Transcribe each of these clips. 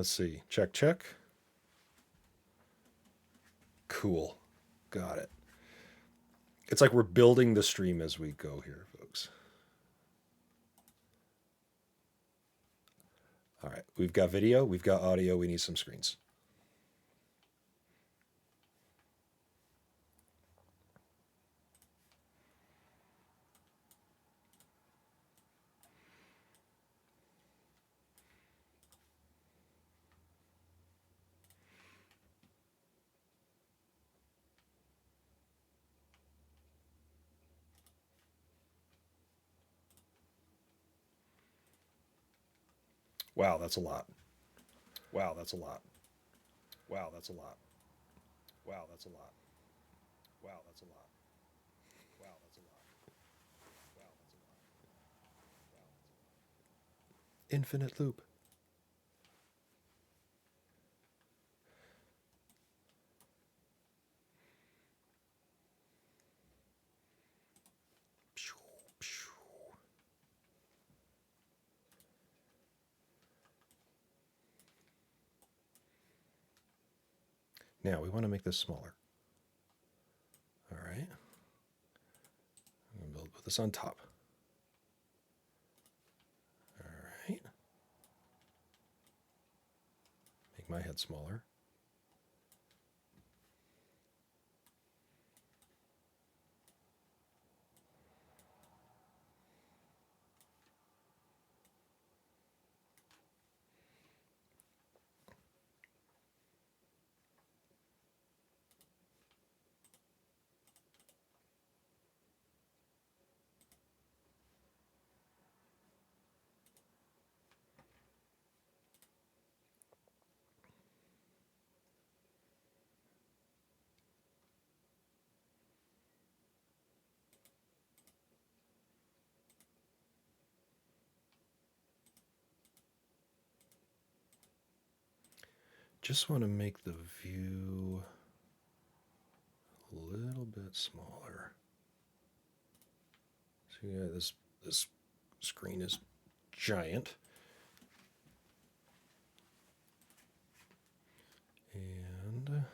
Let's see. Check, check. Cool. Got it. It's like we're building the stream as we go here, folks. All right. We've got video. We've got audio. We need some screens. Wow, that's a lot. Wow, that's a lot. Wow, that's a lot. Wow, that's a lot. Wow, that's a lot. Wow, that's a lot. Wow, that's a lot. Wow, that's a lot. Infinite loop. Now we want to make this smaller. All right. I'm going to put this on top. All right. Make my head smaller. Just want to make the view a little bit smaller. So yeah, this screen is giant. And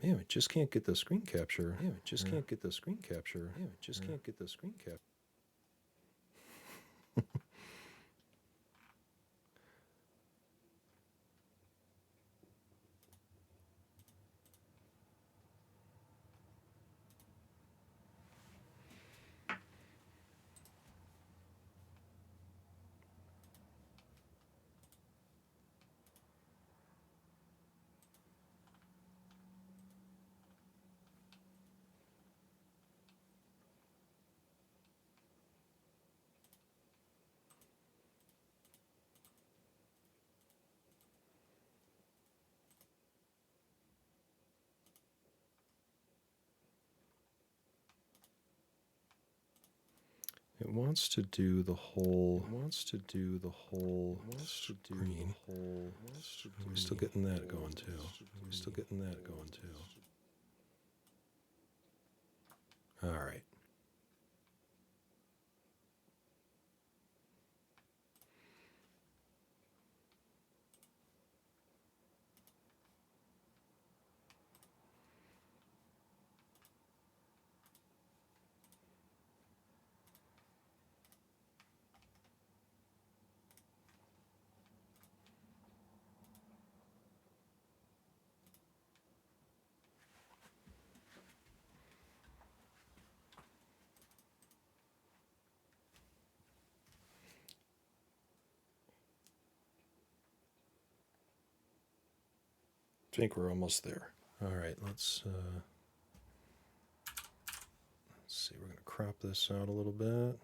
man, it just can't get the screen capture. Man, it just can't get the screen capture. Man, it just can't get the screen capture. It wants to do the whole. It wants to do the whole. It wants to do the whole. We're still getting that going too. We're still getting that going too. All right. think we're almost there. All right, let's see. We're going to crop this out a little bit.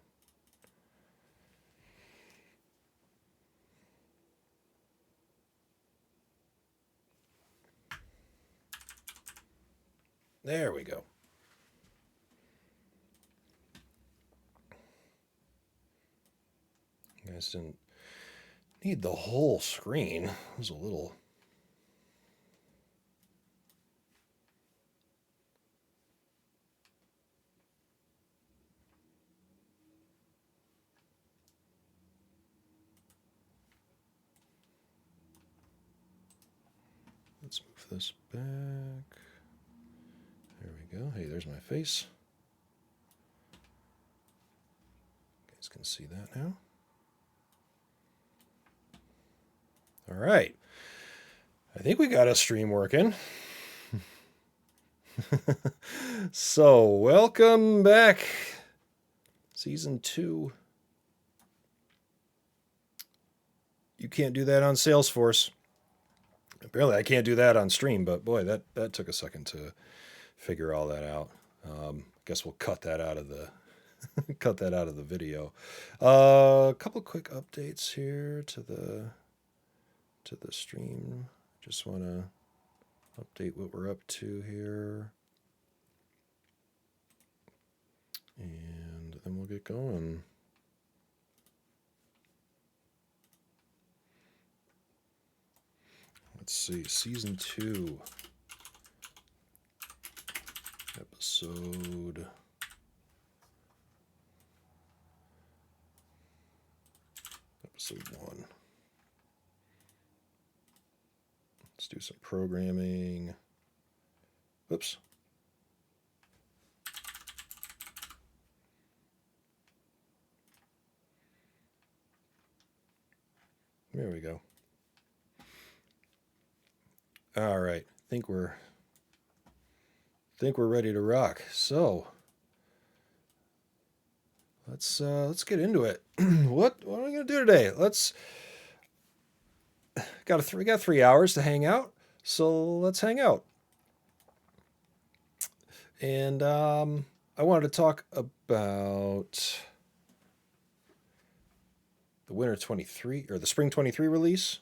There we go. You guys didn't need the whole screen. It was a little... Let's move this back. There we go. Hey, there's my face. You guys can see that now. All right. I think we got a stream working. So, welcome back. Season 2. You can't do that on Salesforce. Apparently, I can't do that on stream, but boy, that took a second to figure all that out. Guess we'll cut that out of the cut that out of the video. A couple quick updates here to the stream. Just want to update what we're up to here, and then we'll get going. Let's see, Season 2, Episode 1. Let's do some programming. Oops. There we go. All right, think we're ready to rock. So let's get into it. What are we gonna do today? We got 3 hours to hang out, so let's hang out. And I wanted to talk about the winter 23 or the spring 23 release.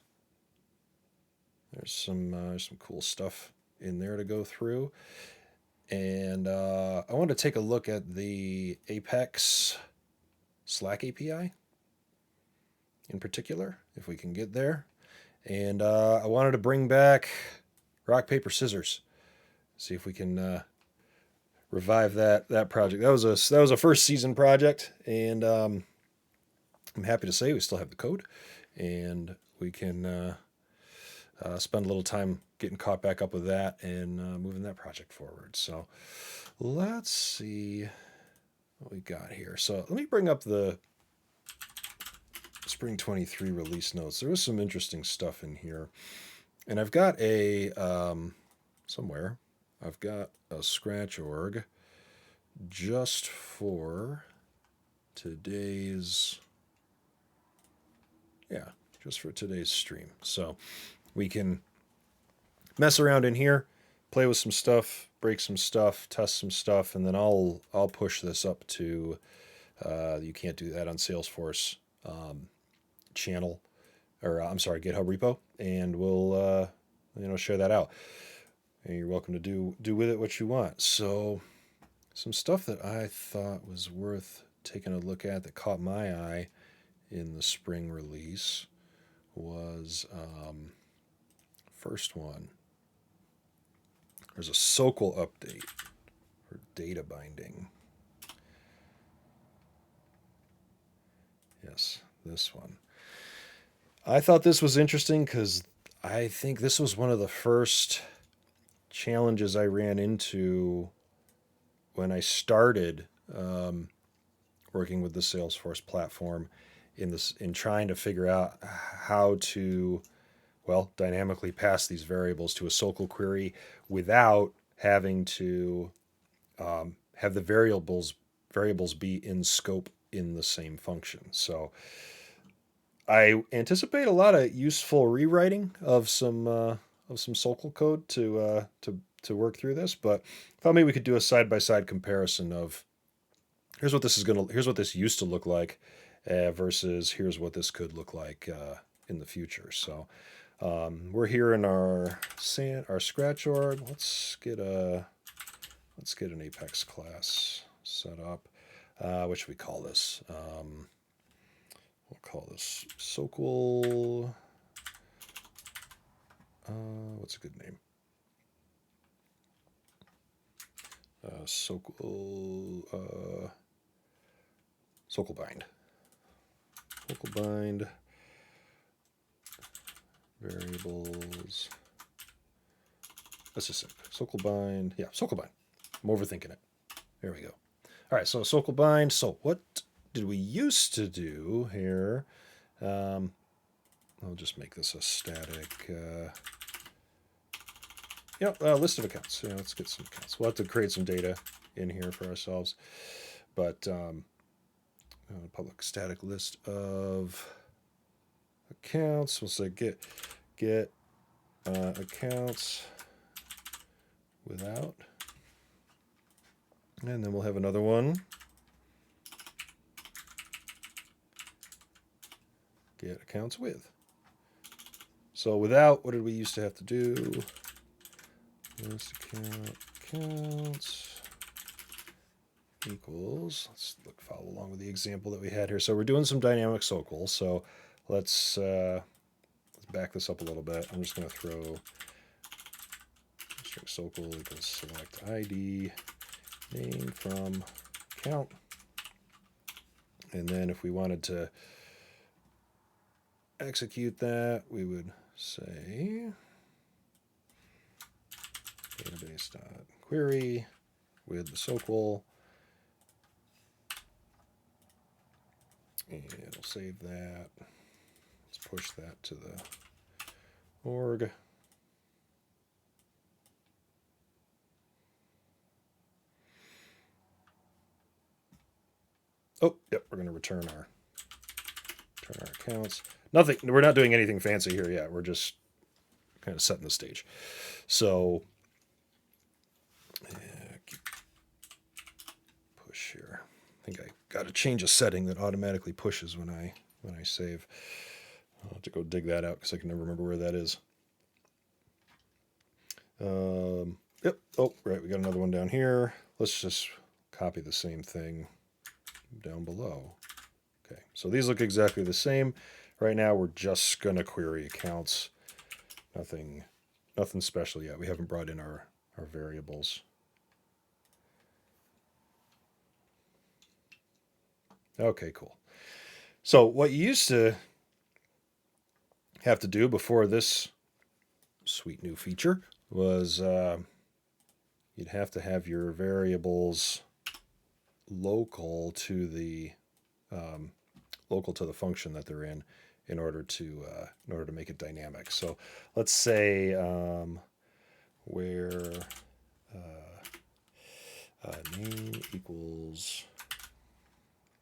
There's some cool stuff in there to go through. And I wanted to take a look at the Apex Slack API in particular, if we can get there. And I wanted to bring back rock, paper, scissors. See if we can revive that project. That was a first season project, and I'm happy to say we still have the code, and we can spend a little time getting caught back up with that and moving that project forward. So let's see what we got here. So let me bring up the Spring 23 release notes. There was some interesting stuff in here. And I've got somewhere, I've got a scratch org just for today's stream. So we can mess around in here, play with some stuff, break some stuff, test some stuff, and then I'll push this up to you can't do that on Salesforce channel, or I'm sorry, GitHub repo, and we'll share that out. And you're welcome to do with it what you want. So some stuff that I thought was worth taking a look at that caught my eye in the spring release was first one. There's a SOQL update for data binding. Yes, this one. I thought this was interesting because I think this was one of the first challenges I ran into when I started working with the Salesforce platform in trying to figure out how to dynamically pass these variables to a SOQL query without having to have the variables be in scope in the same function. So I anticipate a lot of useful rewriting of some some SOQL code to work through this, but thought maybe we could do a side-by-side comparison of here's what this used to look like versus here's what this could look like in the future. So we're here in our Scratch org. Let's get an Apex class set up. What should we call this? We'll call this SOQL. What's a good name? SOQL bind. SOQL bind variables. That's just simple. SOQL bind. Yeah, SOQL bind. I'm overthinking it. There we go. All right, so SOQL bind. So what did we used to do here? I'll just make this a static. List of accounts. Let's get some accounts. We'll have to create some data in here for ourselves, but public static list of accounts. We'll say get accounts without, and then we'll have another one. Get accounts with. So without, what did we used to have to do? List accounts equals. Let's follow along with the example that we had here. So we're doing some dynamic SOQL. So let's back this up a little bit. I'm just going to throw string SOQL equals select ID name from account, and then if we wanted to execute that, we would say database.query with the SOQL, and it'll save that. Let's push that to the org. Oh, yep, we're going to return our accounts. Nothing. We're not doing anything fancy here yet. We're just kind of setting the stage. So push here. I think I got to change a setting that automatically pushes when I save. I'll have to go dig that out because I can never remember where that is. Yep. Oh, right. We got another one down here. Let's just copy the same thing down below. Okay. So these look exactly the same. Right now, we're just going to query accounts. Nothing special yet. We haven't brought in our variables. Okay, cool. So what you used to have to do before this sweet new feature was you'd have to have your variables local to the function that they're in order to make it dynamic. So let's say where name equals.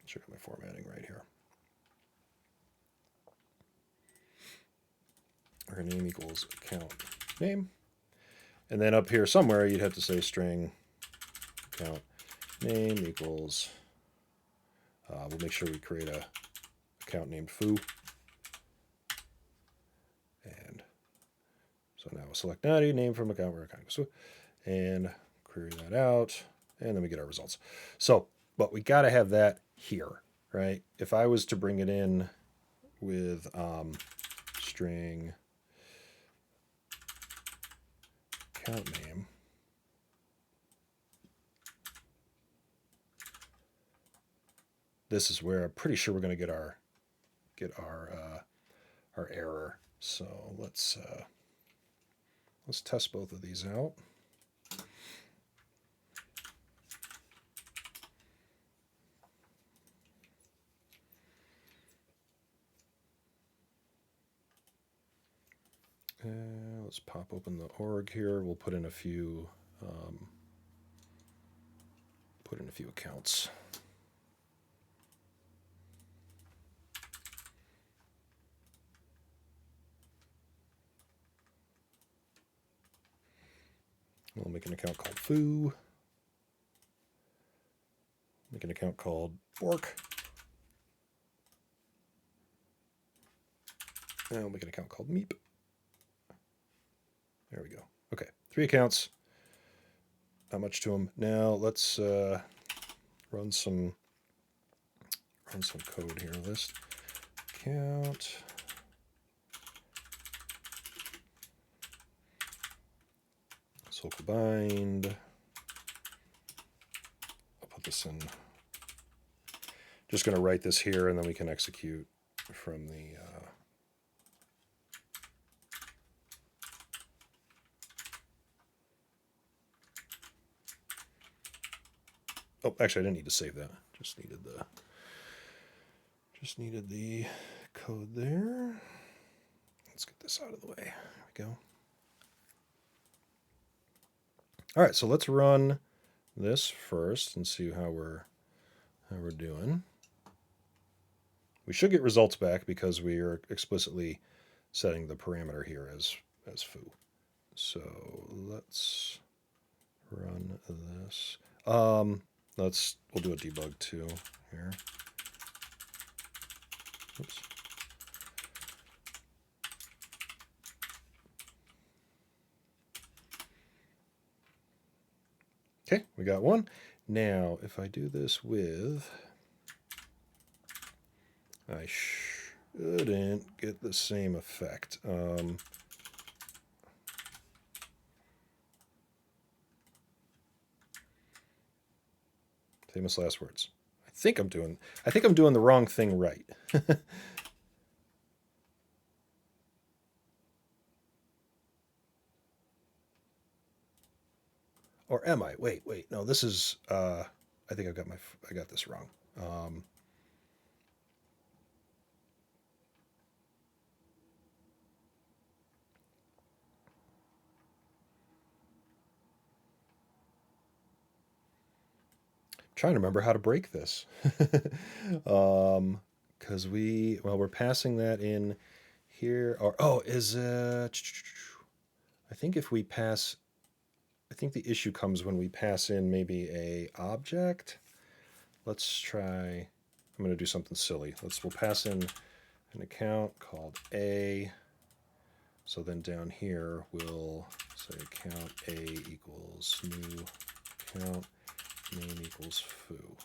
Check out my formatting right here. Our name equals account name, and then up here somewhere you'd have to say string account name equals. We'll make sure we create a account named foo. And so now we'll select naughty, name from account where account goes, and query that out, and then we get our results. So, but we got to have that here, right? If I was to bring it in with string account name, this is where I'm pretty sure we're going to get our error. So let's test both of these out. Let's pop open the org here. We'll put in a few accounts. We'll make an account called foo. Make an account called bork. And we'll make an account called meep. There we go. Okay, 3 accounts. Not much to them. Now let's run some code here. List account. Local bind. I'll put this in. Just going to write this here, and then we can execute from the. Oh, actually, I didn't need to save that. Just needed the code there. Let's get this out of the way. There we go. All right, so let's run this first and see how we're doing. We should get results back because we are explicitly setting the parameter here as foo. So let's run this. We'll do a debug too here. Oops. Okay, we got one. Now, if I do this with, I shouldn't get the same effect. Famous last words. I think I'm doing the wrong thing right. Or am I? Wait. No, this is. I think I got this wrong. Trying to remember how to break this. Because we're passing that in here. Or is it? I think if we pass. I think the issue comes when we pass in maybe a object. Let's try. I'm going to do something silly. We'll pass in an account called A. So then down here we'll say account A equals new account name equals foo,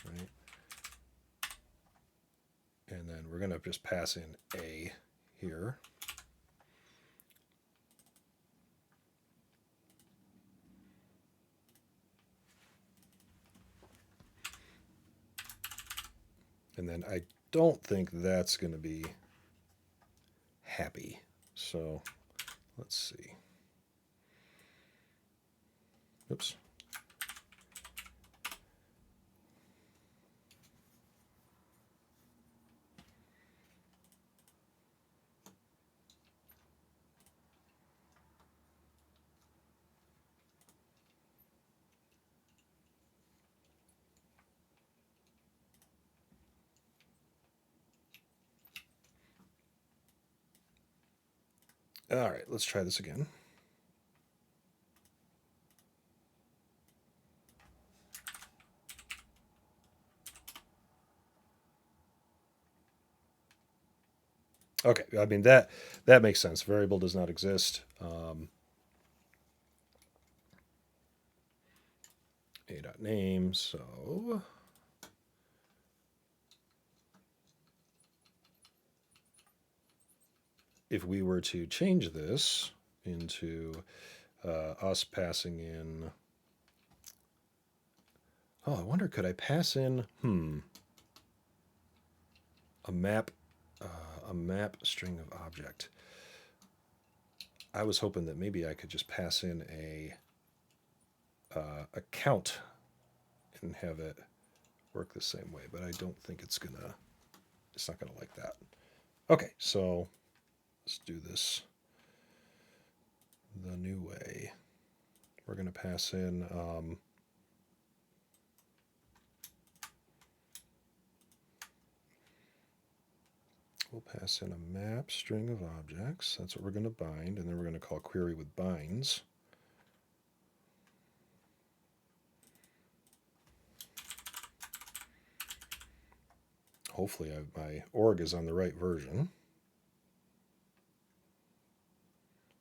right? And then we're going to just pass in A here. And then I don't think that's going to be happy. So let's see. Oops. All right, let's try this again. Okay, I mean that makes sense. Variable does not exist. A.name, so if we were to change this into us passing in, I wonder, could I pass in a map string of object? I was hoping that maybe I could just pass in a count and have it work the same way, but I don't think it's not gonna like that. Okay, so let's do this the new way. We're gonna pass in we'll pass in a map string of objects. That's what we're going to bind, and then we're going to call query with binds. hopefully my org is on the right version.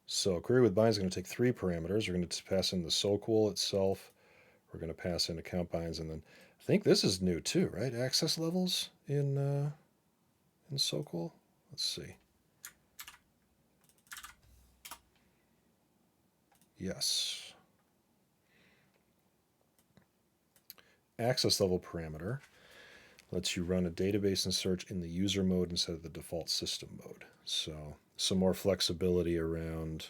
So query with binds is going to take 3 parameters. We're going to pass in the SOQL itself. We're going to pass in account binds, and then I think this is new too, right? Access levels in SOQL. Let's see. Yes. Access level parameter lets you run a database and search in the user mode instead of the default system mode. So some more flexibility around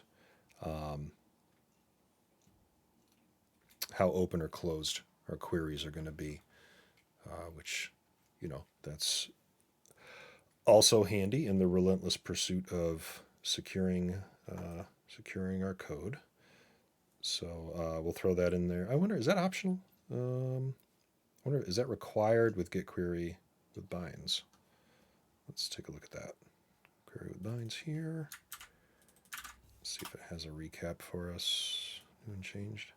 how open or closed our queries are going to be, which, that's also handy in the relentless pursuit of securing our code. So we'll throw that in there. I wonder, is that optional? I wonder, is that required with get query with binds? Let's take a look at that. Query with binds here. Let's see if it has a recap for us. Anything changed?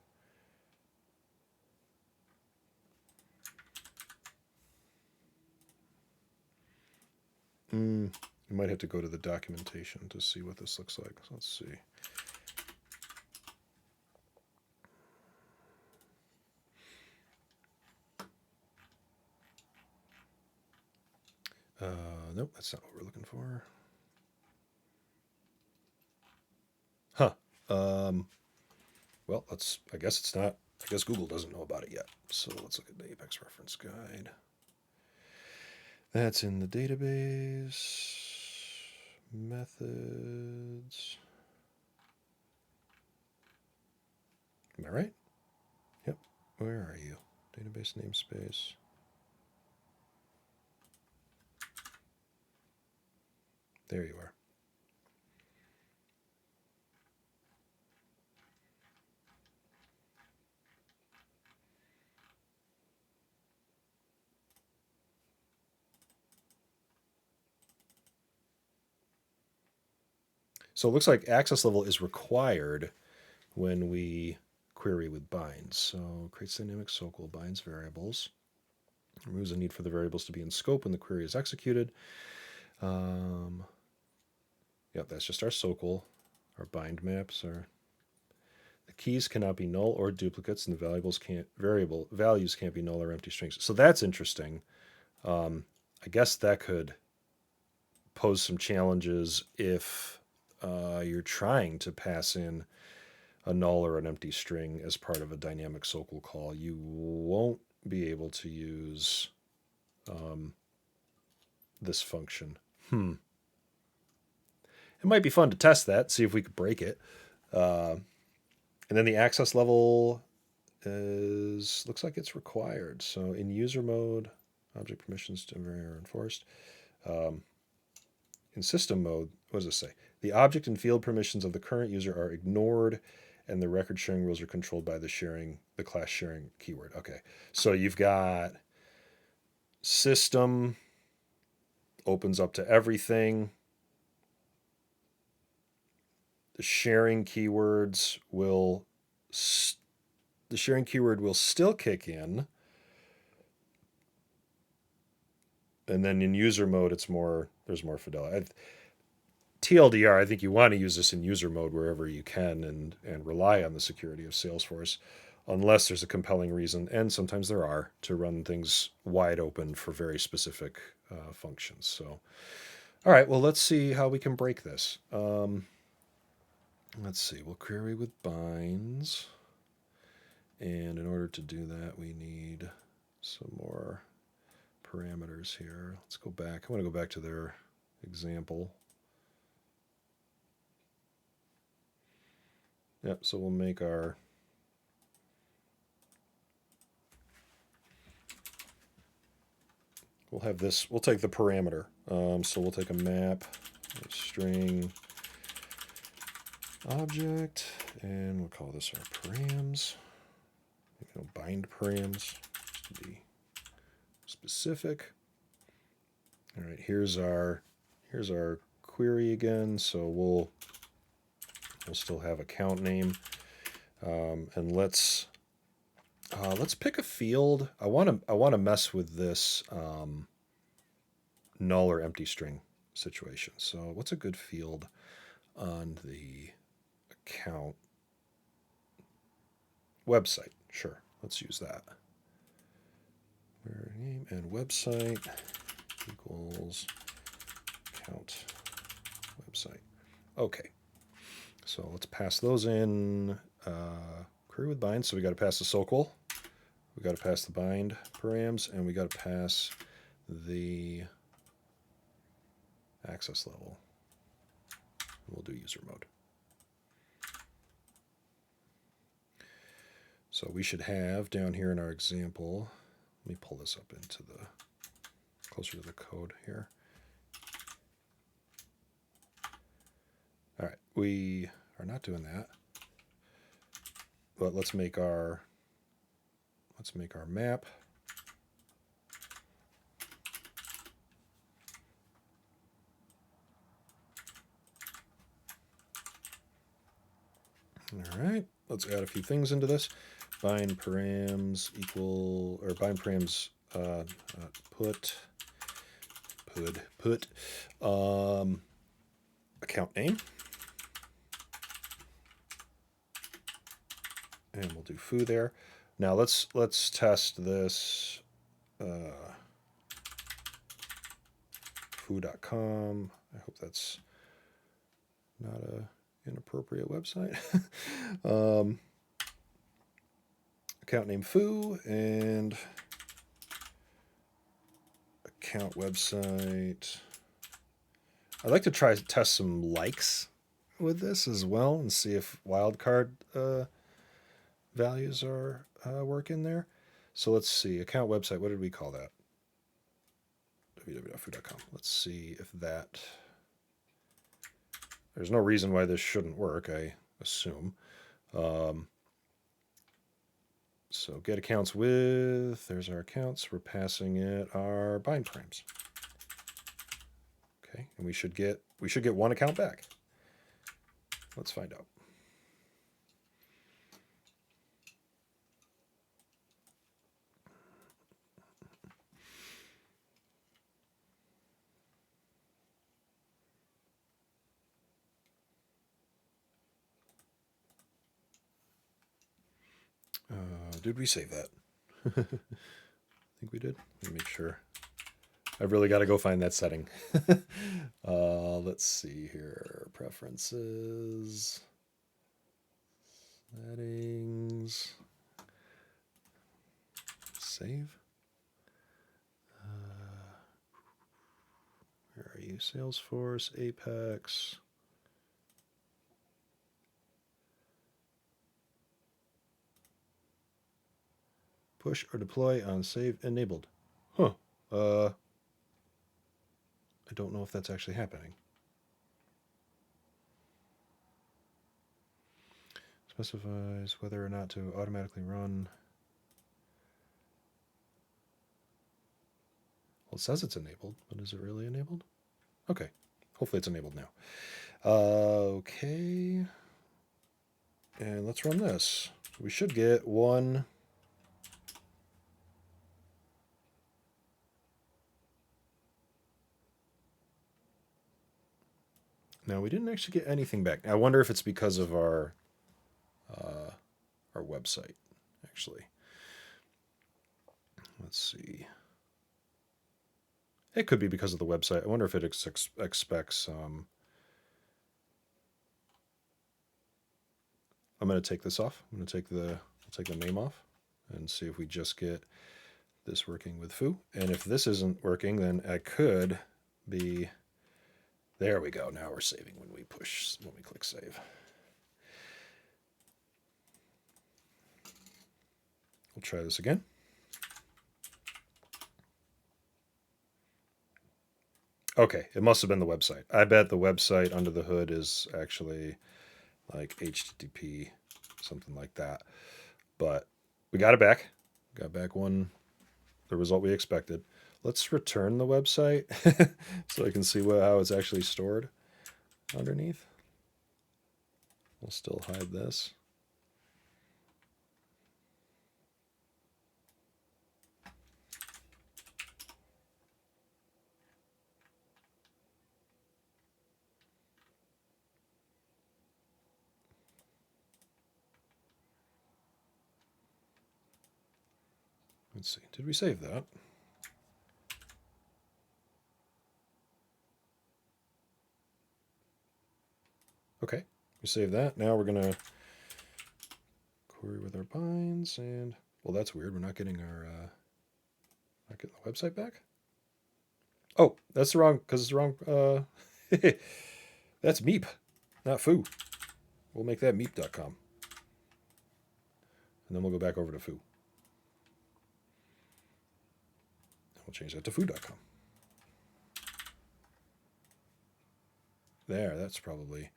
You might have to go to the documentation to see what this looks like. So let's see. Nope, that's not what we're looking for. Huh. Well, I guess it's not. I guess Google doesn't know about it yet. So let's look at the Apex reference guide. That's in the database. Methods. Am I right? Yep. Where are you? Database namespace. There you are. So it looks like access level is required when we query with binds. So creates dynamic SOQL binds variables. Removes the need for the variables to be in scope when the query is executed. Yep, that's just our SOQL. Our bind maps are. The keys cannot be null or duplicates, and the variable values can't be null or empty strings. So that's interesting. I guess that could pose some challenges if you're trying to pass in a null or an empty string as part of a dynamic SOQL call. You won't be able to use this function. It might be fun to test that, see if we could break it. And then the access level looks like it's required. So in user mode, object permissions to are enforced. In system mode, what does this say? The object and field permissions of the current user are ignored, and the record sharing rules are controlled by the class sharing keyword. Okay, so you've got system opens up to everything. The sharing keywords will still kick in, and then in user mode, there's more fidelity. TLDR, I think you want to use this in user mode wherever you can and rely on the security of Salesforce, unless there's a compelling reason, and sometimes there are, to run things wide open for very specific functions. So, all right, well, let's see how we can break this. Let's see, we'll query with binds. And in order to do that, we need some more parameters here. Let's go back. I want to go back to their example. Yep, so we'll make we'll have this, we'll take the parameter. So we'll take a map, a string object, and we'll call this our params. Bind params, just to be specific. All right, here's our query again. So we'll still have account name, and let's pick a field. I want to mess with this null or empty string situation. So what's a good field on the account website? Sure, let's use that. Where name and website equals account website. Okay, so let's pass those in. Query with bind, so we got to pass the SOQL, we got to pass the bind params, and we got to pass the access level. We'll do user mode. So we should have down here in our example, let me pull this up into the, closer to the code here. All right, we are not doing that, but let's make our map. All right, let's add a few things into this. Bind params equal, or bind params put account name, and we'll do foo there. Now let's test this. Foo.com. I hope that's not a inappropriate website. Account name foo and account website. I'd like to try to test some likes with this as well and see if wildcard values are working there. So let's see, account website, what did we call that? www.foo.com. Let's see if that, there's no reason why this shouldn't work, I assume. So get accounts with, there's our accounts, we're passing it our bind params. Okay, and we should get one account back. Let's find out. Did we save that? I think we did. Let me make sure. I've really got to go find that setting. Let's see here. Preferences. Settings. Save. Where are you? Salesforce, Apex. Push or deploy on save enabled. Huh. I don't know if that's actually happening. Specifies whether or not to automatically run. Well, it says it's enabled, but is it really enabled? Okay. Hopefully it's enabled now. Okay. And let's run this. So we should get one. Now we didn't actually get anything back. I wonder if it's because of our website, actually. Let's see. It could be because of the website. I wonder if it expects. I'm going to take this off. I'm going to take the name off and see if we just get this working with foo. And if this isn't working, then I could be. There we go. Now we're saving when we click save. We'll try this again. Okay, it must have been the website. I bet the website under the hood is actually like HTTP, something like that. But we got it back. Got back the result we expected. Let's return the website so I can see how it's actually stored underneath. We'll still hide this. Let's see. Did we save that? Okay, we saved that. Now we're going to query with our binds, and well, that's weird. We're not getting our not getting the website back. Oh, that's the wrong, because it's the wrong. That's Meep, not Foo. We'll make that meep.com, and then we'll go back over to Foo. We'll change that to foo.com. There, that's probably,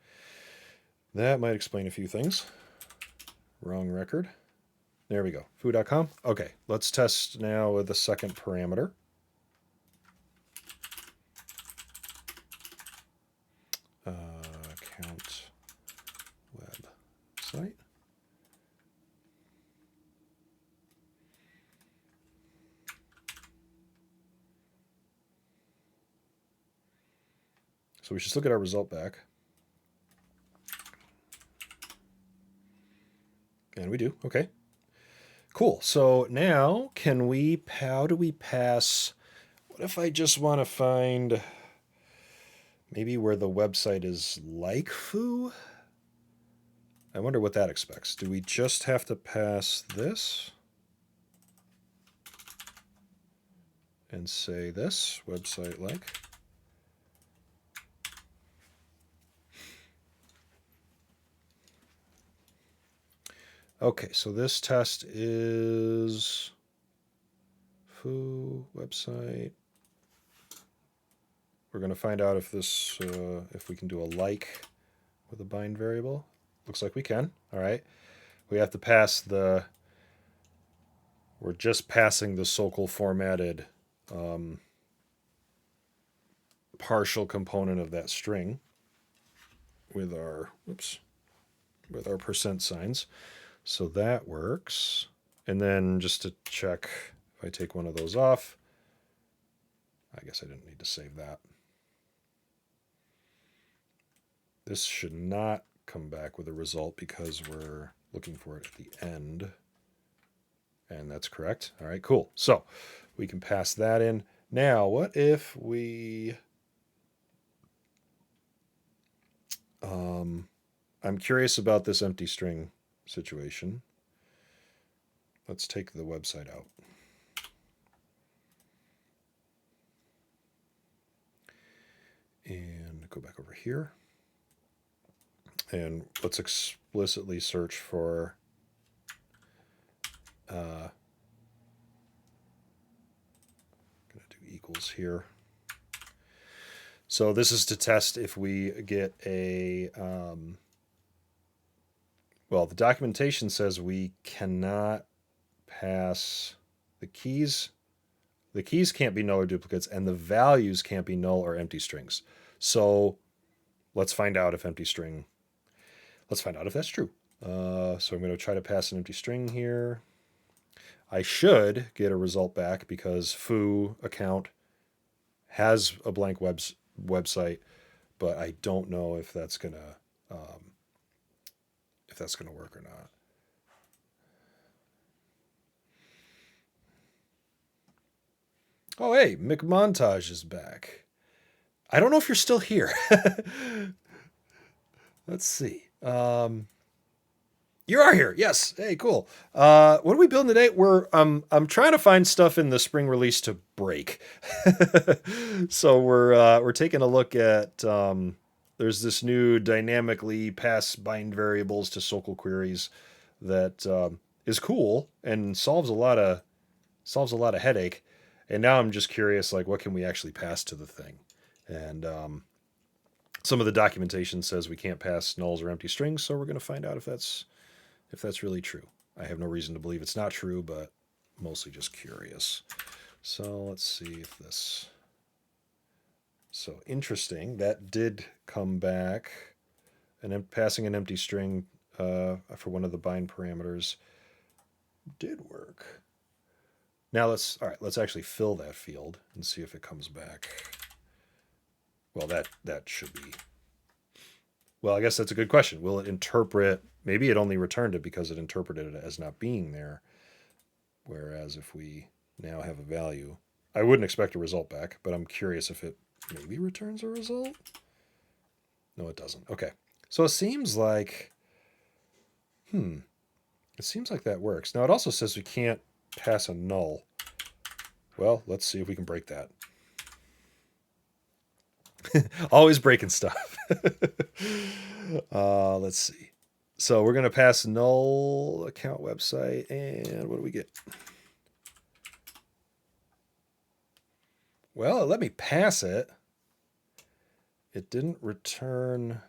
that might explain a few things. Wrong record. There we go, foo.com. Okay, let's test now with the second parameter. Count website. So we should still get our result back. And we do, okay. Cool, so now how do we pass, what if I just want to find maybe where the website is like foo? I wonder what that expects. Do we just have to pass this? And say this, website like. Okay, so this test is foo website. We're going to find out if this, if we can do a like with a bind variable. Looks like we can. All right. We have to pass the, we're just passing the SOQL formatted partial component of that string with our, oops, with our percent signs. So that works. And then just to check, if I take one of those off, I guess I didn't need to save that. This should not come back with a result because we're looking for it at the end. And that's correct. All right, cool. So we can pass that in. Now, what if we... I'm curious about this empty string situation. Let's take the website out. And go back over here. And let's explicitly search for gonna do equals here. So this is to test if we get a, well, the documentation says we cannot pass the keys. The keys can't be null or duplicates, and the values can't be null or empty strings. So let's find out if empty string, let's find out if that's true. So I'm going to try to pass an empty string here. I should get a result back because foo account has a blank website, but I don't know if that's gonna work or not. Oh, hey, McMontage is back. I don't know if you're still here. Let's see. You are here. Yes. Hey, cool. What are we building today? I'm trying to find stuff in the spring release to break. So we're taking a look at there's this new dynamically pass bind variables to SOQL queries that is cool and solves a lot of headache. And now I'm just curious, like, what can we actually pass to the thing? And some of the documentation says we can't pass nulls or empty strings, so we're going to find out if that's really true. I have no reason to believe it's not true, but mostly just curious. So let's see if this... So interesting, that did come back. And passing an empty string for one of the bind parameters did work. Now let's actually fill that field and see if it comes back. Well, that should be... Well, I guess that's a good question. Will it interpret... Maybe it only returned it because it interpreted it as not being there. Whereas if we now have a value. I wouldn't expect a result back, but I'm curious if it maybe returns a result. No, it doesn't. Okay. So it seems like, it seems like that works. Now it also says we can't pass a null. Well, let's see if we can break that. Always breaking stuff. Let's see. So we're going to pass null account website, and what do we get? Well, it let me pass it. It didn't return.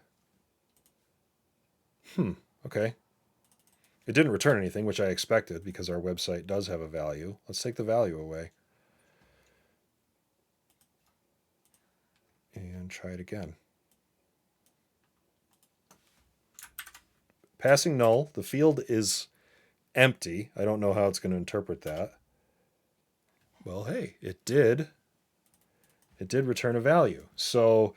Okay. It didn't return anything, which I expected because our website does have a value. Let's take the value away. And try it again. Passing null. The field is empty. I don't know how it's going to interpret that. Well, hey, it did. It did return a value. So,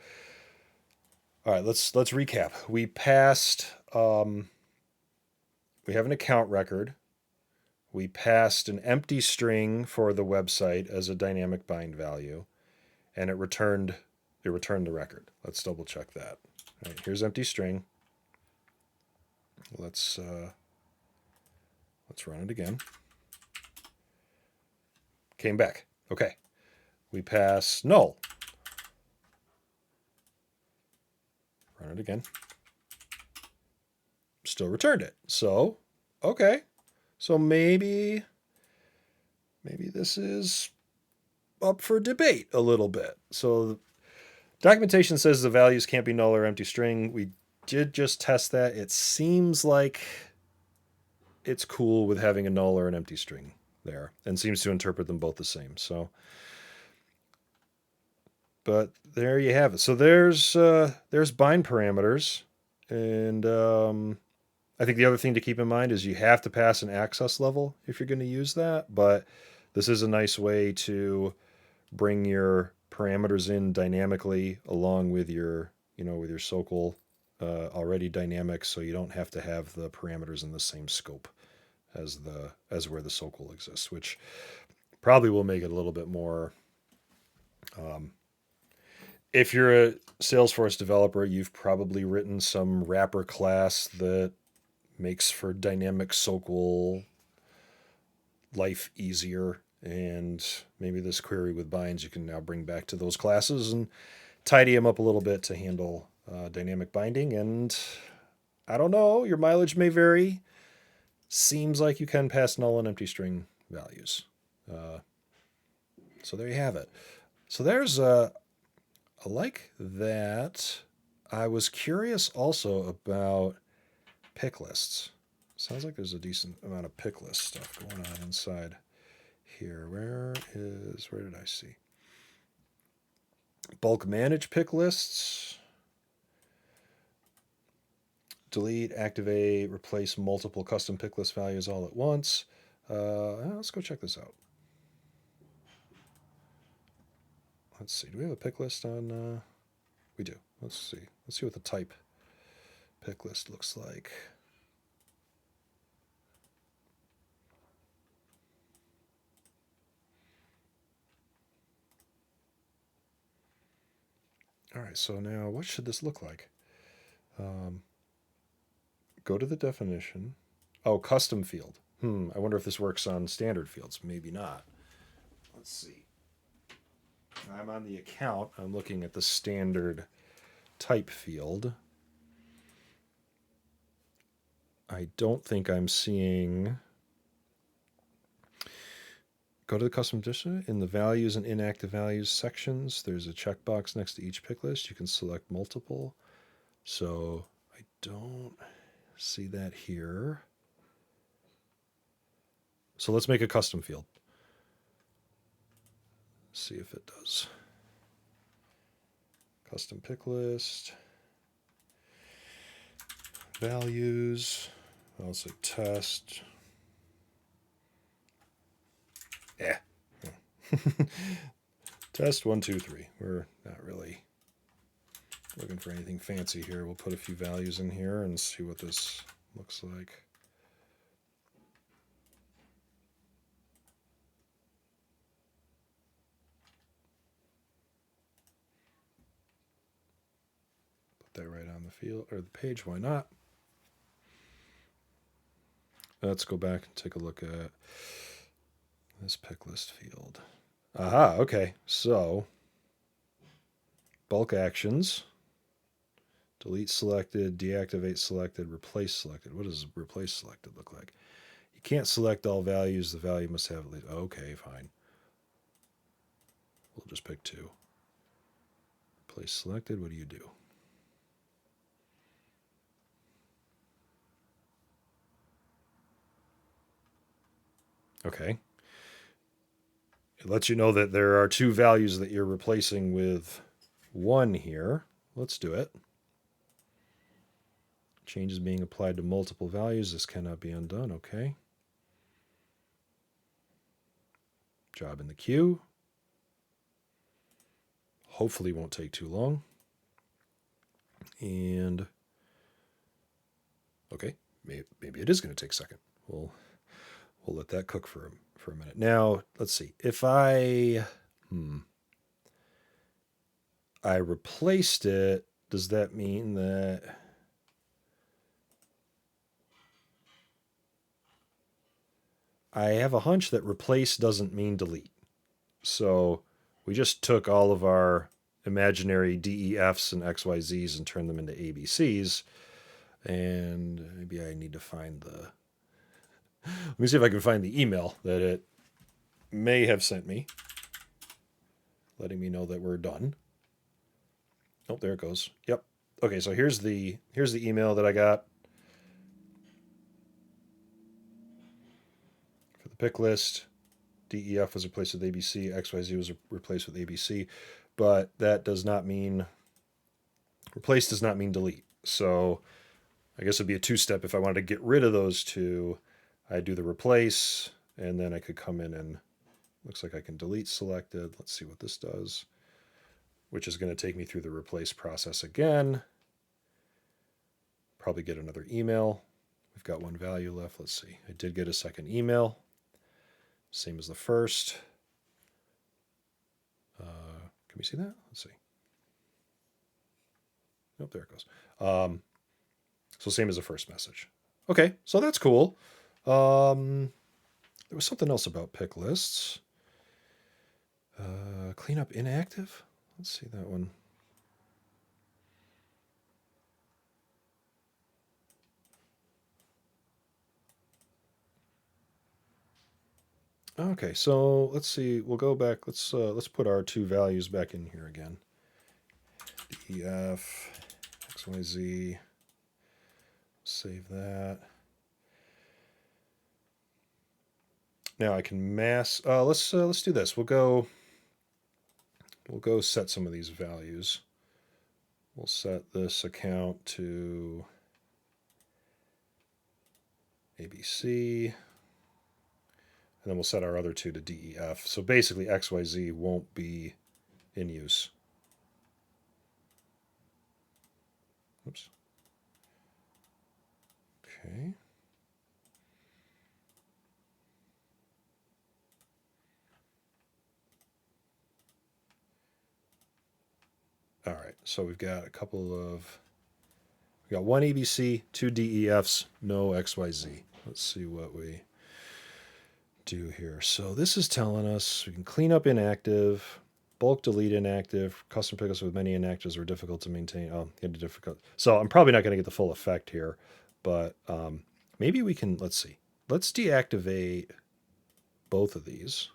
all right, let's recap. We passed. We have an account record. We passed an empty string for the website as a dynamic bind value, and it returned the record. Let's double check that. All right, here's empty string. Let's run it again. Came back. Okay. We pass null. Run it again. Still returned it. So, okay. So maybe this is up for debate a little bit. So documentation says the values can't be null or empty string. We did just test that. It seems like it's cool with having a null or an empty string there and seems to interpret them both the same. So, but there you have it. So there's bind parameters, and I think the other thing to keep in mind is you have to pass an access level if you're going to use that. But this is a nice way to bring your parameters in dynamically along with your SOQL already dynamic, so you don't have to have the parameters in the same scope as where the SOQL exists, which probably will make it a little bit more. If you're a Salesforce developer, you've probably written some wrapper class that makes for dynamic SOQL life easier, and maybe this query with binds you can now bring back to those classes and tidy them up a little bit to handle dynamic binding. And I don't know, your mileage may vary. Seems like you can pass null and empty string values. So there you have it. So there's I like that. I was curious also about pick lists. Sounds like there's a decent amount of pick list stuff going on inside here. Where did I see? Bulk manage pick lists. Delete, activate, replace multiple custom pick list values all at once. Let's go check this out. Let's see. Do we have a pick list on? We do. Let's see. Let's see what the type pick list looks like. All right. So now, what should this look like? Go to the definition. Oh, custom field. I wonder if this works on standard fields. Maybe not. Let's see. I'm on the account. I'm looking at the standard type field. I don't think I'm seeing. Go to the custom edition. In the values and inactive values sections, there's a checkbox next to each pick list. You can select multiple. So I don't see that here. So let's make a custom field. See if it does. Custom pick list. Values. I'll say test. Yeah. Test 1, 2, 3. We're not really looking for anything fancy here. We'll put a few values in here and see what this looks like. that right on the field or the page. Why not? Let's go back and take a look at this pick list field. Aha, okay. So bulk actions. Delete selected, deactivate selected, replace selected. What does replace selected look like? You can't select all values. The value must have at least. Okay, fine. We'll just pick 2. Replace selected. What do you do? Okay. It lets you know that there are 2 values that you're replacing with 1 here. Let's do it. Changes being applied to multiple values. This cannot be undone. Okay. Job in the queue. Hopefully won't take too long. And okay, maybe it is going to take a second. We'll let that cook for a minute. Now, let's see. If I replaced it, does that mean that I have a hunch that replace doesn't mean delete. So we just took all of our imaginary DEFs and XYZs and turned them into ABCs. And maybe I need to find the... Let me see if I can find the email that it may have sent me, letting me know that we're done. Oh, there it goes. Yep. Okay, so here's the email that I got for the pick list. DEF was replaced with ABC. XYZ was replaced with ABC. But that does not mean... Replace does not mean delete. So I guess it'd be a 2-step. If I wanted to get rid of those 2, I'd do the replace, and then I could come in and... Looks like I can delete selected. Let's see what this does, which is going to take me through the replace process again. Probably get another email. We've got 1 value left. Let's see. I did get a second email. Same as the first. Can we see that? Let's see. Nope, there it goes. So same as the first message. Okay, so that's cool. There was something else about pick lists. Clean up inactive. Let's see that one. Okay, so let's see. We'll go back. Let's put our 2 values back in here again. DEF, XYZ. Save that. Now I can mask. Let's do this. We'll go set some of these values. We'll set this account to ABC. And then we'll set our other 2 to DEF. So basically XYZ won't be in use. Oops. Okay. All right, so we've got a couple of... We got 1 ABC, 2 DEFs, no XYZ. Let's see what we do here. So this is telling us we can clean up inactive, bulk delete inactive, custom pickups with many inactives are difficult to maintain. Oh, difficult. So I'm probably not going to get the full effect here, but maybe we can, let's see. Let's deactivate both of these.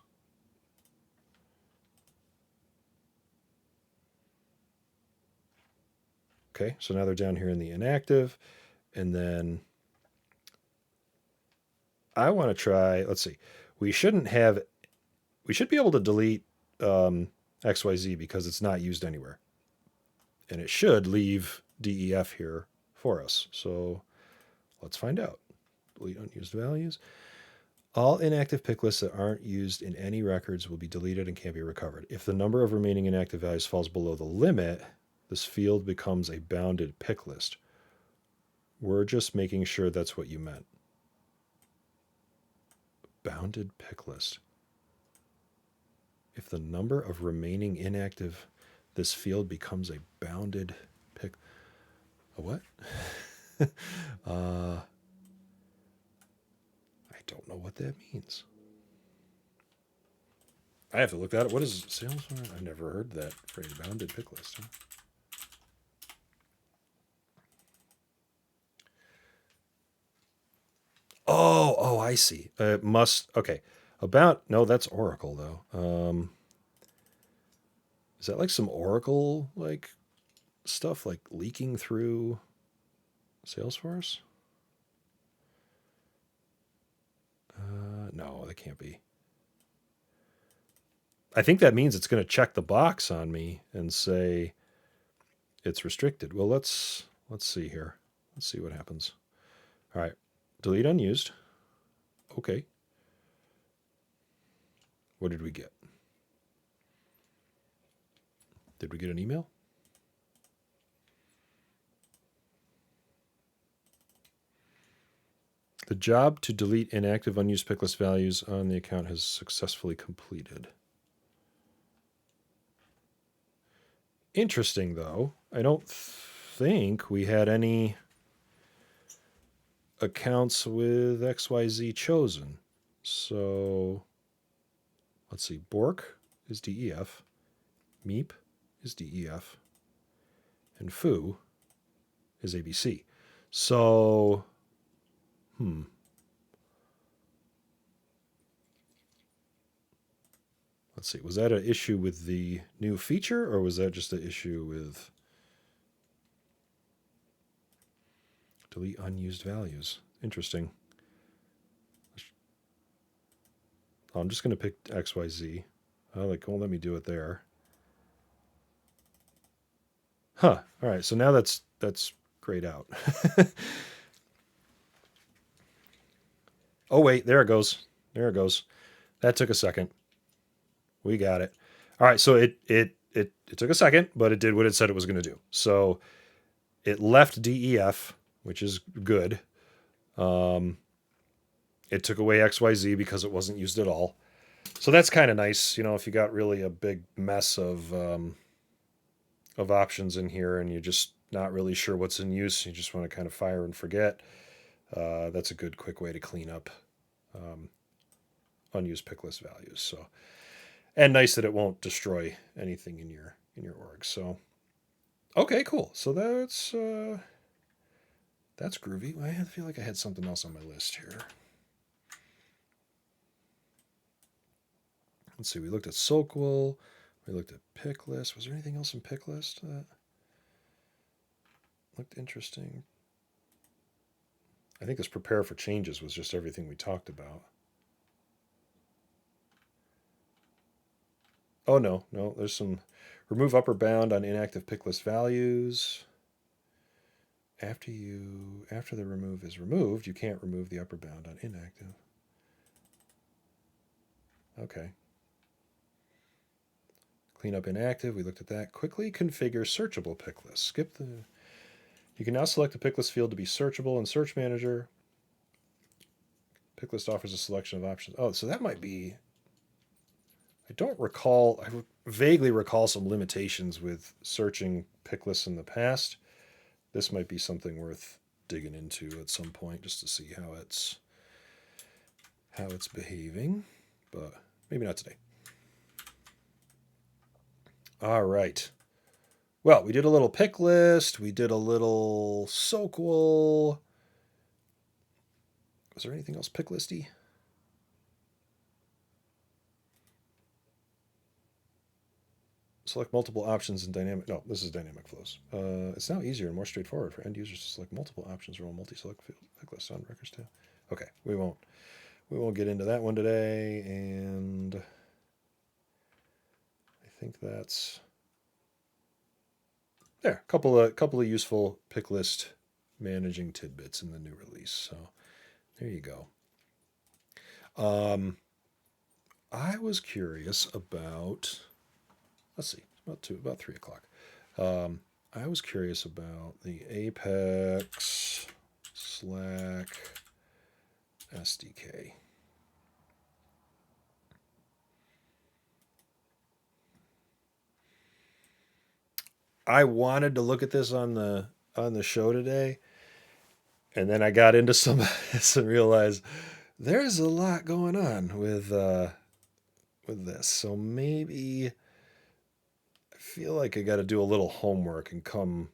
Okay, so now they're down here in the inactive, and then I want to try, let's see, we should be able to delete XYZ because it's not used anywhere. And it should leave DEF here for us. So let's find out. Delete unused values. All inactive pick lists that aren't used in any records will be deleted and can't be recovered. If the number of remaining inactive values falls below the limit, this field becomes a bounded pick list. We're just making sure that's what you meant. Bounded pick list. If the number of remaining inactive, this field becomes a bounded pick. A what? I don't know what that means. I have to look that up. What is sales? I've never heard that phrase. Bounded pick list. Huh? Oh, I see. Must. Okay. About no, that's Oracle though. Is that like some Oracle like stuff like leaking through Salesforce? No, that can't be. I think that means it's going to check the box on me and say it's restricted. Well, let's see here. Let's see what happens. All right, delete unused. Okay. What did we get? Did we get an email? The job to delete inactive unused picklist values on the account has successfully completed. Interesting, though. I don't think we had any accounts with XYZ chosen. So let's see. Bork is DEF. Meep is DEF. And Foo is ABC. So, let's see. Was that an issue with the new feature, or was that just an issue with delete unused values? Interesting. I'm just going to pick XYZ. Like, won't let me do it there. Huh. All right. So now that's grayed out. Oh wait, there it goes. There it goes. That took a second. We got it. All right. So it took a second, but it did what it said it was going to do. So it left DEF, which is good. It took away XYZ because it wasn't used at all. So that's kind of nice, if you got really a big mess of options in here and you're just not really sure what's in use. You just want to kind of fire and forget. That's a good, quick way to clean up unused pick list values. So, and nice that it won't destroy anything in your org. So, okay, cool. So that's groovy. I feel like I had something else on my list here. Let's see. We looked at Soquel. We looked at pick list. Was there anything else in pick list that looked interesting? I think this prepare for changes was just everything we talked about. Oh, no. There's some remove upper bound on inactive pick list values. After the remove is removed, you can't remove the upper bound on inactive. Okay. Clean up inactive. We looked at that. Quickly configure searchable pick lists. You can now select the pick list field to be searchable in Search Manager. Pick list offers a selection of options. Oh, so that might be. I don't recall. I vaguely recall some limitations with searching pick lists in the past. This might be something worth digging into at some point just to see how it's behaving, but maybe not today. All right. Well, we did a little pick list. We did a little Soquel. Was there anything else pick listy? Select multiple options in dynamic. No, this is dynamic flows. It's now easier and more straightforward for end users to select multiple options or a multi-select field pick list on records tab. Okay, we won't get into that one today, and I think that's there. A couple of useful pick list managing tidbits in the new release. So there you go. I was curious about. Let's see, about 3:00. I was curious about the Apex Slack SDK. I wanted to look at this on the on the show today, and then I got into some and realized there's a lot going on with this. So maybe I feel like I got to do a little homework and come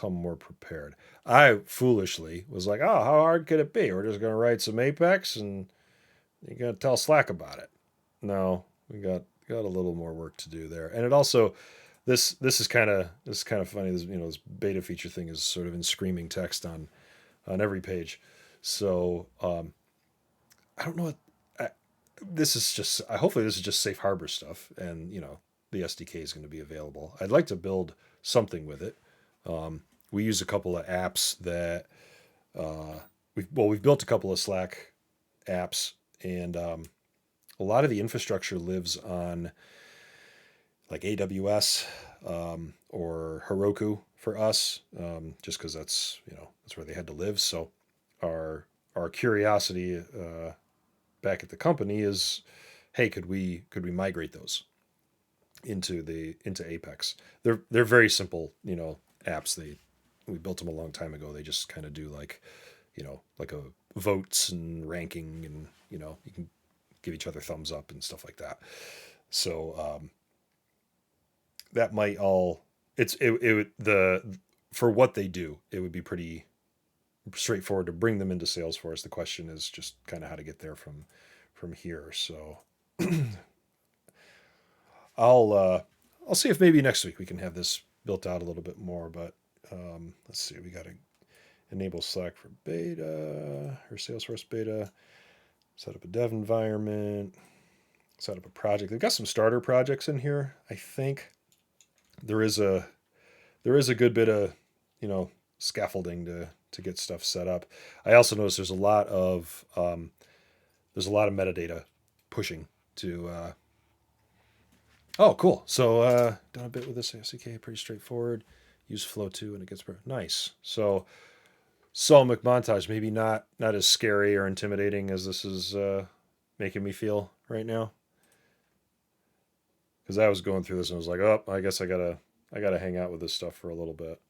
more prepared. I foolishly was like, "Oh, how hard could it be? We're just going to write some Apex and you're going to tell Slack about it." No, we got a little more work to do there. And it also this is kind of funny. This beta feature thing is sort of in screaming text on every page. So I don't know what this is just. Hopefully this is just safe harbor stuff, and the SDK is going to be available. I'd like to build something with it. We use a couple of apps that we've built a couple of Slack apps, and a lot of the infrastructure lives on like AWS or Heroku for us, just because that's where they had to live. So our curiosity back at the company is, hey, could we migrate those into Apex? They're very simple, apps. We built them a long time ago. They just kind of do like a votes and ranking, and you can give each other thumbs up and stuff like that. So that might all it would the for what they do, it would be pretty straightforward to bring them into Salesforce. The question is just kind of how to get there from here. So I'll uh, I'll see if maybe next week we can have this built out a little bit more. But let's see, we got to enable Slack for beta or Salesforce beta, set up a dev environment, set up a project. They've got some starter projects in here. I think there is a good bit of scaffolding to get stuff set up. I also noticed there's a lot of metadata pushing to. Oh, cool. So done a bit with this SDK, pretty straightforward. Use Flow 2 and it gets nice. So Saul McMontage, maybe not as scary or intimidating as this is making me feel right now. Because I was going through this and I was like, oh, I guess I gotta hang out with this stuff for a little bit.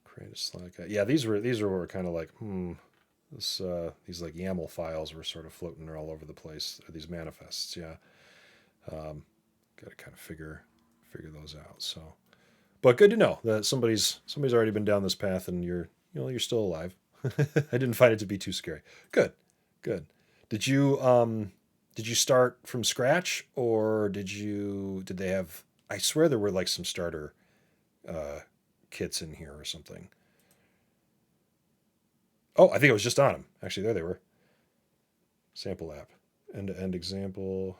Create a Slack. Yeah, these were kind of like, these like YAML files were sort of floating all over the place. These manifests, yeah. Got to kind of figure those out. So, but good to know that somebody's already been down this path, and you're still alive. I didn't find it to be too scary. Good, good. Did you start from scratch, or did they have? I swear there were like some starter uh, kits in here or something. Oh, I think it was just on them. Actually, there they were. Sample app, end to end example.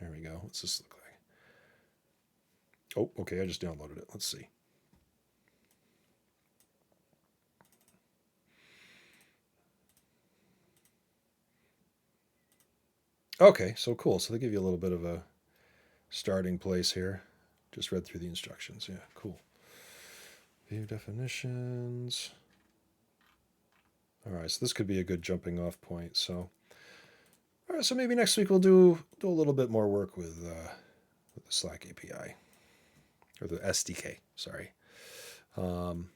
There we go. What's this look like? Oh, okay. I just downloaded it. Let's see. Okay, so cool. So they give you a little bit of a starting place here. Just read through the instructions. Yeah, cool. View definitions. All right, so this could be a good jumping off point. So, all right, so maybe next week we'll do a little bit more work with the Slack API or the SDK. Sorry. Um,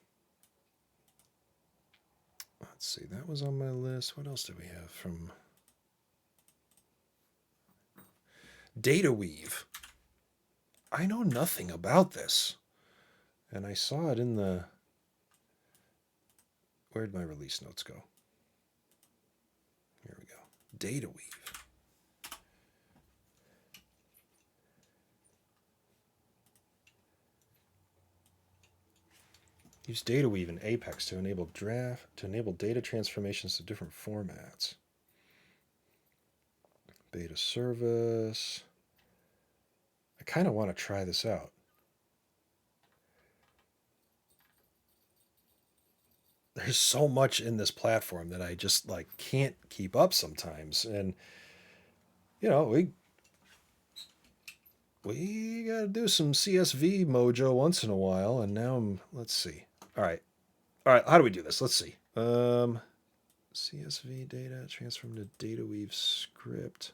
let's see. That was on my list. What else did we have from DataWeave? I know nothing about this, and I saw it in the. Where'd my release notes go? Here we go. DataWeave. Use DataWeave in Apex to enable data transformations to different formats. Beta service. I kind of want to try this out. There's so much in this platform that I just like can't keep up sometimes, and we got to do some CSV mojo once in a while. And now let's see. All right. How do we do this? Let's see. CSV data transform to DataWeave script.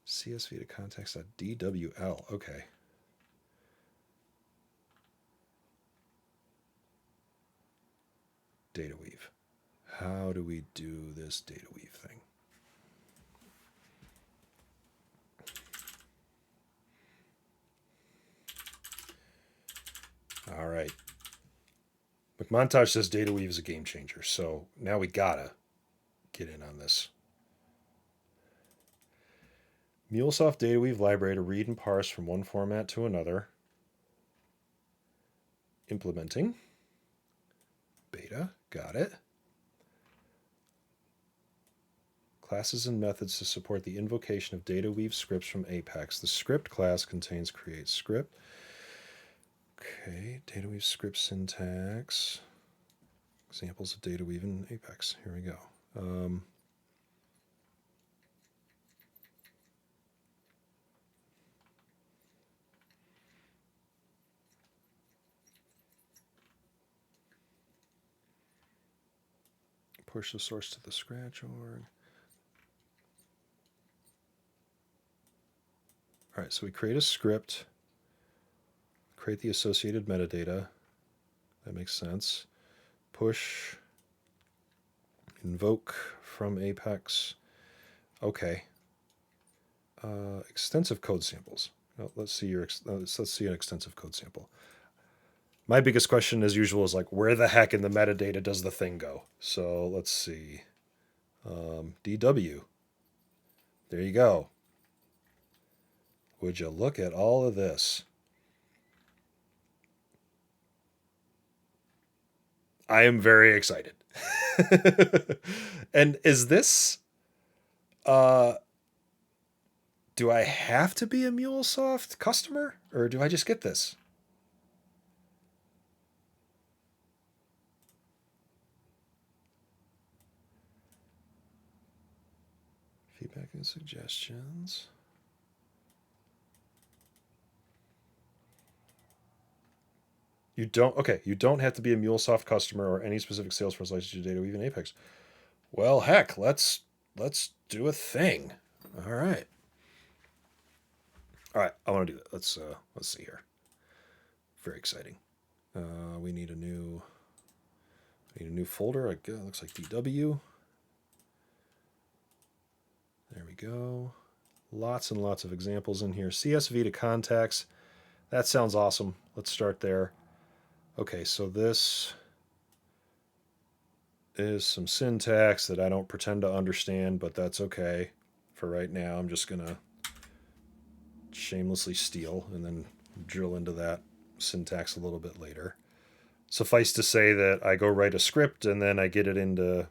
CSV to context.dwl. Okay. DataWeave. How do we do this DataWeave thing? All right. McMontage says DataWeave is a game changer, so now we gotta get in on this. MuleSoft DataWeave library to read and parse from one format to another. Implementing. Beta, got it. Classes and methods to support the invocation of DataWeave scripts from Apex. The script class contains create script. Okay, DataWeave script syntax. Examples of DataWeave in Apex. Here we go. Push the source to the scratch org. All right, so we create a script, create the associated metadata. That makes sense. Push, invoke from Apex. Okay. Extensive code samples. Well, let's see an extensive code sample. My biggest question, as usual, is like, where the heck in the metadata does the thing go? So let's see. DW. There you go. Would you look at all of this? I am very excited. And is this... do I have to be a MuleSoft customer? Or do I just get this? Feedback and suggestions. You don't have to be a MuleSoft customer or any specific Salesforce license data, or even Apex. Well, heck, let's do a thing. All right. All right, I want to do that. Let's see here. Very exciting. We need a new folder. It looks like DW. There we go. Lots and lots of examples in here. CSV to contacts. That sounds awesome. Let's start there. Okay, so this is some syntax that I don't pretend to understand, but that's okay. For right now, I'm just going to shamelessly steal and then drill into that syntax a little bit later. Suffice to say that I go write a script and then I get it into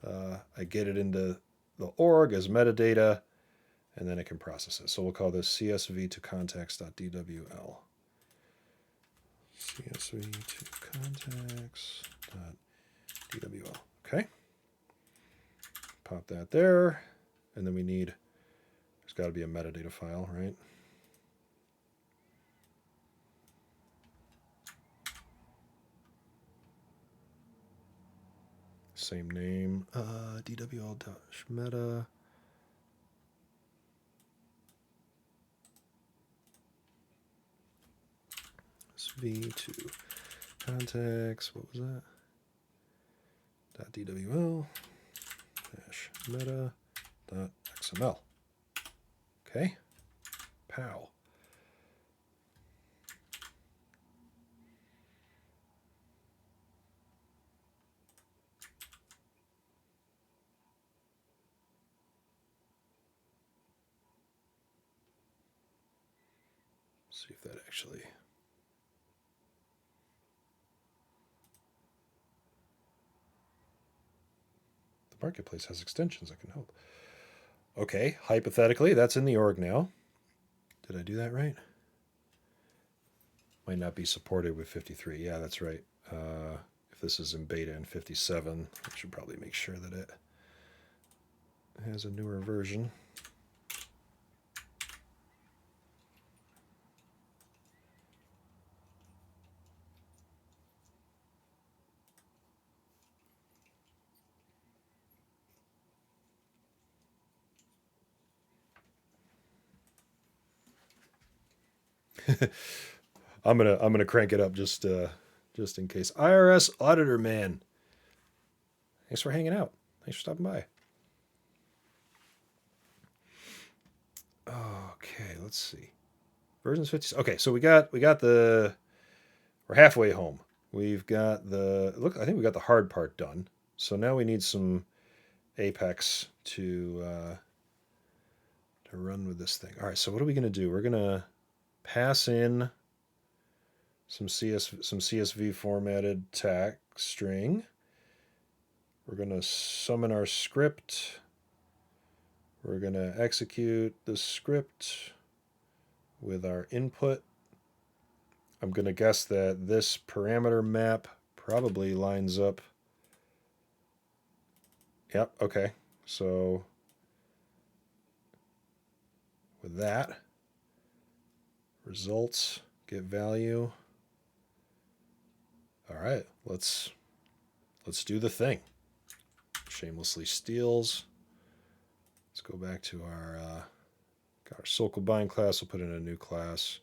the org as metadata, and then it can process it. So we'll call this CSV to contacts.dwl. CSV to contacts.dwl. Okay. Pop that there. And then there's got to be a metadata file, right? Same name. DWL-meta. SV2 contacts. What was that? .dwl -meta.xml. Okay. Pow. See if that actually... The marketplace has extensions that can help. Okay, hypothetically, that's in the org now. Did I do that right? Might not be supported with 53. Yeah, that's right. If this is in beta in 57, I should probably make sure that it has a newer version. I'm gonna crank it up just in case. IRS auditor man, Thanks for hanging out. Thanks for stopping by. Okay, let's see. Versions 50. Okay, so we got the. We're halfway home. We've got the look. I think we got the hard part done. So now we need some Apex to run with this thing. All right. So what are we gonna do? We're gonna pass in some CSV formatted text string. We're gonna summon our script. We're gonna execute the script with our input. I'm going to guess that this parameter map probably lines up. Yep, okay. So with that, results, get value. All right, let's do the thing. Shamelessly steals. Let's go back to our got our Soul Combine class. We'll put in a new class.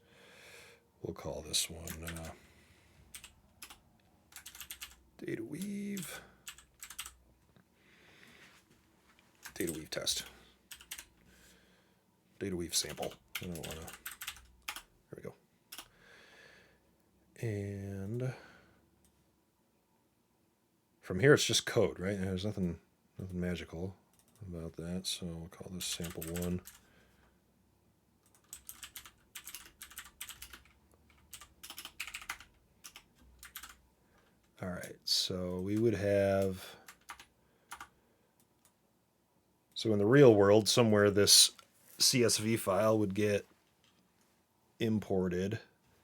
We'll call this one DataWeave test. DataWeave sample. I don't want to. There we go. And from here, it's just code, right? There's nothing magical about that. So we'll call this sample 1. All right, so we would have. So in the real world, somewhere this CSV file would get imported.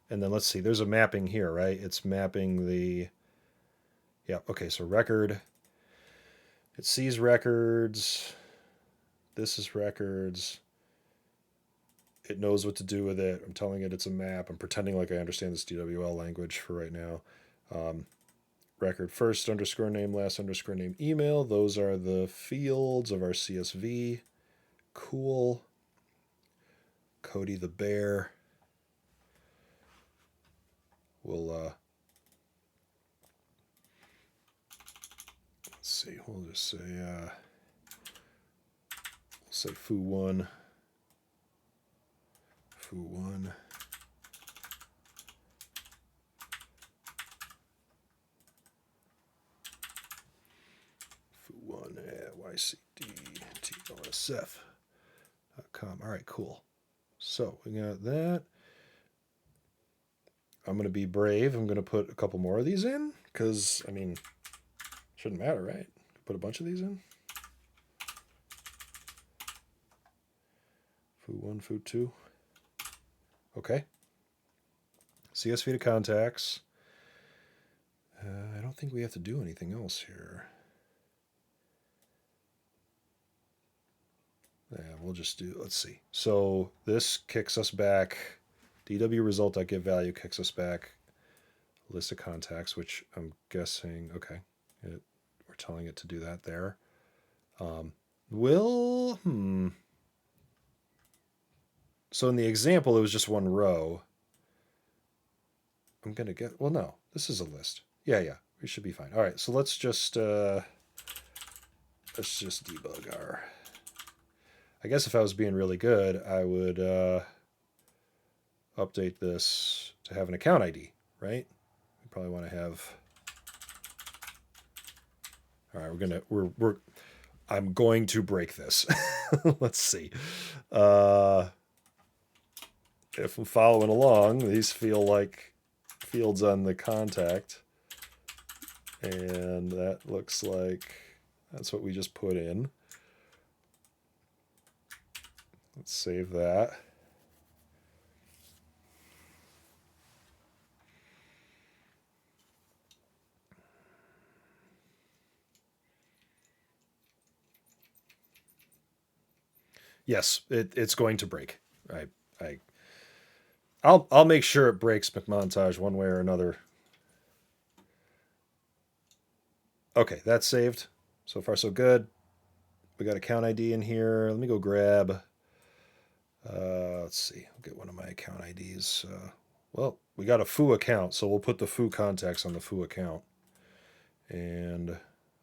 And then let's see, there's a mapping here, right? It's mapping the. Yeah, okay, so record. It sees records. This is records. It knows what to do with it. I'm telling it it's a map. I'm pretending like I understand this DWL language for right now. Record first underscore name, last underscore name, email. Those are the fields of our CSV. Cool. Cody the bear. We'll let's see. We'll just say we'll say foo1. Foo1. Foo1 at YCDTOSF.com. All right, cool. So we got that. I'm going to be brave. I'm going to put a couple more of these in because, I mean, shouldn't matter, right? Put a bunch of these in. Foo1, Foo2. Okay. CSV to contacts. I don't think we have to do anything else here. Yeah, we'll just do, let's see. So this kicks us back. DW result.getValue kicks us back. List of contacts, which I'm guessing, okay. We're telling it to do that there. So in the example, it was just one row. I'm going to get, well, no, this is a list. Yeah, we should be fine. All right, so let's just debug our, I guess if I was being really good, I would update this to have an account ID, right? We probably want to have, all right, I'm going to break this. Let's see. If I'm following along, these feel like fields on the contact. And that looks like that's what we just put in. Let's save that. Yes, it's going to break. I'll make sure it breaks McMontage one way or another. Okay, that's saved. So far, so good. We got account ID in here. Let me go grab. Let's see. I'll get one of my account IDs. Well, we got a foo account, so we'll put the foo contacts on the foo account. And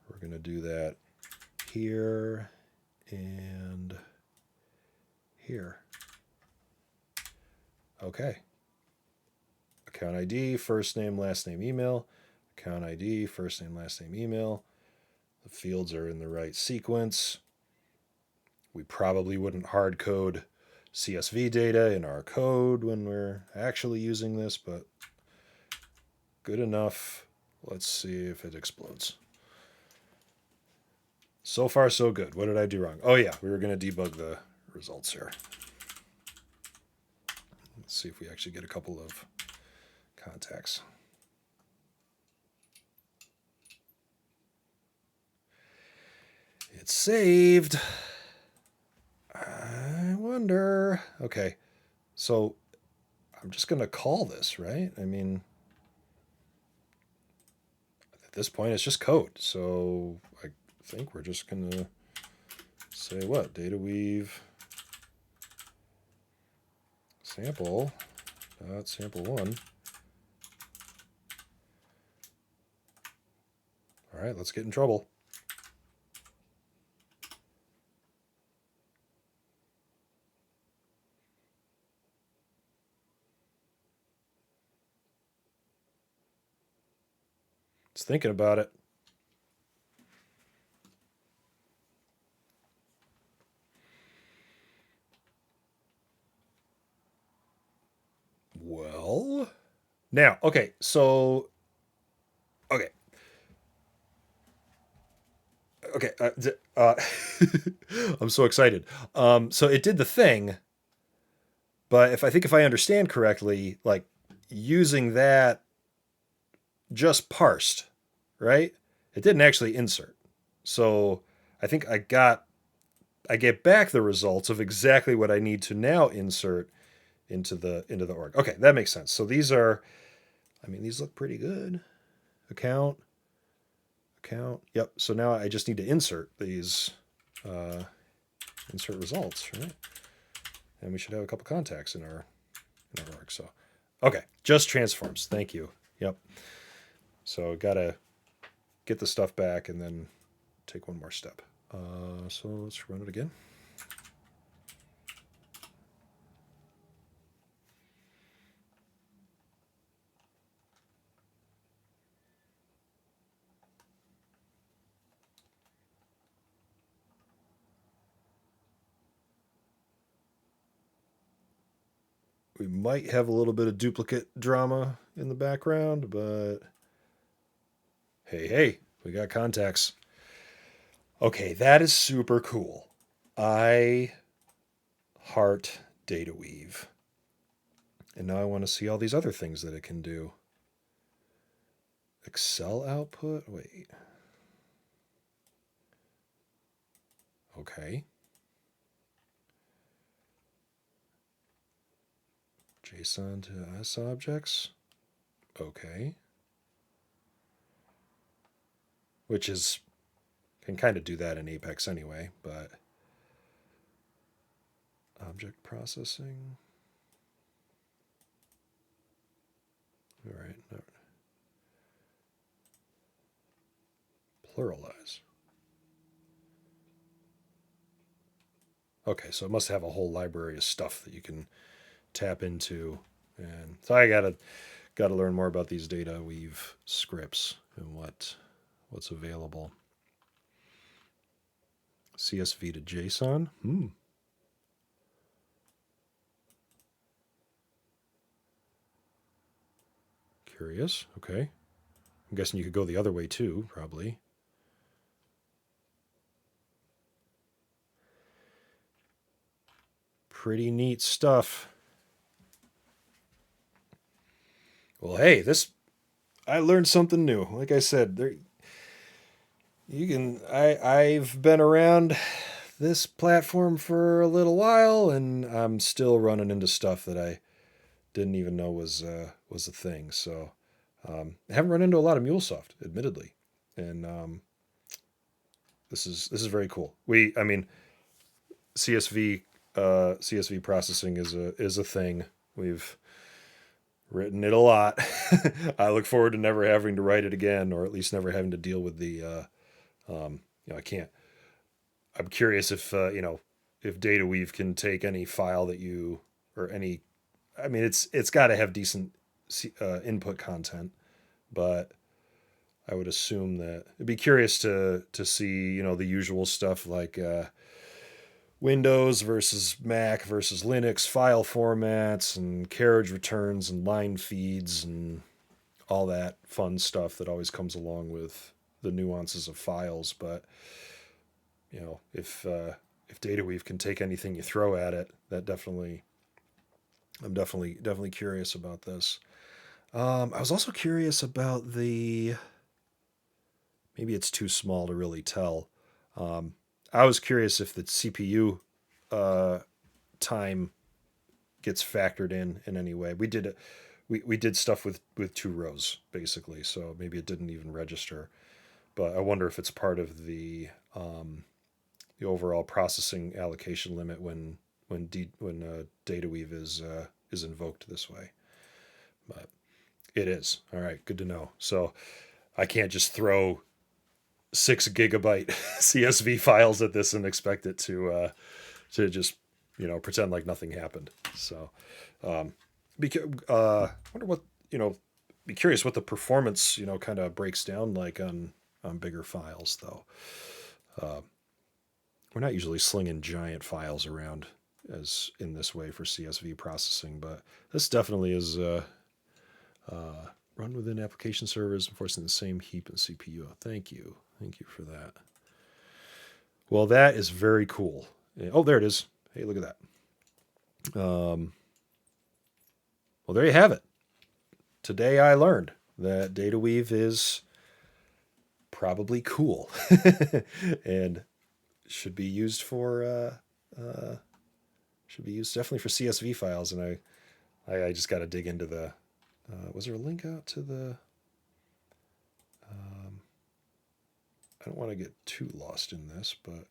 We're going to do that here and here. Okay. Account ID, first name, last name, email. Account ID, first name, last name, email. The fields are in the right sequence. We probably wouldn't hard code CSV data in our code when we're actually using this, but good enough. Let's see if it explodes. So far, so good. What did I do wrong? Oh, yeah, we were going to debug the results here. Let's see if we actually get a couple of contacts. It's saved. I wonder. Okay, so I'm just going to call this, right? I mean, at this point, it's just code. So I think we're just going to say what? DataWeave sample sample1. All right, let's get in trouble. It's thinking about it. Well, now, okay, so, okay. Okay, I'm so excited. So it did the thing, but if I understand correctly, like using that just parsed, right? It didn't actually insert. So I think I get back the results of exactly what I need to now insert into the org. Okay, that makes sense. So these are, I mean, these look pretty good. Account. Yep. So now I just need to insert these, insert results, right? And we should have a couple contacts in our org. So, okay, just transforms. Thank you. Yep. So gotta get the stuff back and then take one more step. So let's run it again. We might have a little bit of duplicate drama in the background, but hey, we got contacts. Okay, that is super cool. I heart DataWeave. And now I want to see all these other things that it can do. Excel output? Wait. Okay. JSON to S objects? Okay. Which is, can kind of do that in Apex anyway, but object processing. All right. Pluralize. Okay, so it must have a whole library of stuff that you can tap into. And so I gotta learn more about these DataWeave scripts and what's available. CSV to JSON. Curious. Okay. I'm guessing you could go the other way too, probably. Pretty neat stuff. Well, hey, I learned something new. Like I said, I've been around this platform for a little while, and I'm still running into stuff that I didn't even know was a thing. So I haven't run into a lot of MuleSoft, admittedly, and this is very cool. CSV processing is a thing. We've written it a lot. I look forward to never having to write it again, or at least never having to deal with the I can't. I'm curious if if DataWeave can take any file that you or any. I mean, it's got to have decent input content, but I would assume that it'd be curious to see the usual stuff like Windows versus Mac versus Linux file formats and carriage returns and line feeds and all that fun stuff that always comes along with the nuances of files. But if DataWeave can take anything you throw at it, that I'm definitely curious about this. I was also curious about the. Maybe it's too small to really tell. I was curious if the CPU time gets factored in any way. We did stuff with 2 rows basically, so maybe it didn't even register. But I wonder if it's part of the overall processing allocation limit when DataWeave is invoked this way. But it is. All right, good to know. So I can't just throw 6 GB CSV files at this and expect it to just pretend like nothing happened. So wonder what be curious what the performance kind of breaks down like on bigger files though. We're not usually slinging giant files around as in this way for CSV processing, but this definitely is run within application servers, enforcing the same heap and CPU. Thank you for that. Well, that is very cool. Oh, there it is. Hey, look at that. Well, there you have it. Today I learned that DataWeave is probably cool and should be used for definitely for CSV files. And I just got to dig into the. Was there a link out to the? I don't want to get too lost in this, but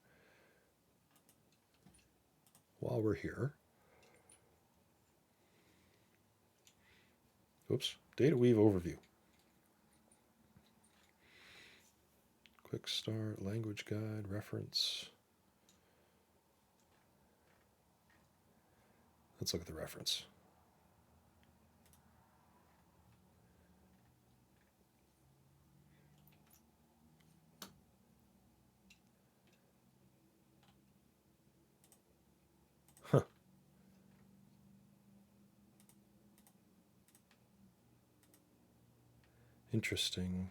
while we're here, oops, DataWeave overview. Quick start, language guide, reference. Let's look at the reference. Huh. Interesting.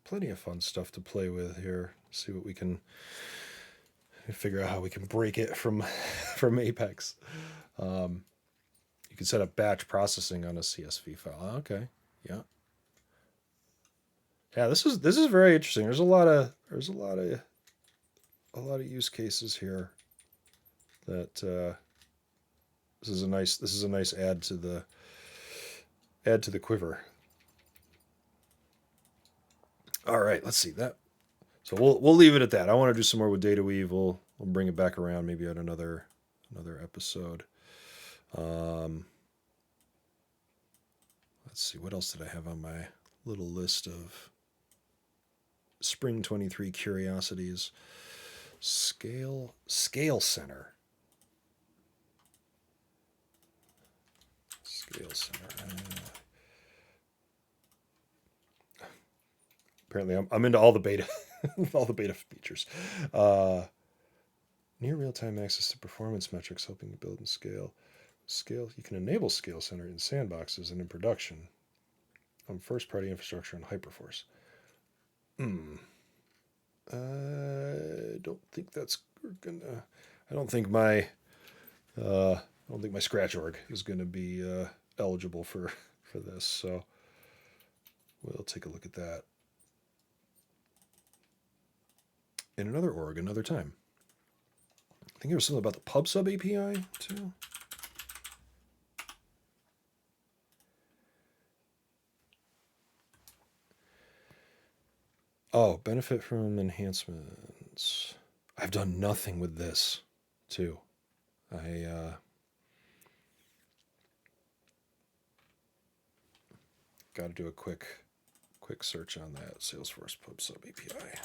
Plenty of fun stuff to play with here. See what we can figure out how we can break it from Apex. You can set up batch processing on a CSV file. Okay, yeah, yeah. This is very interesting. There's a lot of use cases here. That this is a nice add to the quiver. All right, let's see that. So we'll leave it at that. I want to do some more with DataWeave. We'll bring it back around maybe at another episode. Let's see, what else did I have on my little list of Spring 23 curiosities? Scale Center. Scale Center. Apparently, I'm into all the beta, all the beta features. Near real-time access to performance metrics, helping you build and scale. You can enable Scale Center in sandboxes and in production on first-party infrastructure and Hyperforce. I don't think that's gonna. I don't think my scratch org is gonna be eligible for this. So we'll take a look at that in another org, another time. I think there was something about the PubSub API too. Oh, benefit from enhancements. I've done nothing with this too. got to do a quick search on that Salesforce PubSub API.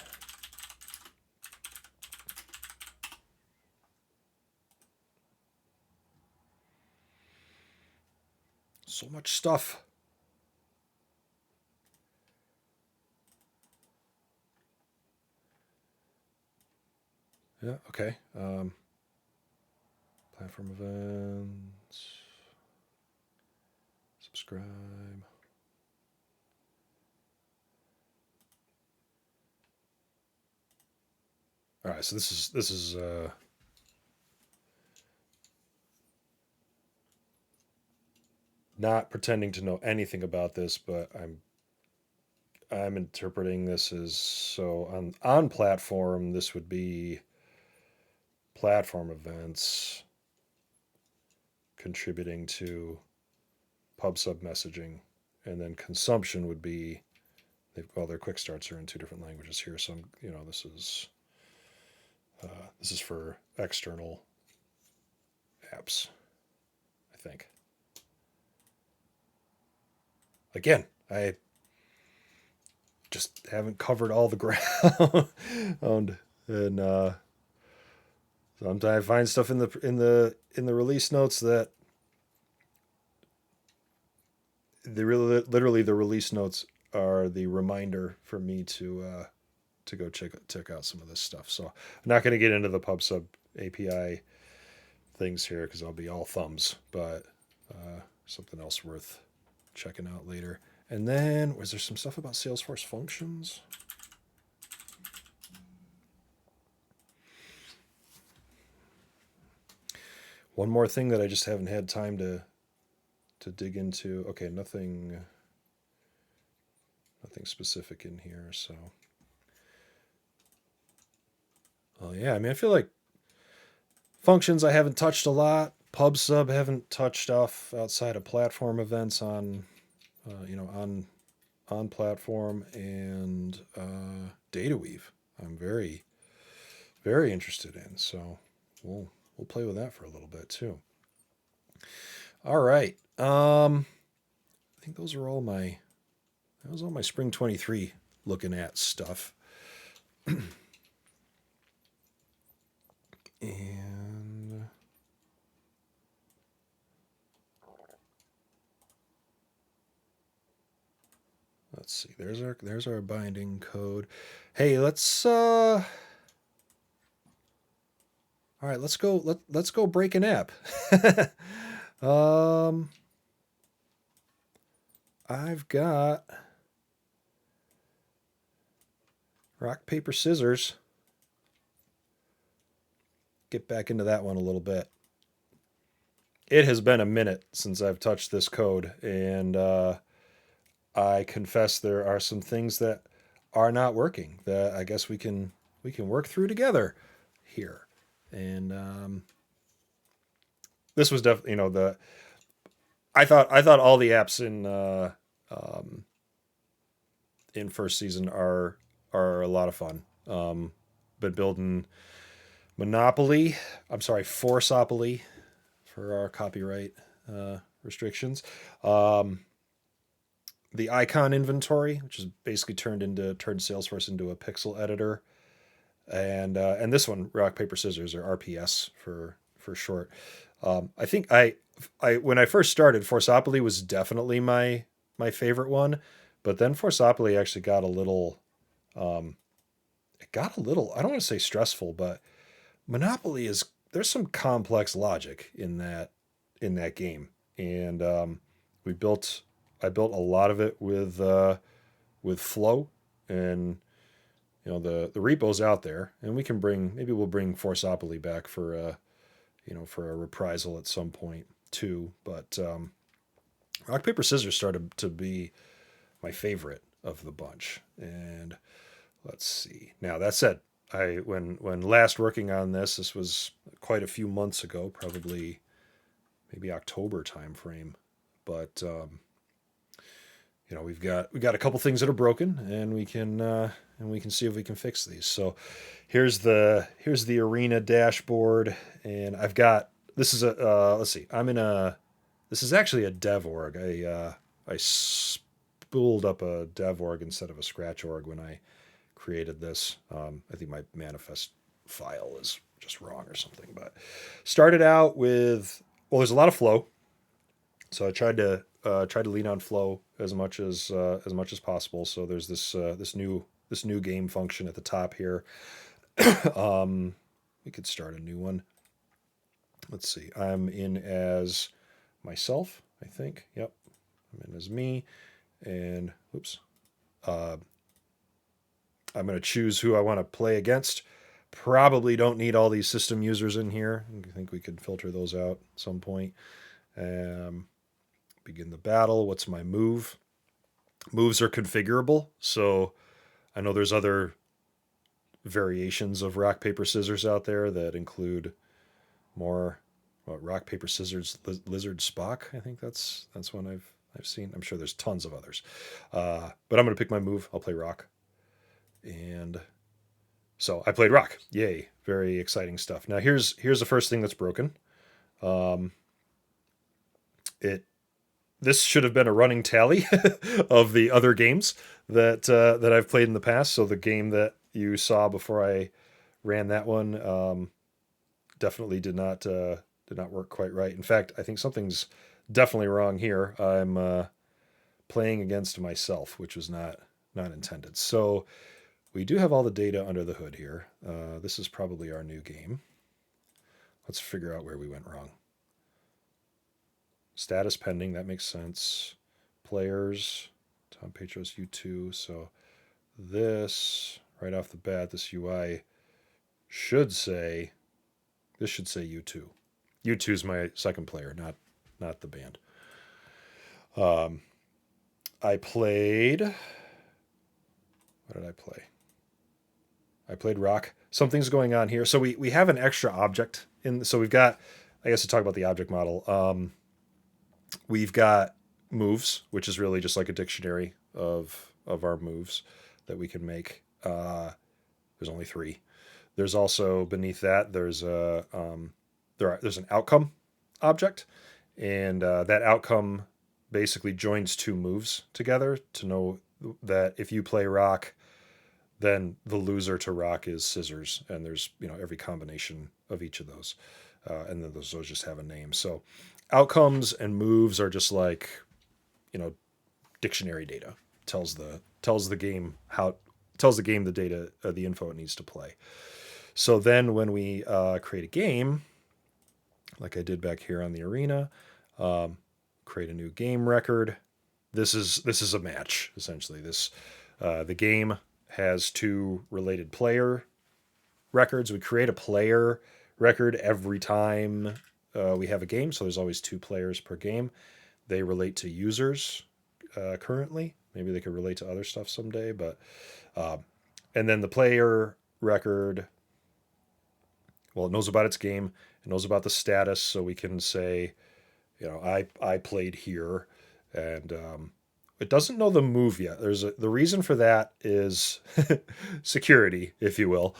So much stuff. Yeah, okay. Platform events. Subscribe. All right, so this is not pretending to know anything about this, but I'm interpreting this as, so on platform, this would be platform events contributing to PubSub messaging, and then consumption would be, their quick starts are in 2 different languages here. So this is for external apps, I think. Again, I just haven't covered all the ground, and sometimes I find stuff in the release notes that literally the release notes are the reminder for me to go check out some of this stuff. So I'm not going to get into the PubSub API things here because I'll be all thumbs, but something else worth checking out later. And then, was there some stuff about Salesforce functions? One more thing that I just haven't had time to dig into. Okay, nothing specific in here. So, oh yeah, I mean, I feel like functions I haven't touched a lot. PubSub haven't touched off outside of platform events on on platform, and DataWeave I'm very, very interested in. So we'll play with that for a little bit too. All right. I think those are all my spring 23 looking at stuff. And let's see. There's our binding code. Hey, let's all right, let's go break an app. I've got rock, paper, scissors. Get back into that one a little bit. It has been a minute since I've touched this code, and I confess there are some things that are not working that I guess we can work through together here. And this was definitely, I thought all the apps in first season are a lot of fun. Been building Forceopoly for our copyright restrictions. The icon inventory, which is basically turned Salesforce into a pixel editor, and this one, rock, paper, scissors, or RPS for short. I think I when I first started, Forceopoly was definitely my favorite one, but then Forceopoly actually got a little I don't want to say stressful, but Monopoly there's some complex logic in that game, and I built a lot of it with Flow, and the repo's out there, and maybe we'll bring Forceopoly back for a reprisal at some point too. But rock, paper, scissors started to be my favorite of the bunch, and let's see. Now that said, when last working on this was quite a few months ago, probably maybe October time frame, but we've got a couple things that are broken, and we can see if we can fix these. So here's the Arena dashboard, and I've got, this is let's see, this is actually a dev org. I spooled up a dev org instead of a scratch org when I created this. I think my manifest file is just wrong or something, but started out with, well, there's a lot of flow. So I tried to lean on flow as much as possible. So there's this new game function at the top here. We could start a new one. Let's see. I'm in as myself, I think. Yep. I'm in as me. And oops. I'm going to choose who I want to play against. Probably don't need all these system users in here. I think we could filter those out at some point. Begin the battle. What's my move? Moves are configurable. So I know there's other variations of rock, paper, scissors out there that include more rock, paper, scissors, lizard, Spock. I think that's one I've seen. I'm sure there's tons of others. But I'm going to pick my move. I'll play rock. And so I played rock. Yay. Very exciting stuff. Now here's the first thing that's broken. This should have been a running tally of the other games that I've played in the past. So the game that you saw before I ran that one definitely did not work quite right. In fact, I think something's definitely wrong here. I'm playing against myself, which was not intended. So we do have all the data under the hood here. This is probably our new game. Let's figure out where we went wrong. Status pending, that makes sense. Players, Tom Petros U2. So this, right off the bat, this UI should say, this should say U2. U2 is my second player, not the band. I played, what did I play? I played rock. Something's going on here. So we have an extra object in, so we've got, I guess to talk about the object model, we've got moves, which is really just like a dictionary of our moves that we can make. There's only 3. There's also beneath that there's there's an outcome object, and that outcome basically joins 2 moves together to know that if you play rock, then the loser to rock is scissors, and there's every combination of each of those, and then those just have a name. So outcomes and moves are just like dictionary data. Tells the game the data, the info it needs to play. So then when we create a game, like I did back here on the arena, create a new game record. This is a match essentially. The game has 2 related player records. We create a player record every time we have a game, so there's always 2 players per game. They relate to users currently. Maybe they could relate to other stuff someday, but and then the player record, well, it knows about its game, it knows about the status, so we can say, I played here, and it doesn't know the move yet. The reason for that is security, if you will.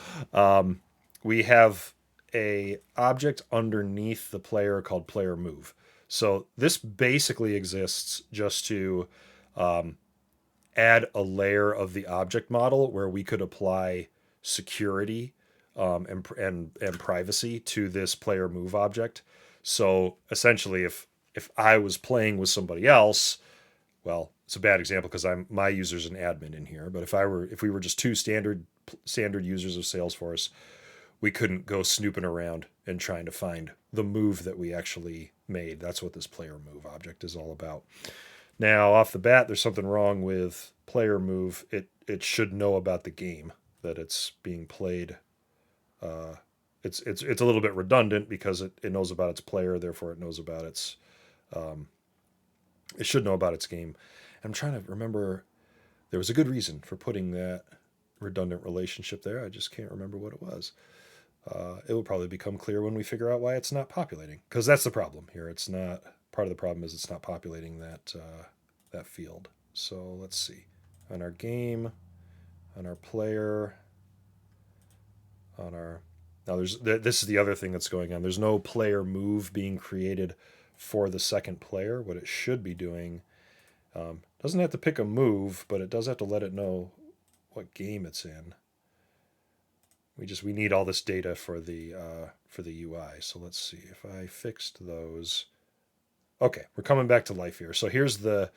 We have a object underneath the player called player move. So this basically exists just to add a layer of the object model where we could apply security and privacy to this player move object. So essentially, if I was playing with somebody else, well, it's a bad example because my user's an admin in here. But if we were just 2 standard users of Salesforce, we couldn't go snooping around and trying to find the move that we actually made. That's what this player move object is all about. Now, off the bat, there's something wrong with player move. It should know about the game that it's being played. It's a little bit redundant because it knows about its player, therefore it knows about its. It should know about its game. I'm trying to remember. There was a good reason for putting that redundant relationship there. I just can't remember what it was. It will probably become clear when we figure out why it's not populating, because that's the problem here. It's not part of the problem is it's not populating that field. So let's see. On our game, on our player, on our now this is the other thing that's going on. There's no player move being created for the second player. What it should be doing Doesn't have to pick a move, but it does have to let it know what game it's in. We need all this data for the UI. So let's see if I fixed those. Okay, we're coming back to life here. So here's the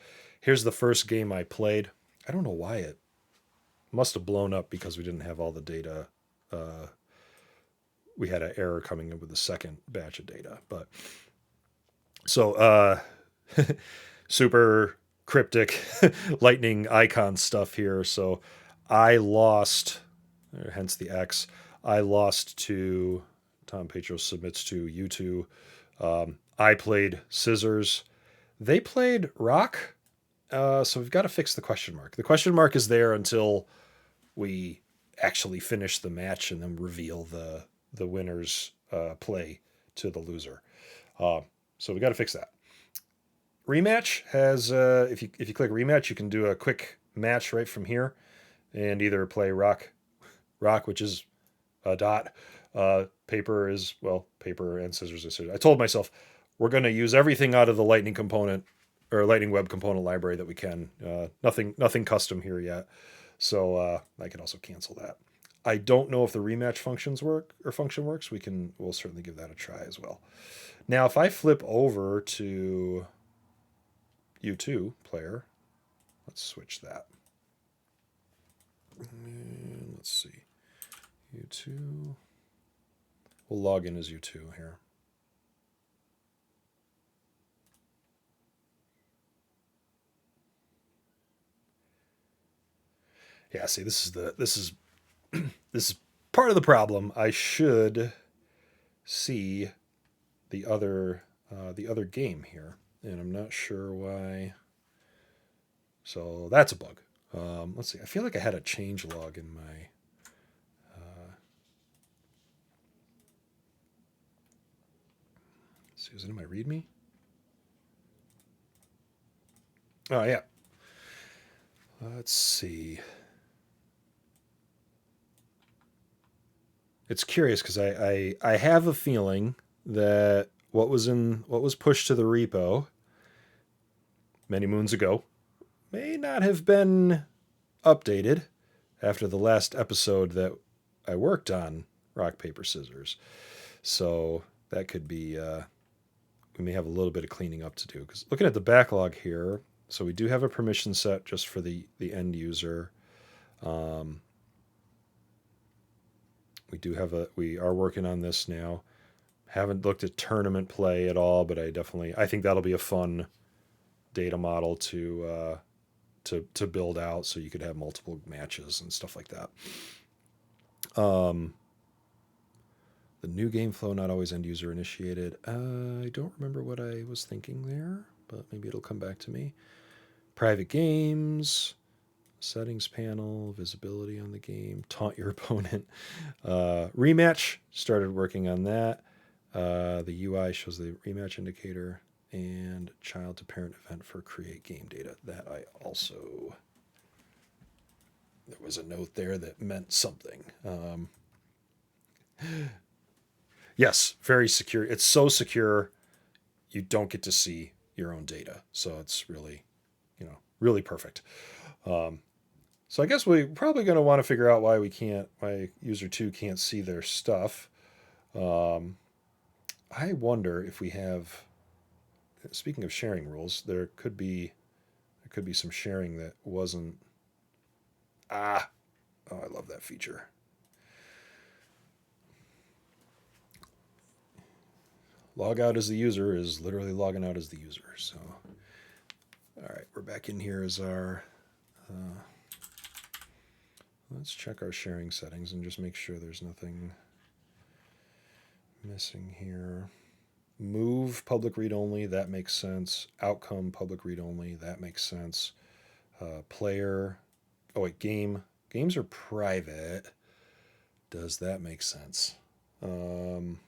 first game I played. I don't know why it must have blown up because we didn't have all the data. We had an error coming in with the second batch of data, but so super cryptic lightning icon stuff here. So I lost, hence the X. I lost to Tom Petros submits to U2. I played scissors. They played rock. So we've got to fix the question mark. The question mark is there until we actually finish the match and then reveal the winner's play to the loser. So we got to fix that. Rematch has if you click rematch, you can do a quick match right from here, and either play rock, which is a dot. Paper is paper and scissors is scissors. I told myself we're going to use everything out of the Lightning component or Lightning Web component library that we can. Nothing custom here yet, so I can also cancel that. I don't know if the rematch function works. We'll certainly give that a try as well. Now, if I flip over to U2 player, let's switch that. And let's see, U2. We'll log in as U2 here. Yeah, see, this is part of the problem. I should see the other game here, and I'm not sure why. So that's a bug. Let's see. I feel like I had a change log in my. Let's see, is it in my README? Oh yeah. Let's see. It's curious because I have a feeling that what was pushed to the repo many moons ago may not have been updated after the last episode that I worked on rock paper scissors. So that could be we may have a little bit of cleaning up to do because looking at the backlog here, so we do have a permission set just for the end user. We are working on this now. Haven't looked at tournament play at all, but I think that'll be a fun data model to build out, so you could have multiple matches and stuff like that. The new game flow not always end user initiated. I don't remember what I was thinking there, but maybe it'll come back to me. Private games. Settings panel, visibility on the game, taunt your opponent. Rematch, started working on that. The UI shows the rematch indicator and child to parent event for create game data. That I also, there was a note there that meant something. Yes, very secure. It's so secure, you don't get to see your own data. So it's really, really perfect. So I guess we're probably going to want to figure out why user 2 can't see their stuff. I wonder if we have, speaking of sharing rules, there could be some sharing that wasn't. Oh, I love that feature. Log out as the user is literally logging out as the user. So, all right, we're back in here as our. Let's check our sharing settings and just make sure there's nothing missing here. Move public read only, that makes sense. Outcome public read only, that makes sense. Player, games are private. Does that make sense? Because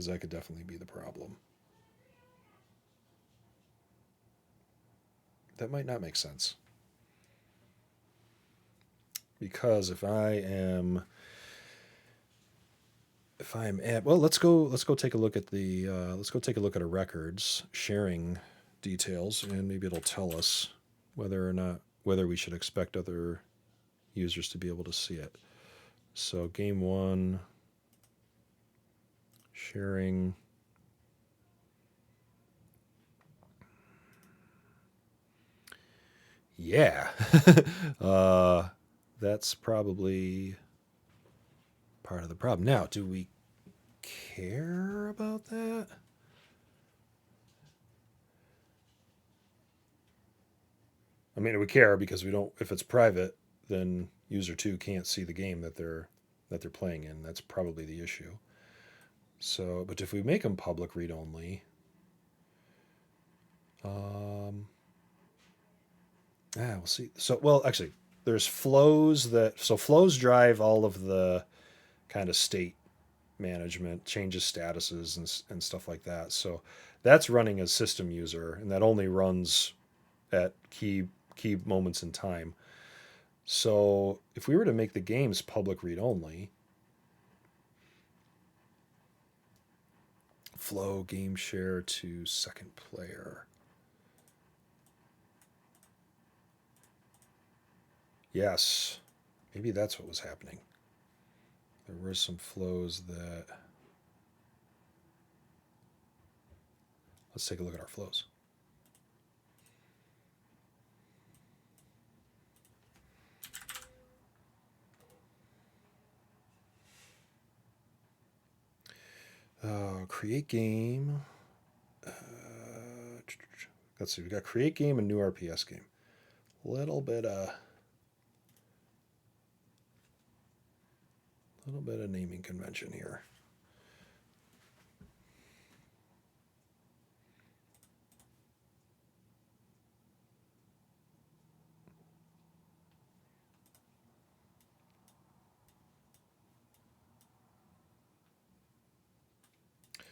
that could definitely be the problem. That might not make sense. Because if I'm at, well, let's go take a look at our records sharing details, and maybe it'll tell us whether we should expect other users to be able to see it. So game 1, sharing. Yeah, that's probably part of the problem. Now, do we care about that? I mean, we care because we don't. If it's private, then user 2 can't see the game that they're playing in. That's probably the issue. So, but if we make them public read only, we'll see. So, well, actually, there's flows flows drive all of the kind of state management, changes statuses and stuff like that. So that's running as system user, and that only runs at key moments in time. So if we were to make the games public read only, flow game share to second player. Yes, maybe that's what was happening. There were some flows that. Let's take a look at our flows. Create game. Let's see. We got create game and new RPS game. Little bit of naming convention here.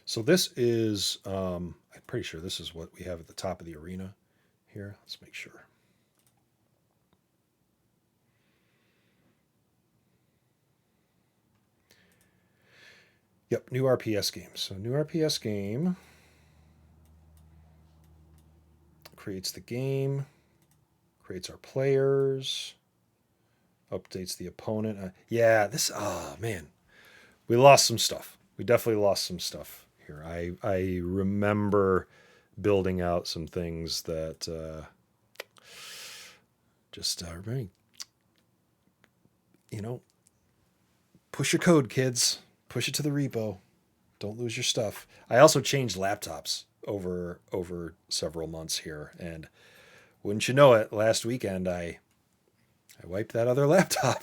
So this is, I'm pretty sure this is what we have at the top of the arena here. Let's make sure. Yep, new RPS game. So new RPS game creates the game, creates our players, updates the opponent. Yeah, this, oh man, we lost some stuff. We definitely lost some stuff here. I remember building out some things that just push your code, kids. Push it to the repo. Don't lose your stuff. I also changed laptops over several months here, and wouldn't you know it, last weekend I wiped that other laptop.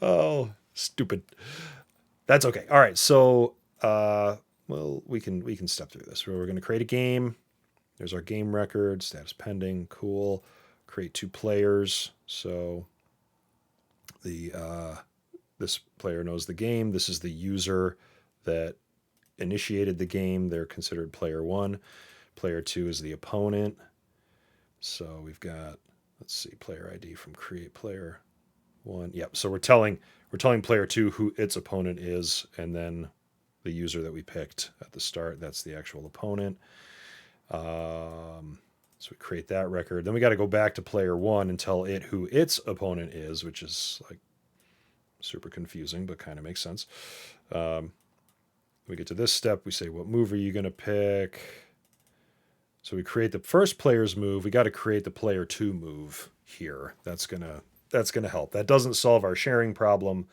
Oh, stupid. That's okay. All right, so well, we can step through this. We're going to create a game. There's our game record, status pending, cool. Create 2 players. So the this player knows the game. This is the user that initiated the game. They're considered player 1. Player 2 is the opponent. So we've got, let's see, player ID from create player 1. Yep. So we're telling player 2 who its opponent is, and then the user that we picked at the start, that's the actual opponent. So we create that record. Then we got to go back to player 1 and tell it who its opponent is, which is like super confusing, but kind of makes sense. We get to this step. We say, what move are you going to pick? So we create the first player's move. We got to create the player 2 move here. That's gonna help. That doesn't solve our sharing problem,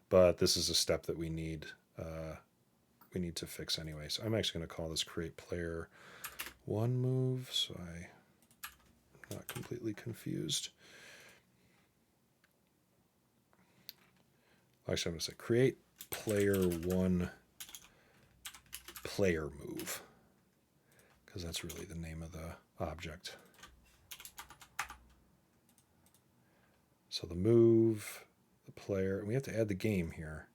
but this is a step that we need to fix anyway. So I'm actually going to call this create player 1 move, so I'm not completely confused. Actually, I'm going to say create player 1 player move, because that's really the name of the object. So the move, the player, and we have to add the game here.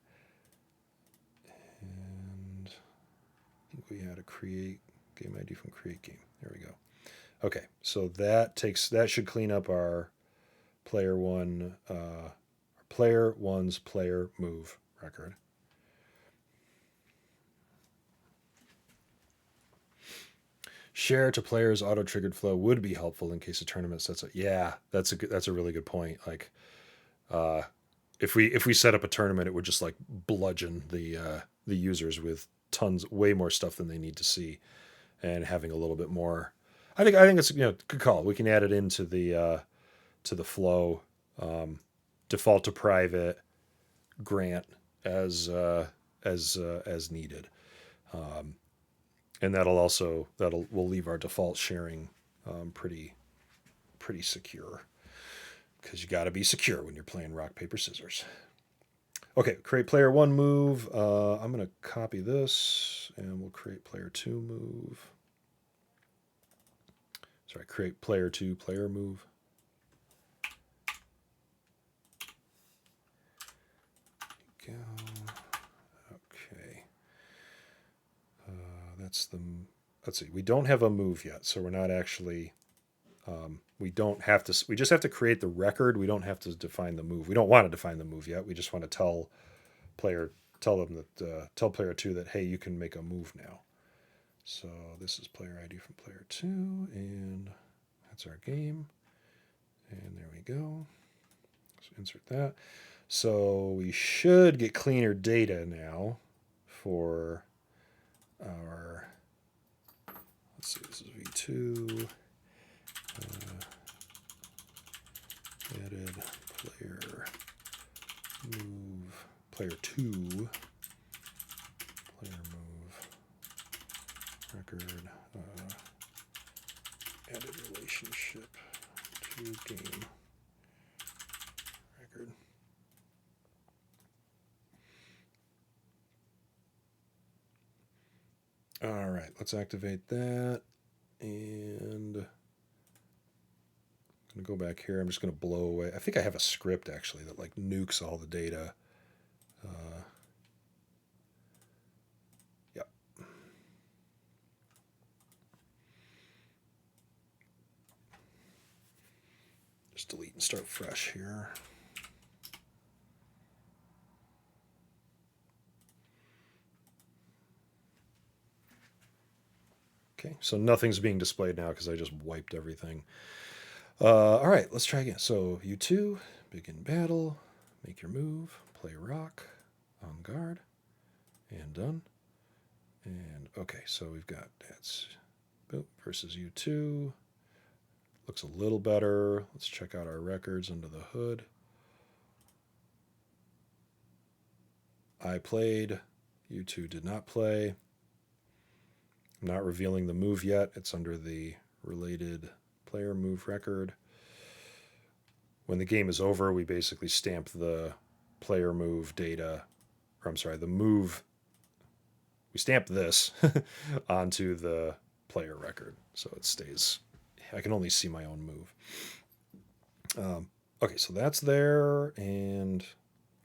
And I think we had to create game ID from create game. There we go. Okay, so that should clean up our player 1's player move record. Share to players auto triggered flow would be helpful in case a tournament sets up. Yeah, that's a really good point. Like, if we set up a tournament, it would just like bludgeon the users with way more stuff than they need to see, and having a little bit more. I think it's good call. We can add it into the flow, default to private, grant as needed, and we'll leave our default sharing pretty secure, because you got to be secure when you're playing rock paper scissors. Okay, create player 1 move. I'm going to copy this and we'll create player 2 move. Sorry, create player 2 player move. Go. Okay. Let's see. We don't have a move yet, so we're not actually. We don't have to. We just have to create the record. We don't have to define the move. We don't want to define the move yet. We just want to tell player 2 that, hey, you can make a move now. So this is player ID from player 2, and that's our game. And there we go. So insert that. So we should get cleaner data now for our. Let's see. This is V2. Added player move, player 2, player move, record, added relationship to game record. All right, let's activate that, and I'm going to go back here. I'm just going to blow away. I think I have a script actually that like nukes all the data. Yep. Just delete and start fresh here. Okay, so nothing's being displayed now because I just wiped everything. All right, let's try again. So U2, begin battle, make your move, play rock, on guard, and done. And okay, so we've got that's versus U2. Looks a little better. Let's check out our records under the hood. I played, U2 did not play. I'm not revealing the move yet. It's under the related player move record. When the game is over, we basically stamp the player move data, or I'm sorry, the move. We stamp this onto the player record, so it stays. I can only see my own move. Okay, so that's there, and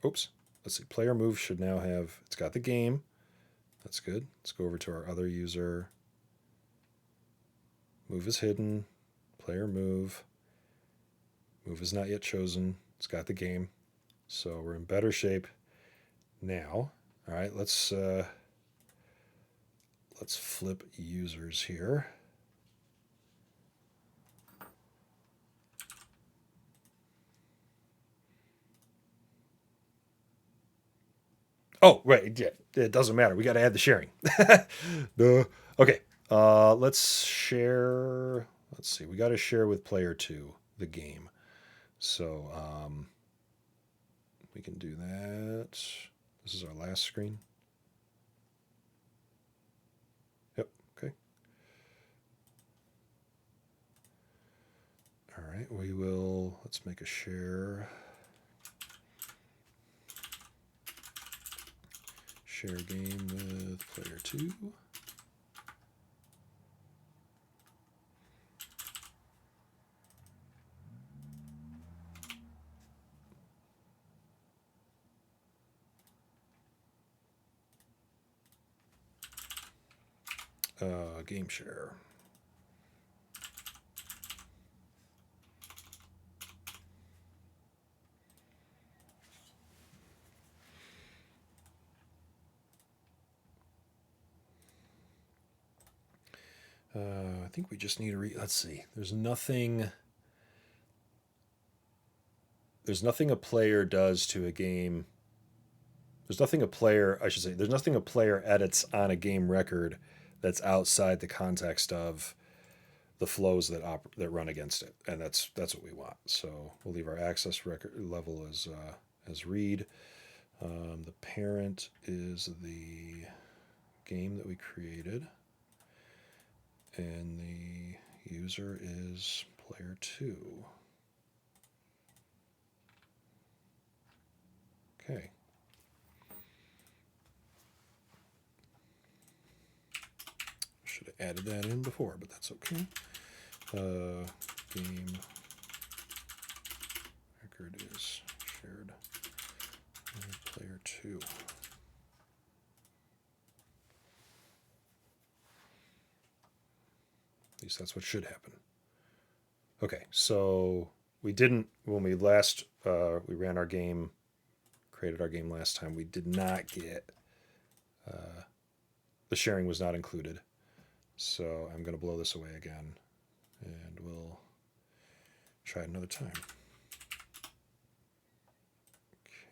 oops. Let's see. Player move should now have. It's got the game. That's good. Let's go over to our other user. Move is hidden. Player move. Move is not yet chosen. It's got the game. So we're in better shape now. All right, let's flip users here. Oh, right. Yeah, it doesn't matter. We got to add the sharing. Duh. Okay. Let's share. Let's see. We got to share with player 2 the game. So we can do that. This is our last screen. Yep. Okay. All right. We will. Let's make a share. Share game with player 2. Game share. I think we just need to let's see. There's nothing a player does to a game. There's nothing a player, I should say, there's nothing a player edits on a game record that's outside the context of the flows that run against it, and that's what we want. So we'll leave our access record level as read. The parent is the game that we created, and the user is player 2. Okay. Should have added that in before, but that's okay. Game record is shared with player 2. At least that's what should happen. Okay, so we didn't, when we last, we ran our game, created our game last time, we did not get, the sharing was not included. So I'm going to blow this away again, and we'll try it another time.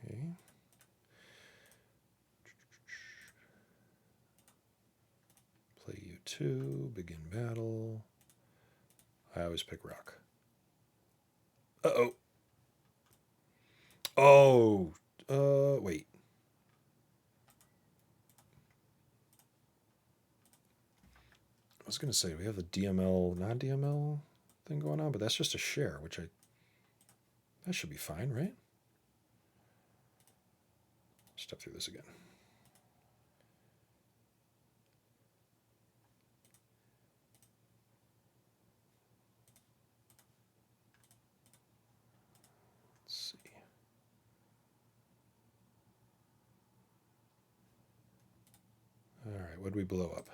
Okay. Play U2, begin battle. I always pick rock. Uh-oh. Oh, wait. I was going to say, we have the DML, non-DML thing going on, but that's just a share, that should be fine, right? Step through this again. Let's see. All right, what did we blow up?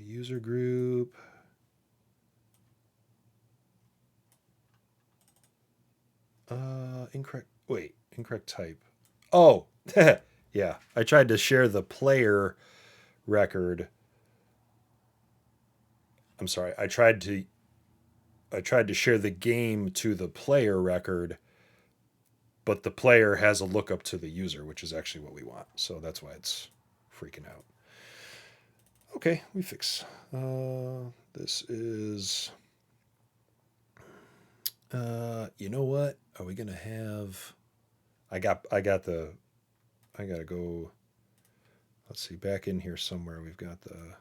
User group. Incorrect. Wait, incorrect type. Oh, yeah. I tried to share the player record. I'm sorry. I tried to share the game to the player record, but the player has a lookup to the user, which is actually what we want. So that's why it's freaking out. Okay, we fix. This is. You know what? Are we gonna have? I gotta go. Let's see, back in here somewhere we've got the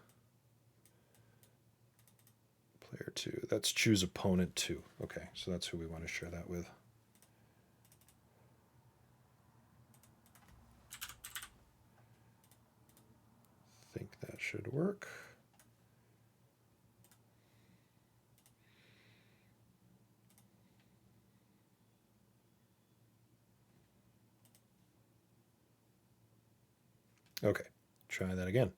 player 2. That's choose opponent 2. Okay, so that's who we want to share that with. I think that should work. Okay, try that again.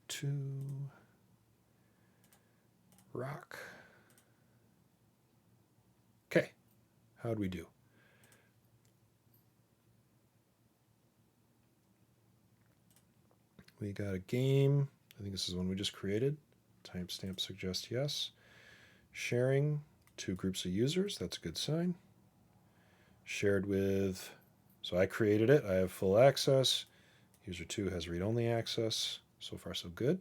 U2 rock. Okay, how'd we do? We got a game. I think this is one we just created. Timestamp suggests yes. Sharing 2 groups of users. That's a good sign. Shared with, so I created it. I have full access. User 2 has read-only access. So far, so good.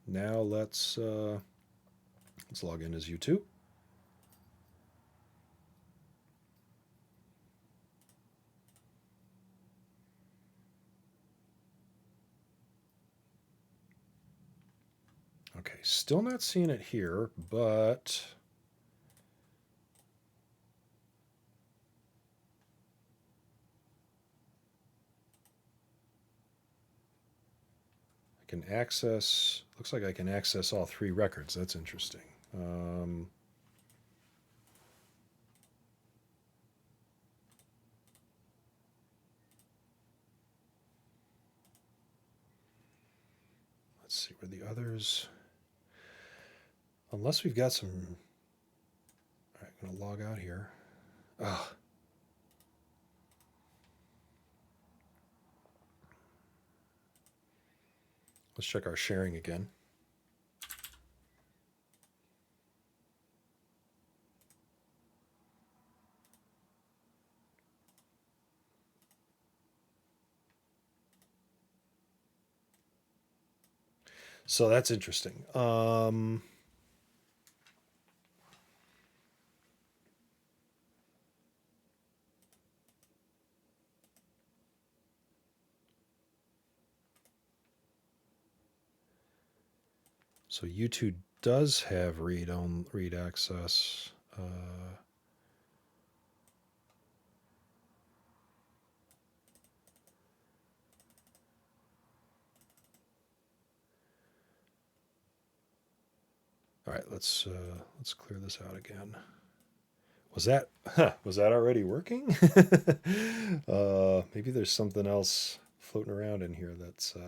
Now let's log in as U2. Okay, still not seeing it here, but I can access, looks like I can access all 3 records. That's interesting. Let's see where the others, unless we've got some, all right, I'm going to log out here. Ah, Let's check our sharing again. So that's interesting. So U2 does have read access. All right, let's clear this out again. Was that already working? Maybe there's something else floating around in here that's. All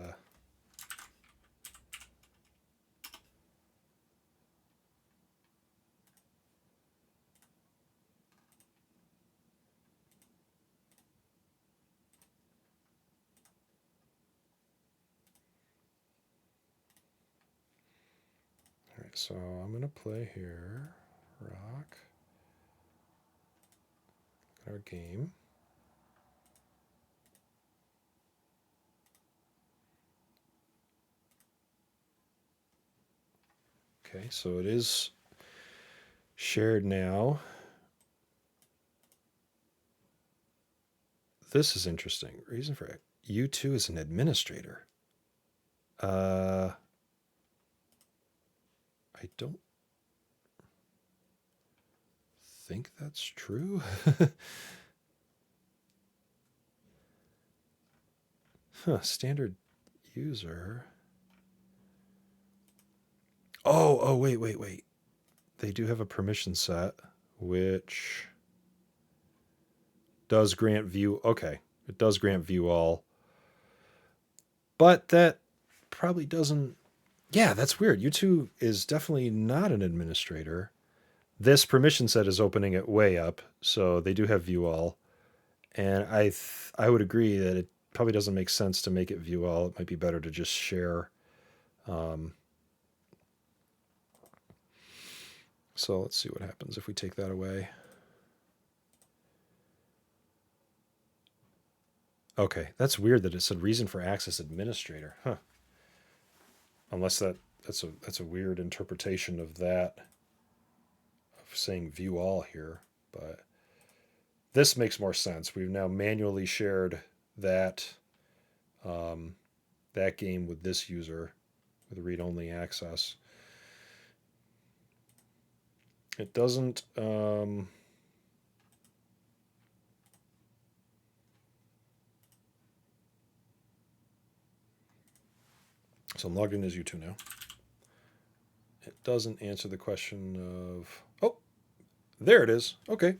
right, so I'm gonna play here. Rock. Our game. Okay, so it is shared now. This is interesting. Reason for it. U2 is an administrator. I don't think that's true. Standard user. Oh, wait. They do have a permission set, which does grant view. Okay, it does grant view all. But that probably doesn't. Yeah, that's weird. U2 is definitely not an administrator. This permission set is opening it way up, so they do have view all. And I would agree that it probably doesn't make sense to make it view all. It might be better to just share. So let's see what happens if we take that away. Okay, that's weird that it said reason for access administrator. Huh. Unless that's a weird interpretation of that, of saying view all here, but this makes more sense. We've now manually shared that that game with this user with read-only access. It doesn't. So I'm logged in as U2 now. It doesn't answer the question of. Oh, there it is. Okay.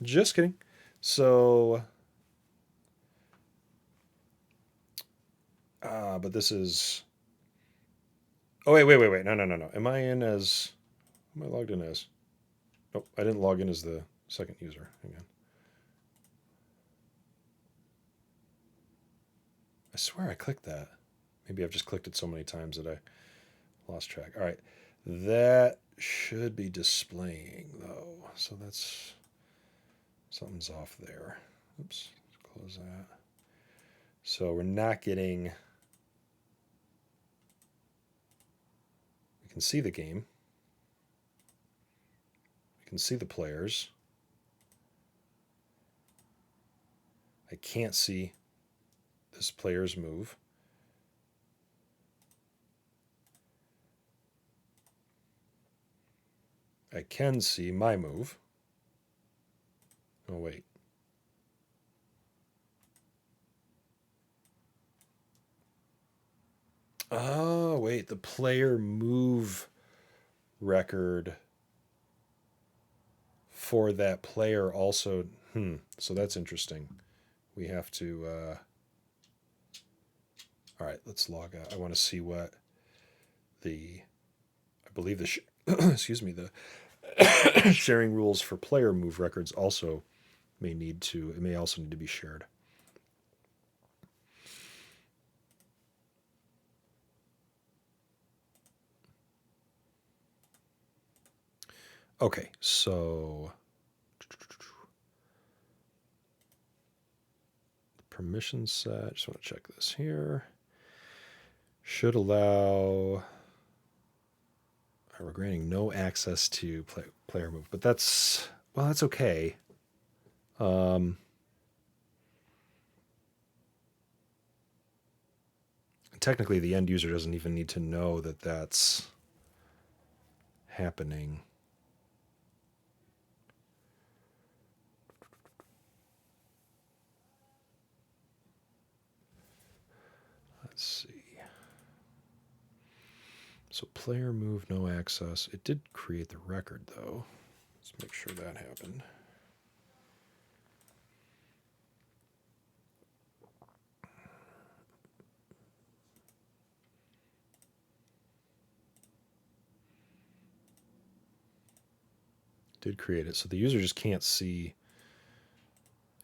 Just kidding. So. But this is. Oh, wait. No. Am I in as. Am I logged in as? Nope, I didn't log in as the second user. Hang on. I swear I clicked that. Maybe I've just clicked it so many times that I lost track. All right. That should be displaying, though. So that's. Something's off there. Oops. Let's close that. So we're not getting. We can see the game. We can see the players. I can't see this player's move. I can see my move. Oh, wait. Oh, wait. The player move record for that player also. So that's interesting. We have to. All right, let's log out. I want to see what the. I believe the. Excuse me. The sharing rules for player move records also may need to. It may also need to be shared. Okay, so permission set, just want to check this here. Should allow, we're granting no access to player move, but that's, well, that's okay. Technically, the end user doesn't even need to know that that's happening. Let's see. So player move, no access. It did create the record, though. Let's make sure that happened. Did create it. So the user just can't see.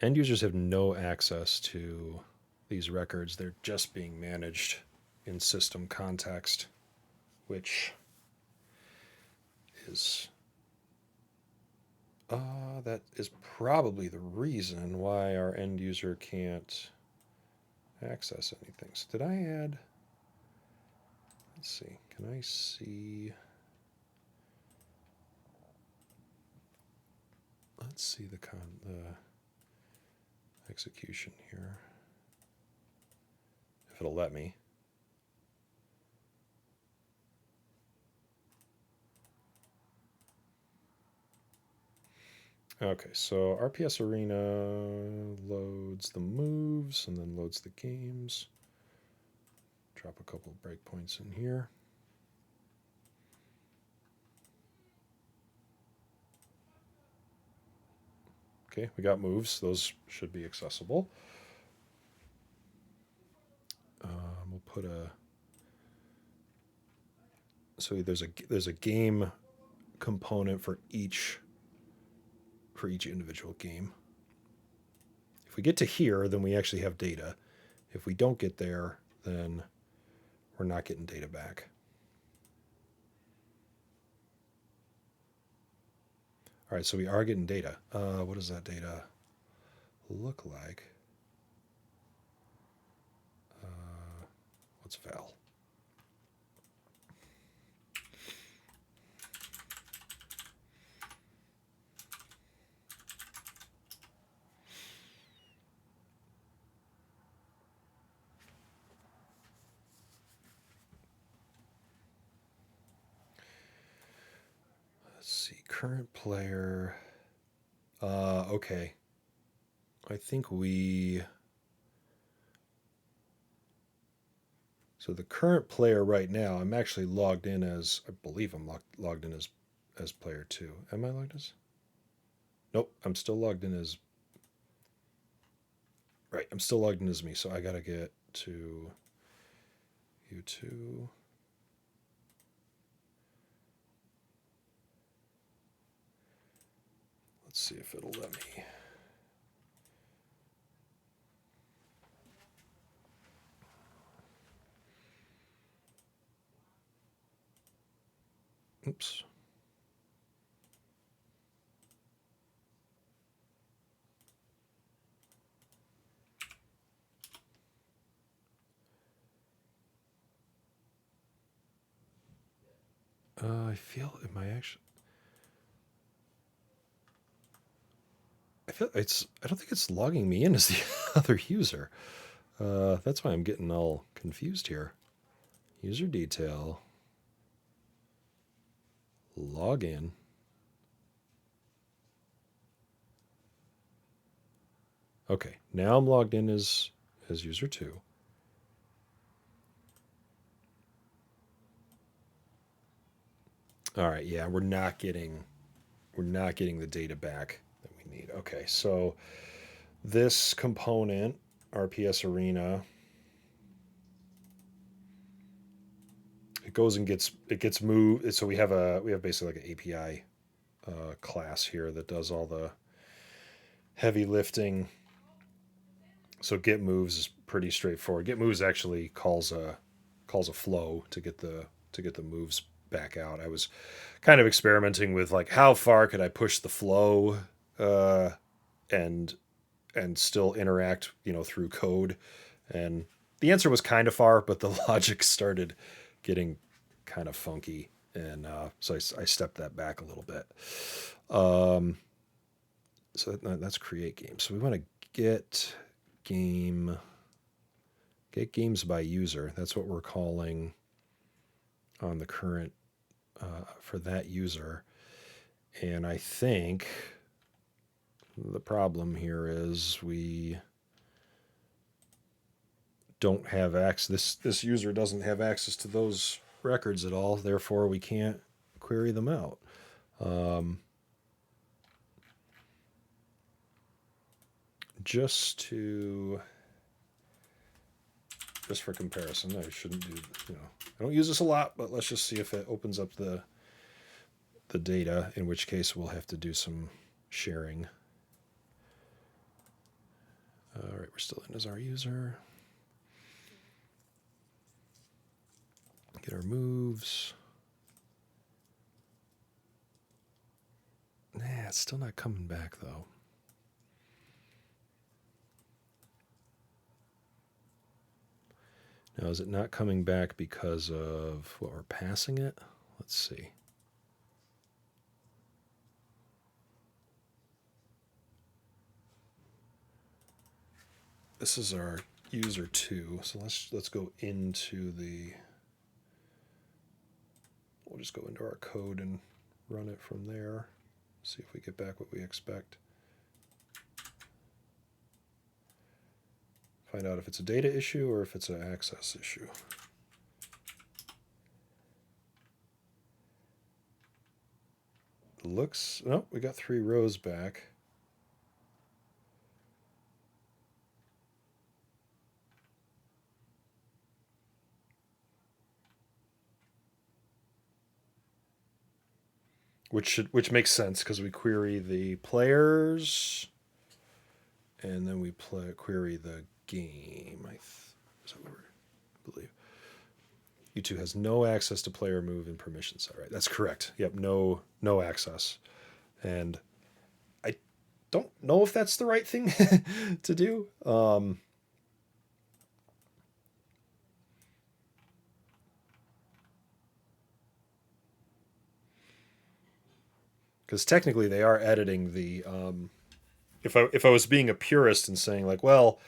End users have no access to these records. They're just being managed in system context, which is that is probably the reason why our end user can't access anything. So did I add? Let's see. Can I see? Let's see the execution here. If it'll let me. Okay, so RPS Arena loads the moves and then loads the games. Drop a couple of breakpoints in here. Okay, we got moves. Those should be accessible. We'll put a. So there's a game component for each individual game. If we get to here, then we actually have data. If we don't get there, then we're not getting data back. All right, so we are getting data. What does that data look like? What's val? Let's see, current player. Okay. I think we. So the current player right now, I'm actually logged in as, I believe I'm logged in as player 2. Am I logged as? Nope, I'm still logged in as. Right, I'm still logged in as me, so I gotta get to U2. Let's see if it'll let me. Oops. I feel, am I actually? I don't think it's logging me in as the other user. That's why I'm getting all confused here. User detail. Log in. Okay, now I'm logged in as user 2. All right, yeah, we're not getting the data back that we need. Okay, so this component, RPS Arena, it goes and gets moved. So we have basically like an API class here that does all the heavy lifting. So get moves is pretty straightforward. Get moves actually calls a flow to get the moves back out. I was kind of experimenting with like how far could I push the flow and still interact, through code. And the answer was kind of far, but the logic started getting kind of funky, and so I stepped that back a little bit. So that's create games. So we want to get games by user. That's what we're calling on the current for that user. And I think the problem here is we don't have access. This user doesn't have access to those records at all. Therefore, we can't query them out. Just for comparison, I shouldn't do. I don't use this a lot, but let's just see if it opens up the data. In which case, we'll have to do some sharing. All right, we're still in as our user. Get our moves. Nah, it's still not coming back though. Now, is it not coming back because of what we're passing it? Let's see. This is our user 2, so let's go into the. We'll just go into our code and run it from there. See if we get back what we expect. Find out if it's a data issue or if it's an access issue. Looks, no, we got 3 rows back. Which makes sense because we query the players and then we query the game. Is that what I believe? U2 has no access to player move and permissions. All right, that's correct. Yep, no access. And I don't know if that's the right thing to do. Because technically they are editing the. If I was being a purist and saying like, well,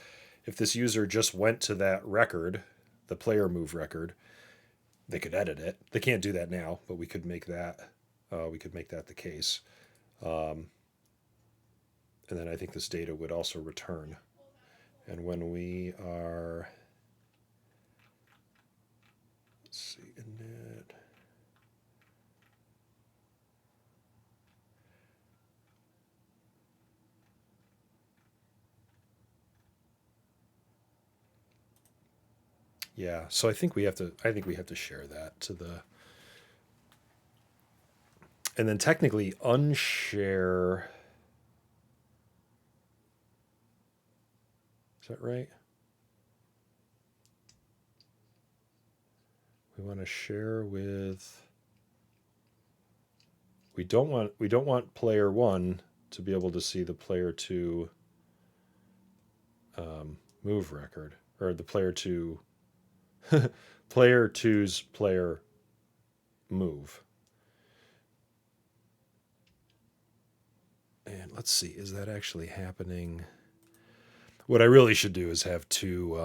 if this user just went to that record, the player move record, they could edit it. They can't do that now, but we could make that. We could make that the case. And then I think this data would also return. And when we are, let's see, init. Yeah, so I think we have to share that to the. And then technically unshare. Is that right? We want to share with. We don't want player 1 to be able to see the player 2 move record, or the player 2 player 2's player move. And let's see, is that actually happening? What I really should do is have two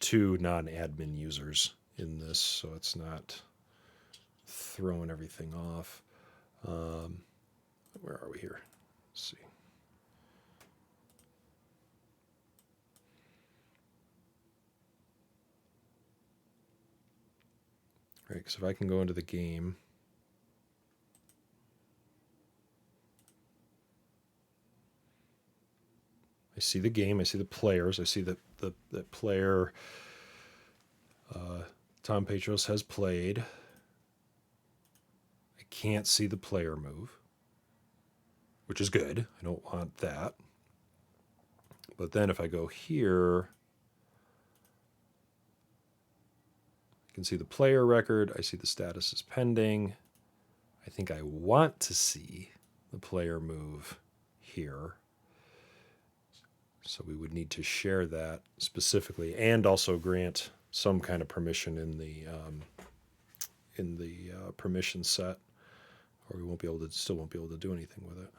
non-admin users in this, so it's not throwing everything off. Where are we here? Let's see. Right, because if I can go into the game. I see the game, I see the players, I see that the player Tom Petros has played. I can't see the player move, which is good. I don't want that. But then if I go here, I You can see the player record. I see the status is pending. I think I want to see the player move here. So we would need to share that specifically and also grant some kind of permission in the permission set, or we won't be able to still won't be able to do anything with it.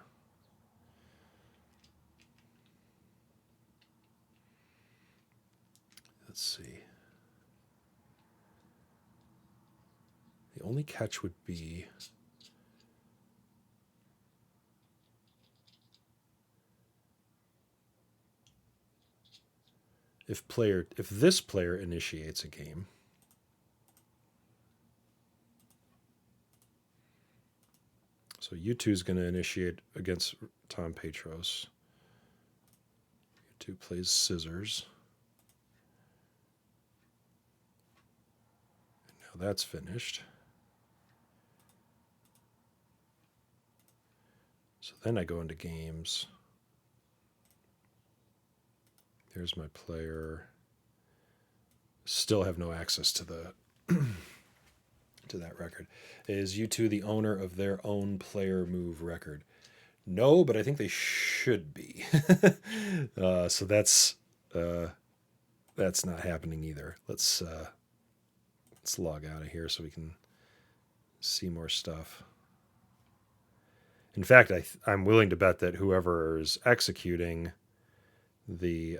Let's see. The only catch would be if this player initiates a game, so U2 is going to initiate against Tom Petros. U2 plays scissors. And now that's finished. So then I go into games. Here's my player. Still have no access to the to that record. Is U2 the owner of their own player move record? No, but I think they should be. So that's not happening either. Let's log out of here so we can see more stuff. In fact, I'm willing to bet that whoever is executing the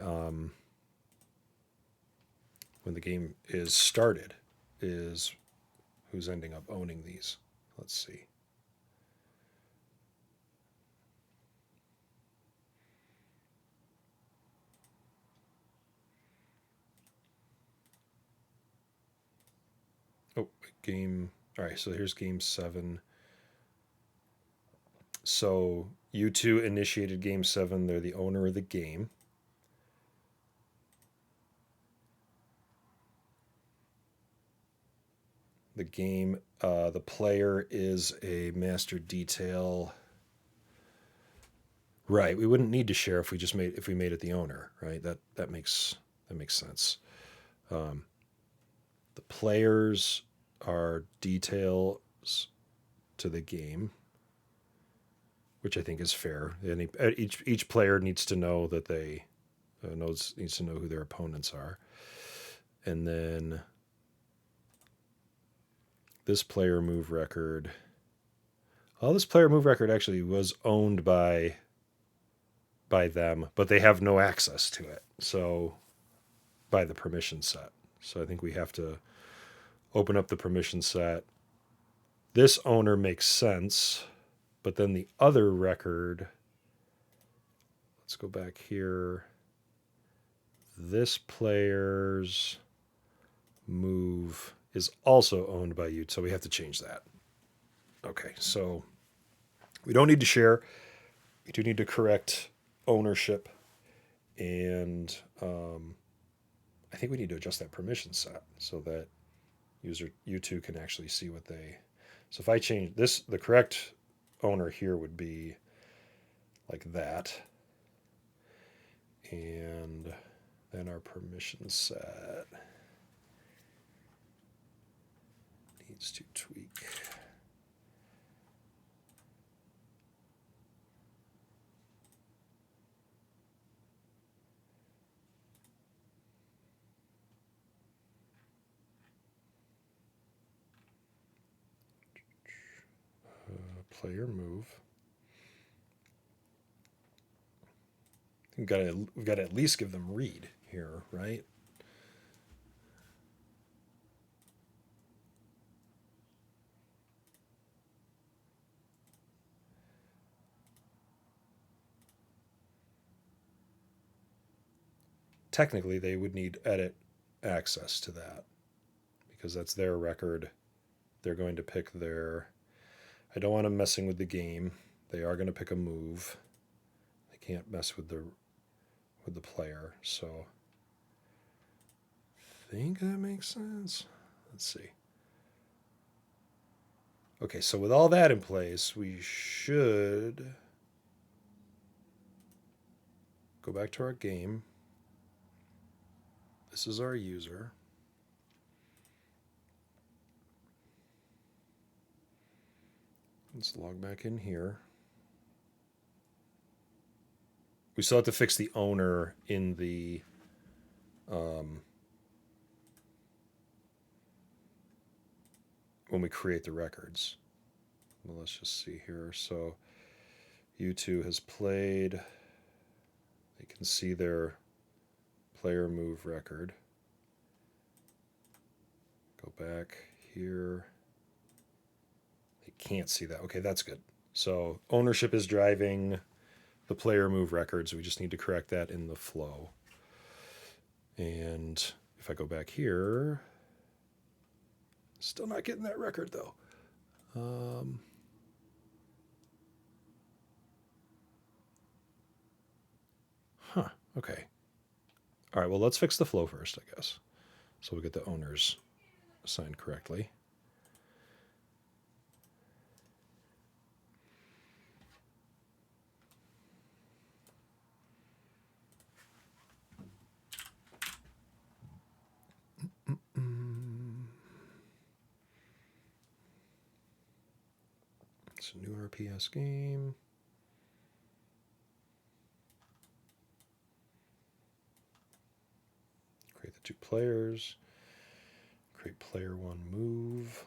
when the game is started is who's ending up owning these. Let's see. Oh, game. All right, so here's game 7. So U2 initiated game 7. They're the owner of the game. The game, the player is a master detail. Right, we wouldn't need to share if we made it the owner, right? That makes sense. The players are details to the game, which I think is fair. And each player needs to know that they needs to know who their opponents are, and then this player move record. Well, this player move record actually was owned by them, but they have no access to it. So by the permission set. So I think we have to open up the permission set. This owner makes sense, but then the other record, let's go back here. This player's move is also owned by you, so we have to change that. Okay, so we don't need to share. We do need to correct ownership, and I think we need to adjust that permission set so that user U2 can actually see what they. So if I change this, the correct owner here would be like that, and then our permission set needs to tweak. Player move. We've got to at least give them read here, right? Technically, they would need edit access to that because that's their record. They're going to pick their. I don't want them messing with the game. They are going to pick a move. They can't mess with the player. So I think that makes sense. Let's see. Okay, so with all that in place, we should go back to our game. This is our user. Let's log back in here. We still have to fix the owner in the when we create the records. Well, let's just see here. So U2 has played. They can see their player move record. Go back here. They can't see that. Okay, that's good. So ownership is driving the player move records. We just need to correct that in the flow. And if I go back here, still not getting that record though. Okay. All right, well, let's fix the flow first, I guess. So we'll get the owners assigned correctly. It's a new RPS game. Create the 2 players. Create player 1 move.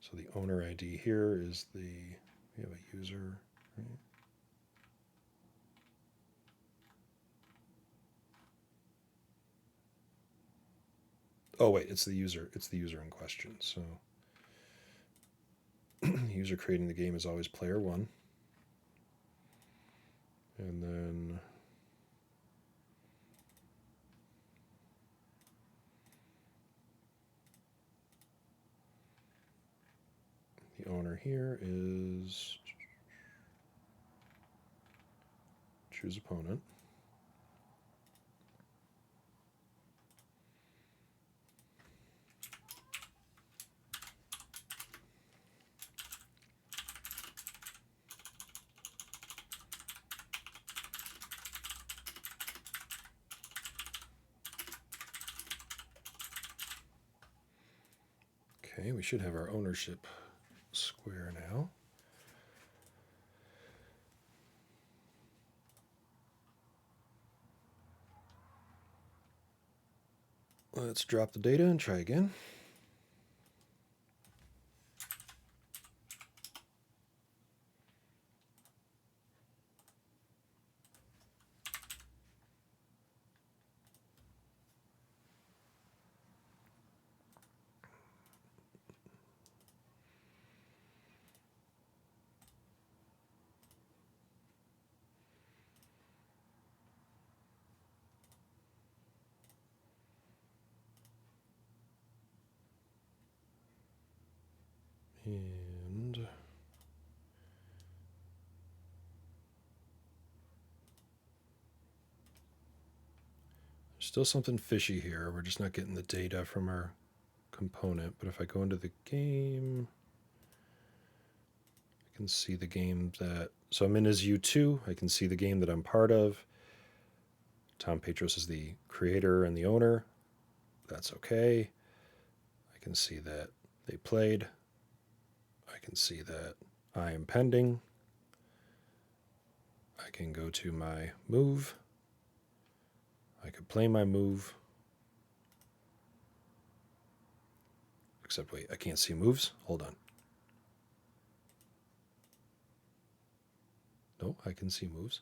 So the owner ID here is we have a user, right? Oh wait, it's the user in question. So the user creating the game is always player 1. And then the owner here is choose opponent. Okay, we should have our ownership square now. Let's drop the data and try again. And there's still something fishy here. We're just not getting the data from our component. But if I go into the game, I can see the game that... So I'm in as U2. I can see the game that I'm part of. Tom Petros is the creator and the owner. That's okay. I can see that they played. I can see that I am pending. I can go to my move. I could play my move. Except, wait, I can't see moves. Hold on. No, I can see moves.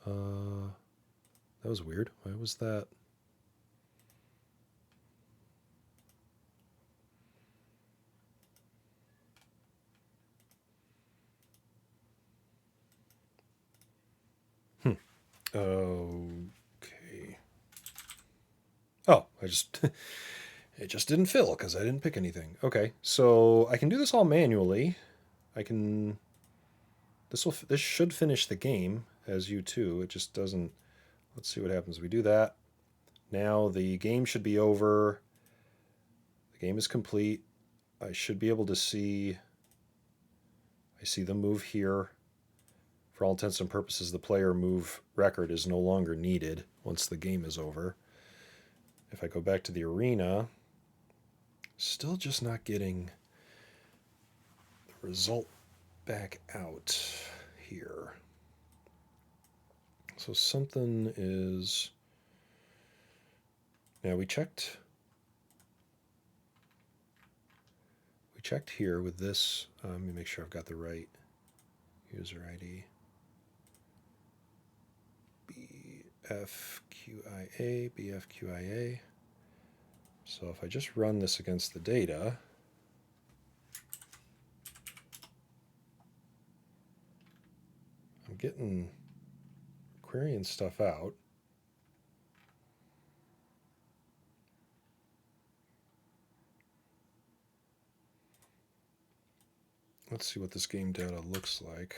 That was weird. Why was that? Okay. Oh, I just... it just didn't fill because I didn't pick anything. Okay, so I can do this all manually. I can... This should finish the game as U2. It just doesn't... Let's see what happens. We do that. Now the game should be over. The game is complete. I should be able to see... I see the move here. For all intents and purposes, the player move record is no longer needed once the game is over. If I go back to the arena, Still just not getting the result back out here. So something is... Now we checked here with this. Let me make sure I've got the right user ID. BFQIA. So if I just run this against the data, I'm getting querying stuff out. Let's see what this game data looks like.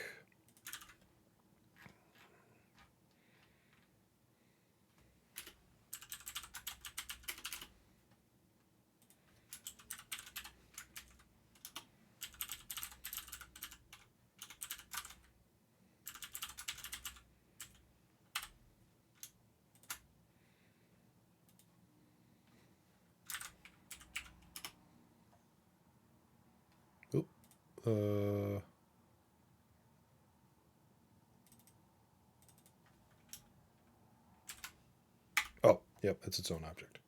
Oh, yep, it's its own object.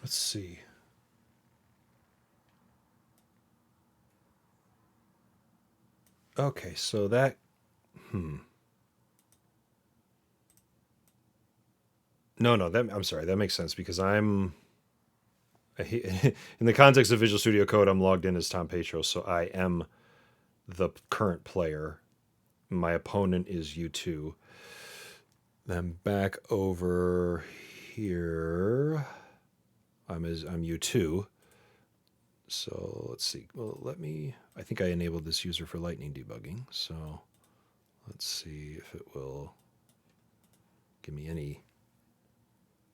Let's see. Okay, so that, No, I'm sorry, that makes sense because in the context of Visual Studio Code, I'm logged in as Tom Petros, so I am the current player. My opponent is U2. Then back over here, I'm U2. So let's see. Well, I think I enabled this user for lightning debugging. So let's see if it will give me any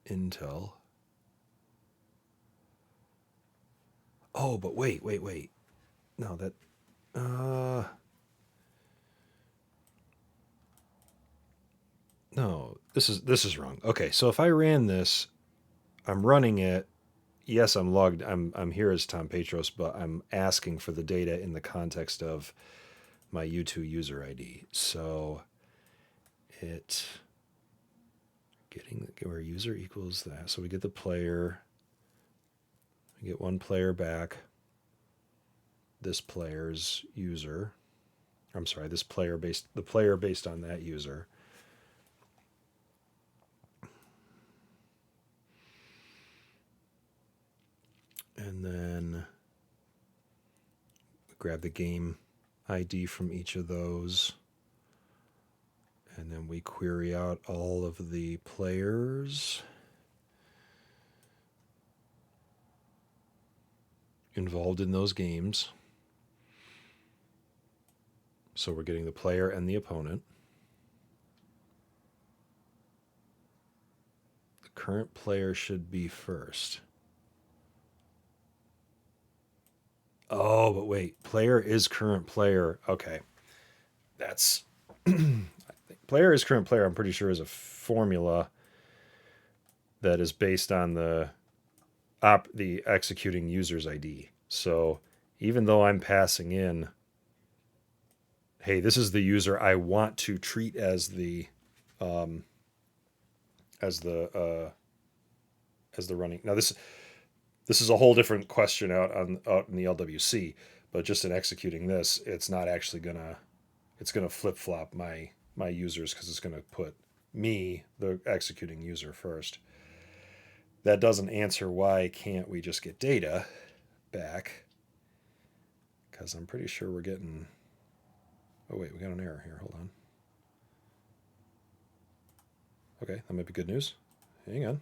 intel. Oh, but wait. No, that, no, this is wrong. Okay, so if I ran this, I'm running it. Yes, I'm logged. I'm here as Tom Petros, but I'm asking for the data in the context of my U2 user ID. So it getting where user equals that. So we get the player. We get one player back. This player's user. I'm sorry, the player based on that user. And then grab the game ID from each of those. And then we query out all of the players involved in those games. So we're getting the player and the opponent. The current player should be first. Oh, but wait, player is current player. Okay. That's player is current player, I'm pretty sure is a formula that is based on the executing user's ID. So even though I'm passing in, hey, this is the user I want to treat as the running. Now this is a whole different question out in the LWC, but just in executing this, it's not actually gonna flip flop my users because it's gonna put me, the executing user, first. That doesn't answer why can't we just get data back, because I'm pretty sure we're getting... Oh wait, we got an error here. Hold on. Okay, that might be good news. Hang on.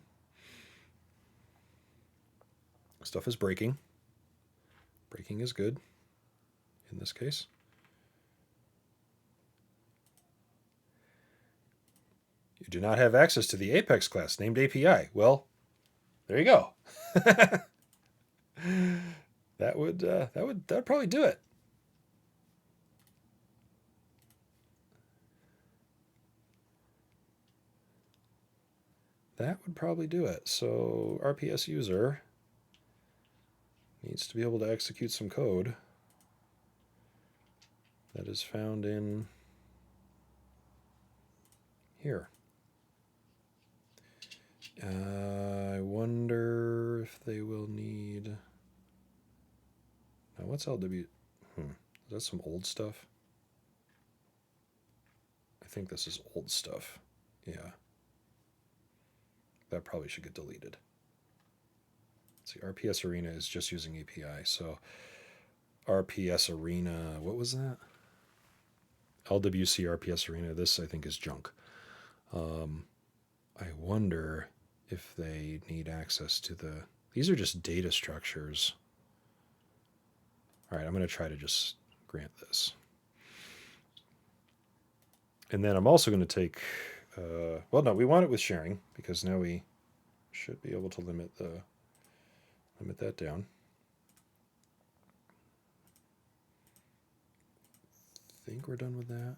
Stuff is breaking. Breaking is good in this case. You do not have access to the Apex class named API. Well, there you go. That'd probably do it. that would probably do it. So RPS user needs to be able to execute some code that is found in here. I wonder if they will need... Now, what's LW? Is that some old stuff? I think this is old stuff. Yeah. That probably should get deleted. Let's see, RPS Arena is just using API. So RPS Arena, what was that? LWC RPS Arena, this I think is junk. I wonder if they need access to the... These are just data structures. All right, I'm going to try to just grant this. And then I'm also going to take... well, no, we want it with sharing, because now we should be able to limit that down. I think we're done with that.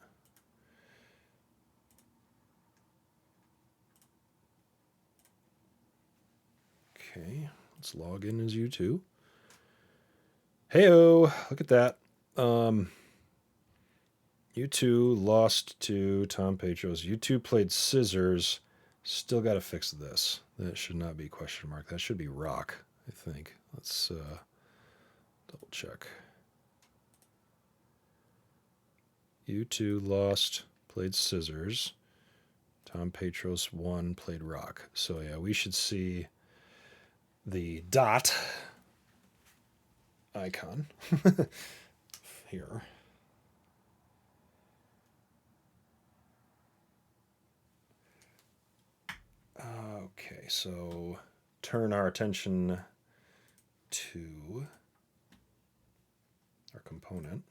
Okay, let's log in as U2. Heyo, look at that. U2 lost to Tom Petros. U2 played scissors. Still got to fix this. That should not be question mark. That should be rock, I think. Let's double check. U2 lost, played scissors. Tom Petros won, played rock. So yeah, we should see the dot icon here. Okay, so turn our attention to our component.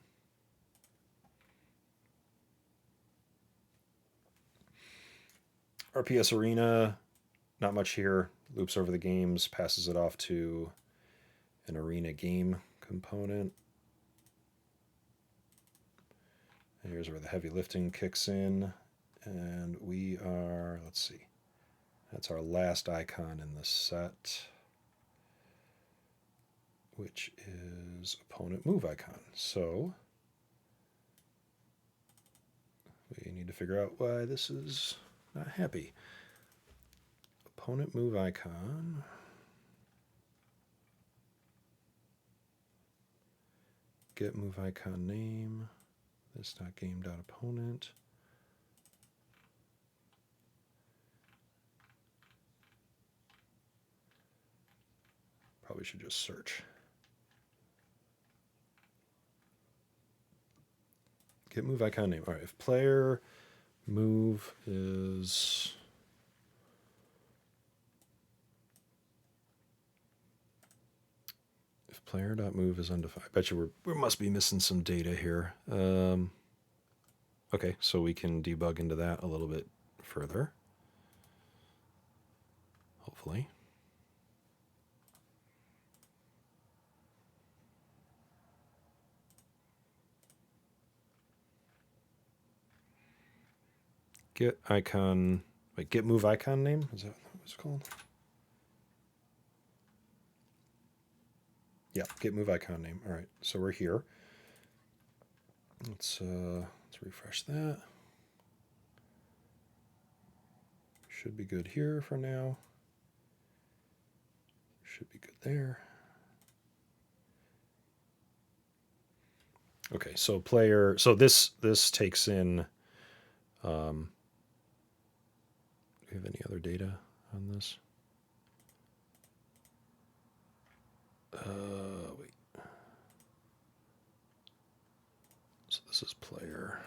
RPS Arena, not much here. Loops over the games, passes it off to an arena game component. And here's where the heavy lifting kicks in. And we are, let's see, that's our last icon in the set, which is opponent move icon. So we need to figure out why this is not happy. Opponent move icon. Get move icon name. This not game dot opponent. Probably should just search. Get move icon name. All right, if player move is player.move is undefined. I bet you we must be missing some data here. Okay, so we can debug into that a little bit further. Hopefully. Get icon, wait, get move icon name? Is that what it's called? Yeah, get move icon name. All right, so we're here. Let's refresh that. Should be good here for now. Should be good there. Okay, so player, so this takes in, do we have any other data on this? Wait. So this is player.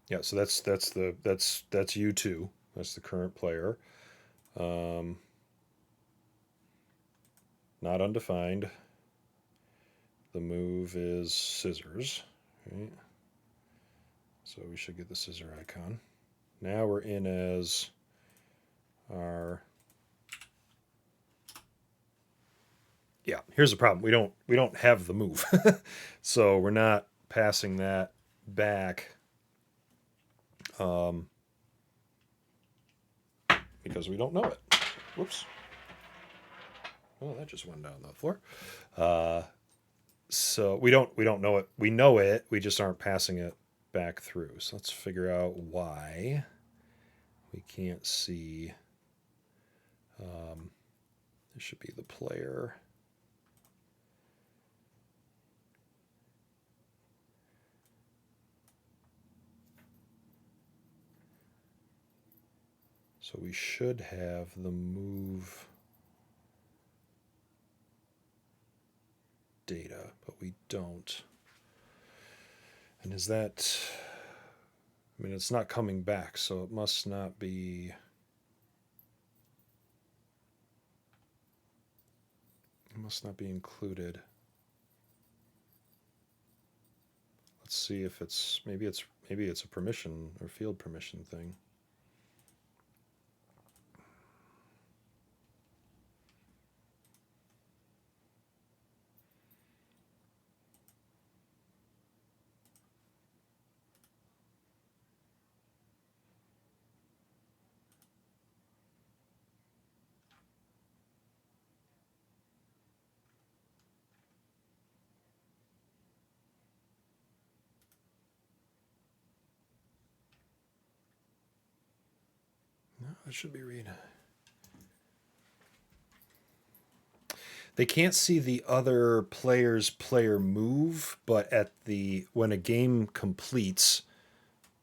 Yeah, so that's U2. That's the current player. Not undefined. The move is scissors, right? So we should get the scissor icon. Now we're in as our... Yeah, here's the problem. We don't have the move. So we're not passing that back because we don't know it. Whoops. Oh, that just went down the floor. So we don't know it. We know it. We just aren't passing it back through. So let's figure out why we can't see. This should be the player. So we should have the move data, but we don't. And is that, I mean, it's not coming back, so it must not be. It must not be included. Let's see if it's maybe it's a permission or field permission thing. No, it should be read. They can't see the other player's player move, but at the when a game completes,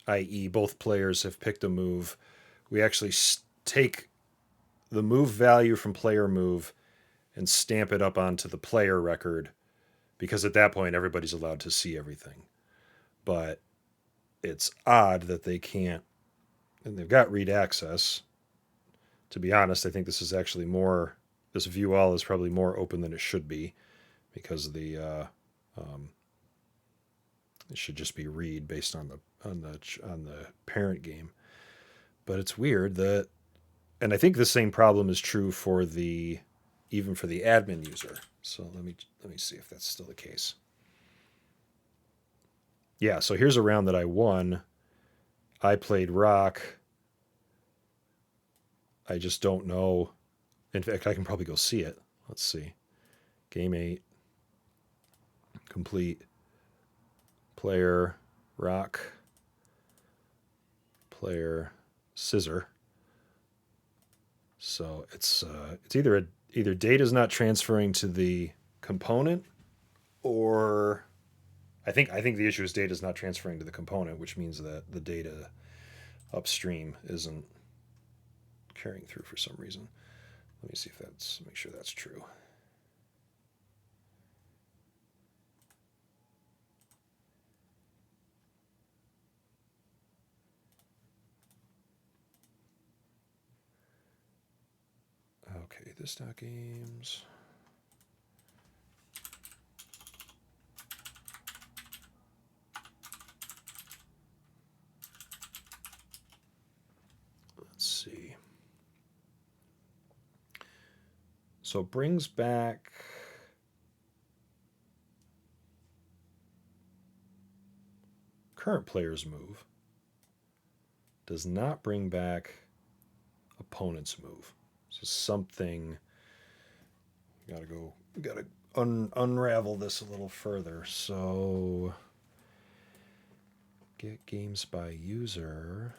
i.e., both players have picked a move, we actually take the move value from player move and stamp it up onto the player record, because at that point everybody's allowed to see everything. But it's odd that they can't, and they've got read access. To be honest, I think this is actually more. This view all is probably more open than it should be, because it should just be read based on the parent game. But it's weird that, and I think the same problem is true for even for the admin user. So let me see if that's still the case. Yeah, so here's a round that I won. I played rock. I just don't know. In fact, I can probably go see it. Let's see. Game 8. Complete. Player rock. Player scissor. So it's either data's not transferring to the component, or I think the issue is data's not transferring to the component, which means that the data upstream isn't carrying through for some reason. Let me see if make sure that's true. Okay, this dot games. Let's see. So it brings back current player's move. Does not bring back opponent's move. So something. We gotta unravel this a little further. So get games by user.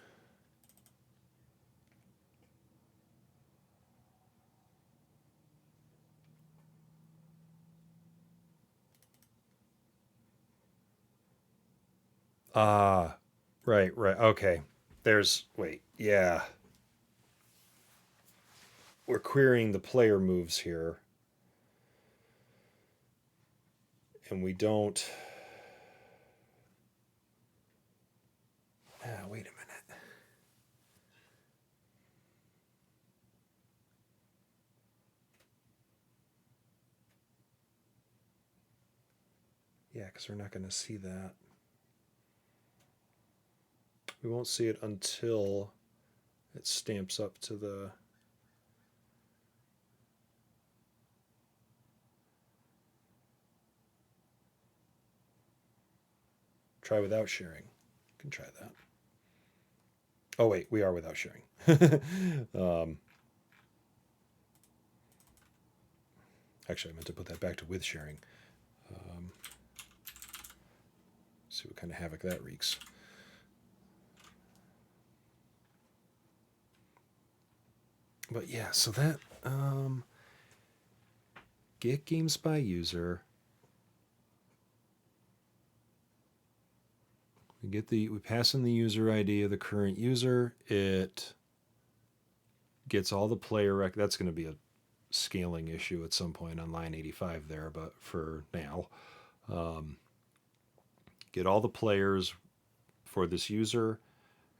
Ah, right. Okay. Yeah. We're querying the player moves here. And we don't. Wait a minute. Yeah, because we're not going to see that. We won't see it until it stamps up to the. Try without sharing. Can try that. Oh wait, we are without sharing. Actually, I meant to put that back to with sharing. See what kind of havoc that wreaks. But yeah, so that get games by user. We pass in the user ID of the current user. It gets all the player that's going to be a scaling issue at some point on line 85 there, but for now, get all the players for this user,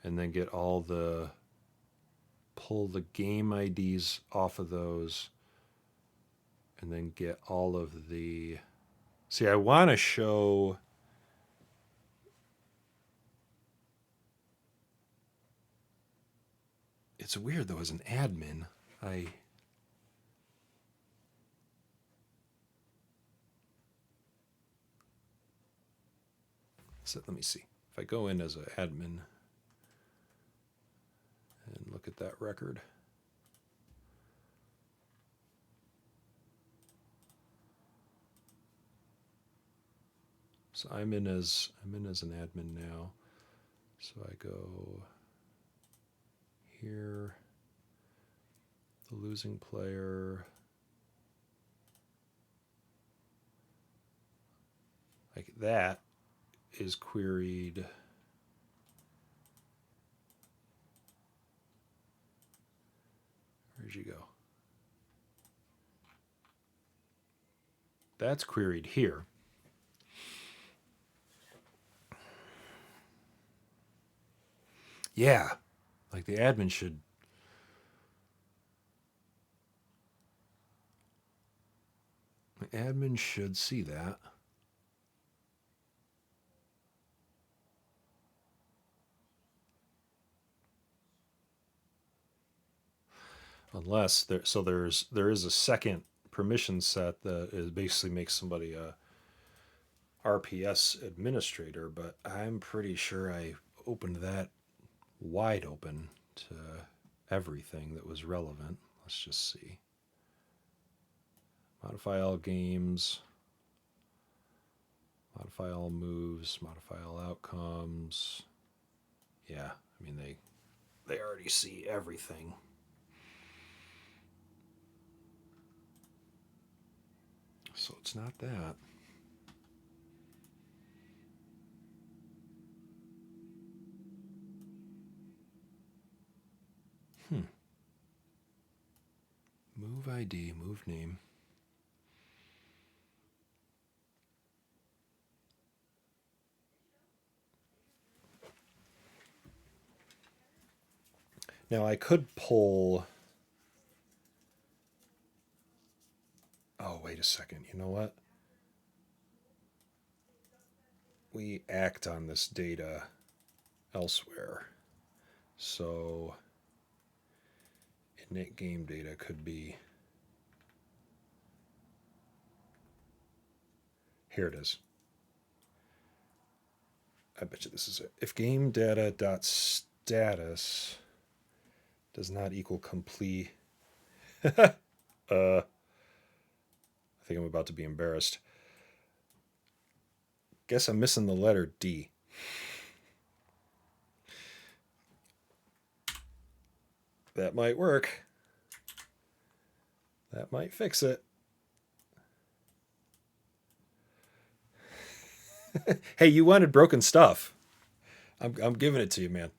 and then get all the pull the game IDs off of those, and then get all of the. See, I want to show. It's weird though, as an admin, so let me see. If I go in as an admin and look at that record. So I'm in as an admin now. So I go here, the losing player. Like that is queried. Where'd you go? That's queried here. Yeah, like the admin should. The admin should see that. Unless there is a second permission set that basically makes somebody a RPS administrator, but I'm pretty sure I opened that wide open to everything that was relevant. Let's just see. Modify all games, modify all moves, modify all outcomes. Yeah, I mean they already see everything. So it's not that. Move ID, move name. Now I could pull. Oh, wait a second. You know what? We act on this data elsewhere. So init game data could be. Here it is. I bet you this is it. If game data dot status does not equal complete. I think I'm about to be embarrassed. Guess I'm missing the letter D. That might work. That might fix it. Hey, you wanted broken stuff. I'm giving it to you, man.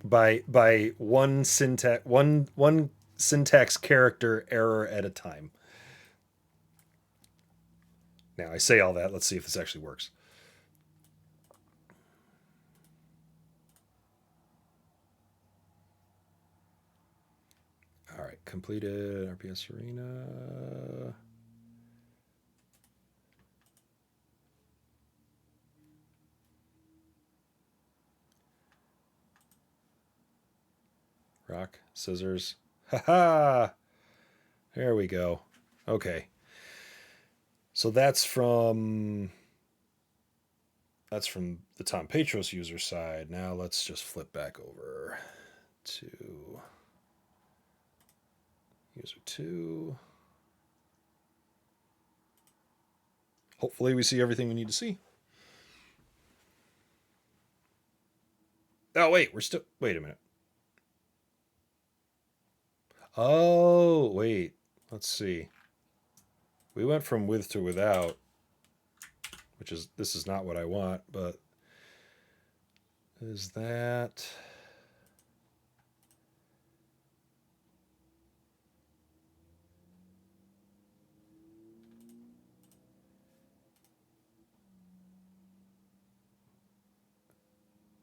By one syntax character error at a time. Now I say all that. Let's see if this actually works. All right, completed RPS Arena. Rock, scissors. Haha! There we go. Okay. So that's from That's from the Tom Petros user side. Now let's just flip back over to user 2. Hopefully we see everything we need to see. Oh, wait, wait a minute. Oh, wait, let's see. We went from with to without, this is not what I want, but is that...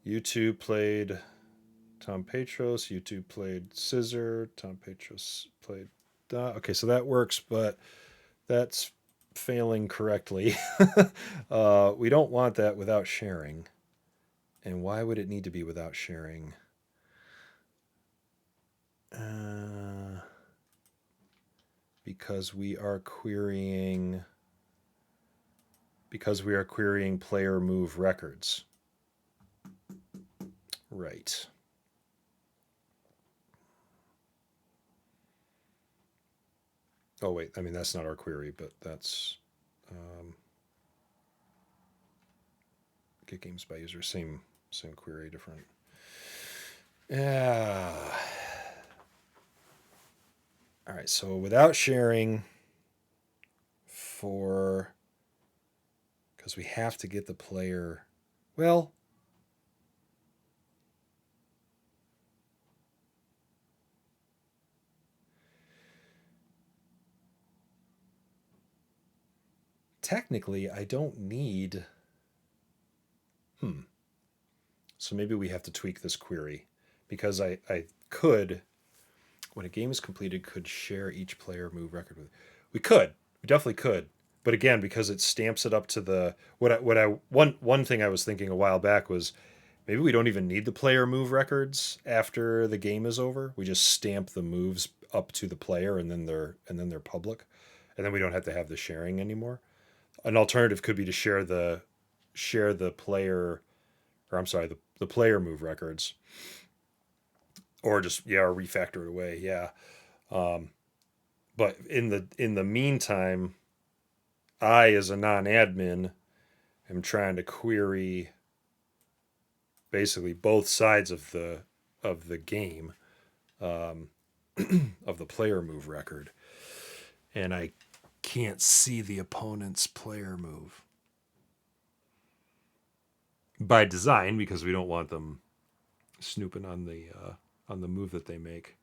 U2 played Tom Petros, U2 played Scissor, Tom Petros played... okay, so that works, but that's failing correctly. We don't want that without sharing. And why would it need to be without sharing? Because we are querying player move records. Right. Oh, wait, I mean, that's not our query, but that's get games by user, same query, different. Yeah. All right, so without sharing because we have to get the player, well, technically I don't need, so maybe we have to tweak this query, because I could, when a game is completed, could share each player move record with. We definitely could, but again, because it stamps it up to the one thing I was thinking a while back was maybe we don't even need the player move records after the game is over. We just stamp the moves up to the player, and then they're public, and then we don't have to have the sharing anymore. An alternative could be to share the player, or I'm sorry, the player move records, or just or refactor it away. Yeah. But in the meantime, I, as a non-admin, am trying to query basically both sides of the game, of the player move record, and I can't see the opponent's player move by design, because we don't want them snooping on the move that they make.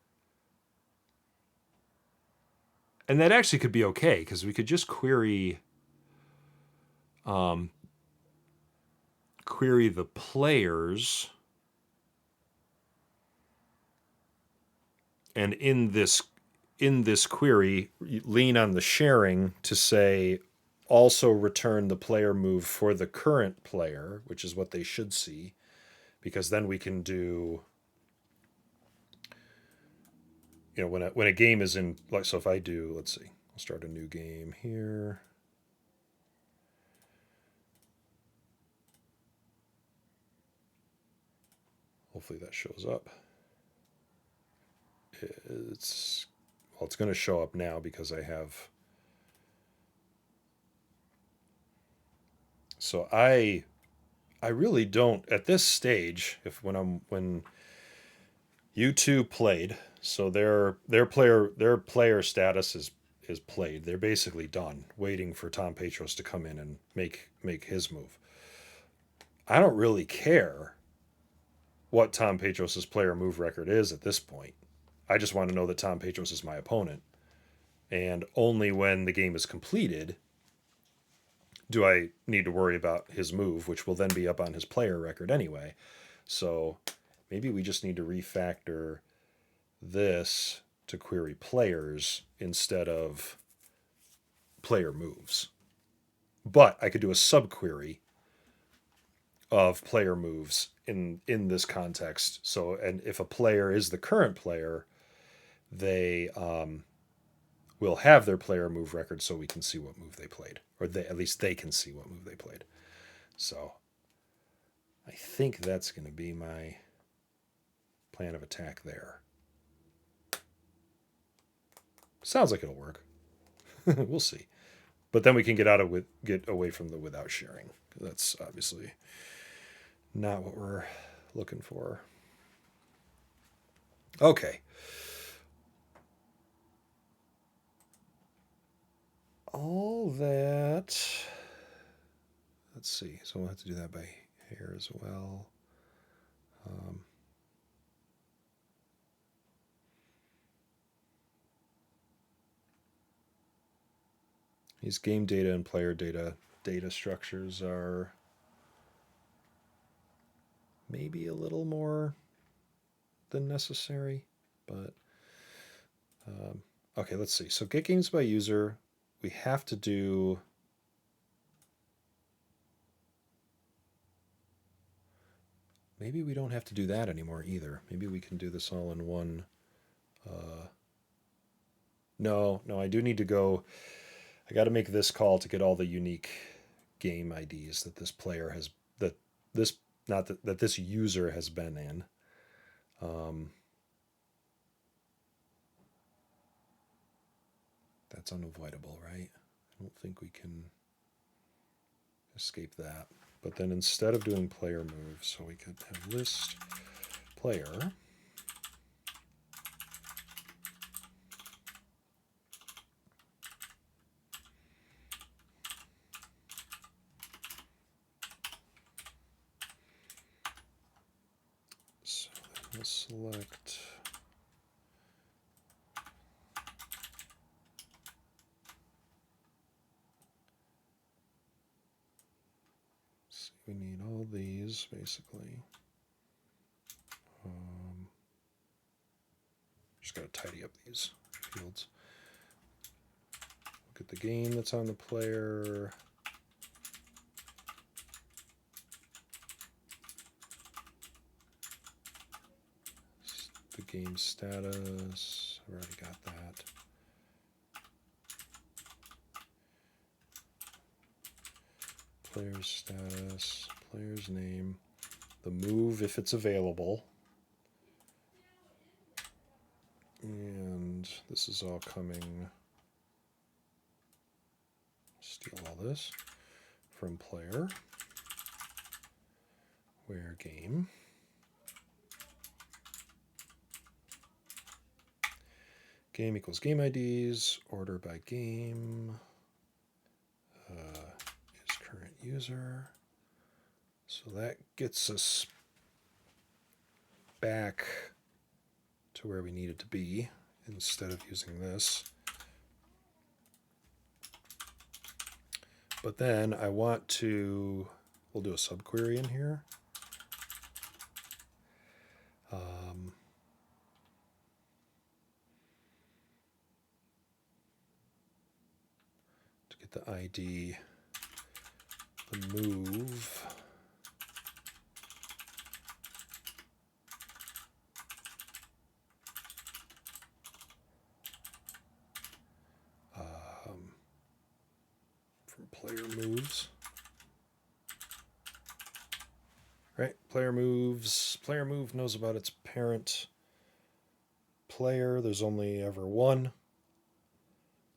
And that actually could be okay, because we could just query the players, and in this query, lean on the sharing to say also return the player move for the current player, which is what they should see, because then we can do, when a game is in, like, so if I do, let's see, I'll start a new game here. Hopefully that shows up. It's going to show up now because I have. So I really don't at this stage. When U2 played, so their player status is played. They're basically done, waiting for Tom Petros to come in and make his move. I don't really care what Tom Petros' player move record is at this point. I just want to know that Tom Petros is my opponent. And only when the game is completed do I need to worry about his move, which will then be up on his player record anyway. So maybe we just need to refactor this to query players instead of player moves. But I could do a subquery of player moves in this context. So, and if a player is the current player, they will have their player move record, so we can see what move they played, or at least they can see what move they played. So I think that's going to be my plan of attack there. Sounds like it'll work. We'll see. But then we can get away from the without sharing. That's obviously not what we're looking for. Okay. All that. Let's see. So we'll have to do that by hair as well. These game data and player data structures are maybe a little more than necessary, but okay, let's see. So get games by user, we have to do maybe we don't have to do that anymore either. Maybe we can do this all in one. No, I do need to go. I got to make this call to get all the unique game IDs that this player has that this user has been in. That's unavoidable, right? I don't think we can escape that. But then instead of doing player moves, so we could have list player. So then we'll select we need all these basically. Just got to tidy up these fields. Look at the game that's on the player. The game status. I've already got that. Player's status, player's name, the move if it's available. And this is all coming, steal all this from player, where game. Game equals game IDs, order by game, is current user. So that gets us back to where we need it to be instead of using this. But then I want to, we'll do a subquery in here. To get the ID, the move. From player moves. Right, player moves. Player move knows about its parent player. There's only ever one.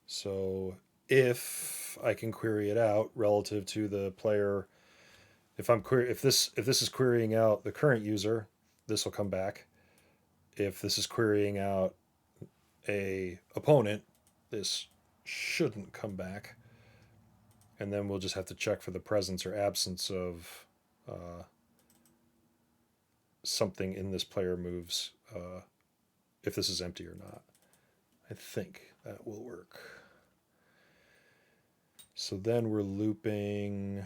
So if I can query it out relative to the player, if this is querying out the current user, this will come back. If this is querying out a opponent, this shouldn't come back. And then we'll just have to check for the presence or absence of something in this player moves, if this is empty or not. I think that will work. So then we're looping.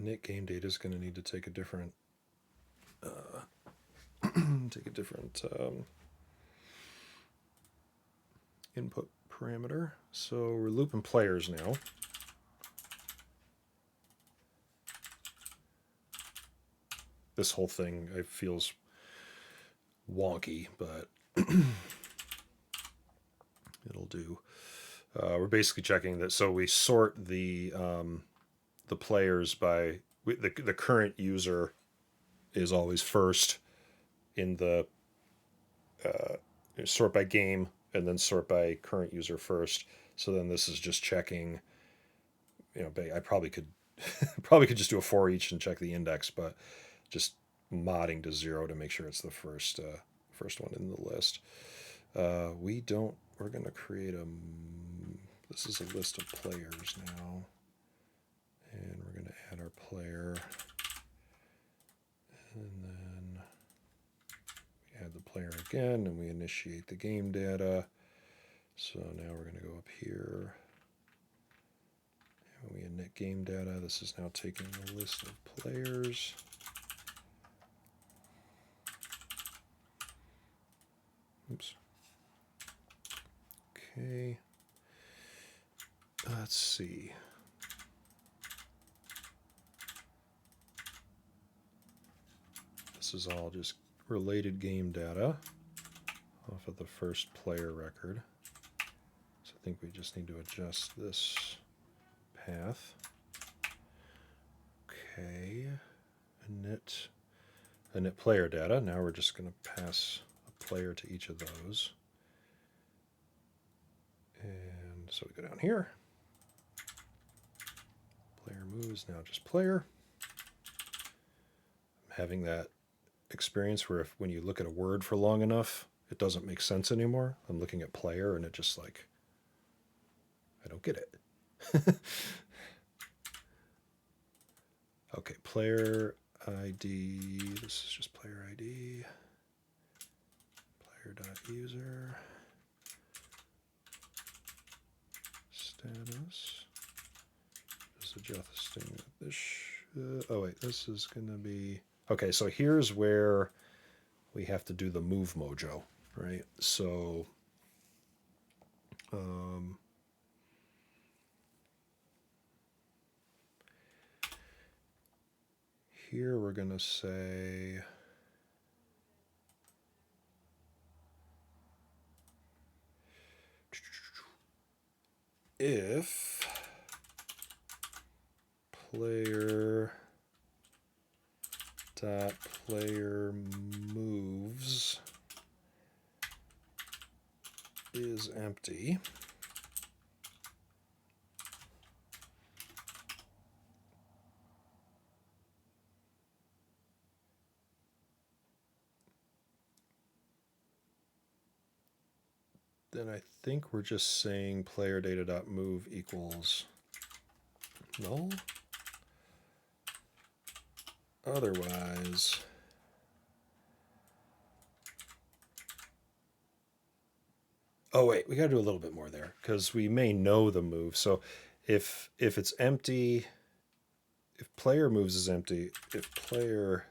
Init game data is going to need to take a different input parameter. So we're looping players now. This whole thing feels wonky, but it'll do. We're basically checking that. So we sort the players by the current user is always first in the sort by game and then sort by current user first. So then this is just checking. I probably could just do a for each and check the index, but just modding to 0 to make sure it's the first one in the list. We're going to create this is a list of players now. And we're going to add our player. And then we add the player again, and we initiate the game data. So now we're going to go up here. And we init game data. This is now taking the list of players. Oops. Okay. Let's see. This is all just related game data off of the first player record. So I think we just need to adjust this path. Okay. Init player data. Now we're just going to pass a player to each of those. And so we go down here. Player moves, now just player. I'm having that experience where when you look at a word for long enough, it doesn't make sense anymore. I'm looking at player and it just like, I don't get it. Okay, player ID, this is just player ID. Player.user. Status. Just adjusting this. Oh wait, this is going to be... Okay, so here's where we have to do the move mojo, right? So here we're going to say if player moves is empty, then I think we're just saying player data.move equals null. Otherwise, oh wait, we got to do a little bit more there because we may know the move. So if it's empty, if player moves is empty, if player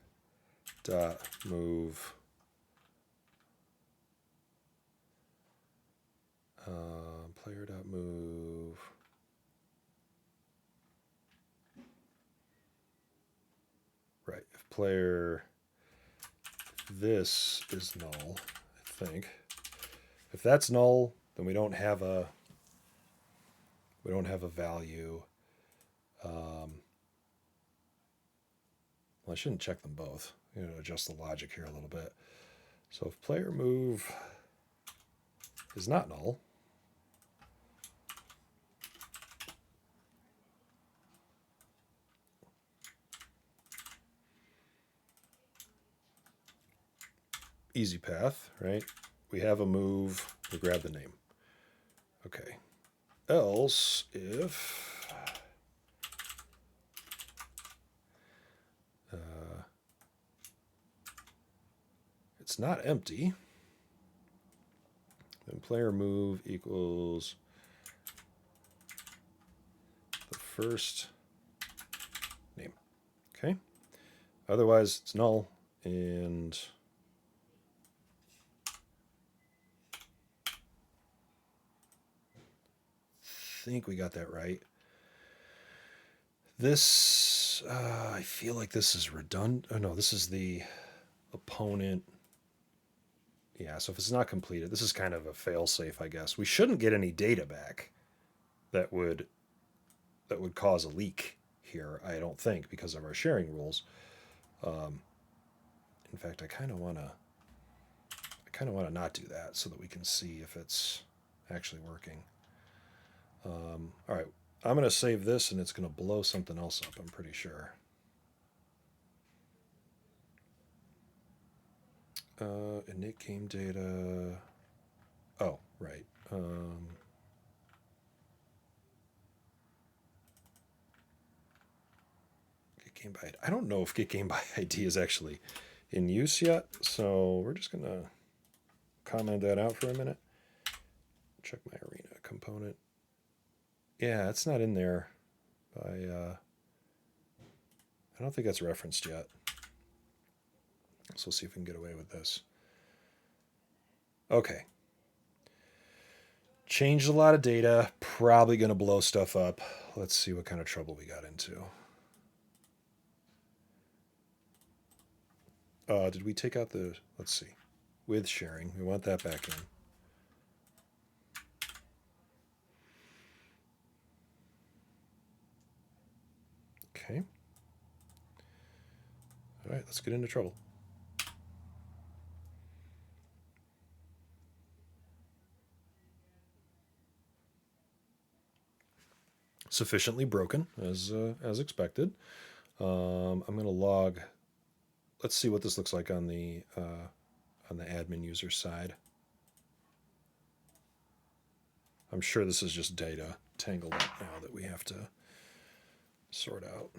dot move player dot move right, if player this is null, I think. If that's null, then we don't have a value. Well, I shouldn't check them both. Adjust the logic here a little bit. So if player move is not null, easy path, right? We have a move, we grab the name. Okay. Else if it's not empty, then player move equals the first name. Okay. Otherwise, it's null, and think we got that right. This, I feel like this is redundant. Oh no, this is the opponent. Yeah, so if it's not completed, this is kind of a fail-safe, I guess. We shouldn't get any data back that would cause a leak here, I don't think, because of our sharing rules. In fact, I kind of want to not do that so that we can see if it's actually working. All right, I'm going to save this, and it's going to blow something else up, I'm pretty sure. Init game data. Oh, right. Get game by. I don't know if get game by ID is actually in use yet, so we're just going to comment that out for a minute. Check my arena component. Yeah, it's not in there. I don't think that's referenced yet. So we'll see if we can get away with this. Okay. Changed a lot of data. Probably going to blow stuff up. Let's see what kind of trouble we got into. Did we take out the... Let's see. With sharing. We want that back in. Okay. All right, let's get into trouble. Sufficiently broken, as expected. I'm going to log. Let's see what this looks like on the admin user side. I'm sure this is just data tangled up now that we have to sort out.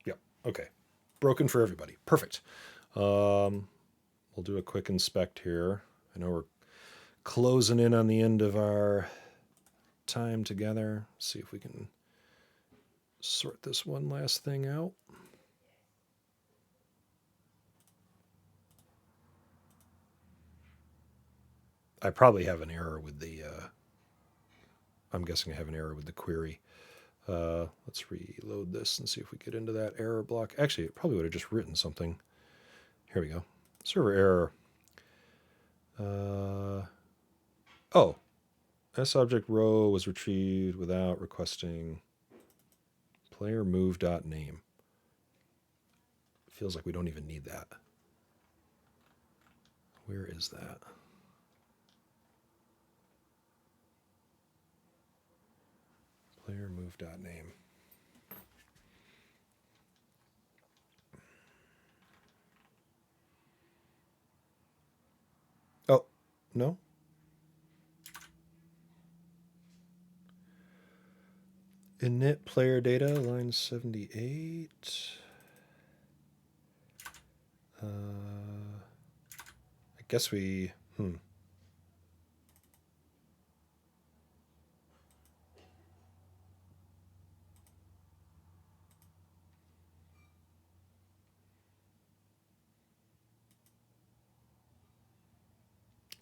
Yep. Okay. Broken for everybody. Perfect. We'll do a quick inspect here. I know we're closing in on the end of our time together. See if we can sort this one last thing out. I probably have an error with the... I'm guessing I have an error with the query. Let's reload this and see if we get into that error block. Actually, it probably would have just written something. Here we go. Server error. Oh, S-object row was retrieved without requesting player move.name. Feels like we don't even need that. Where is that? Player move.name. Oh, no? Init player data, line 78. I guess we...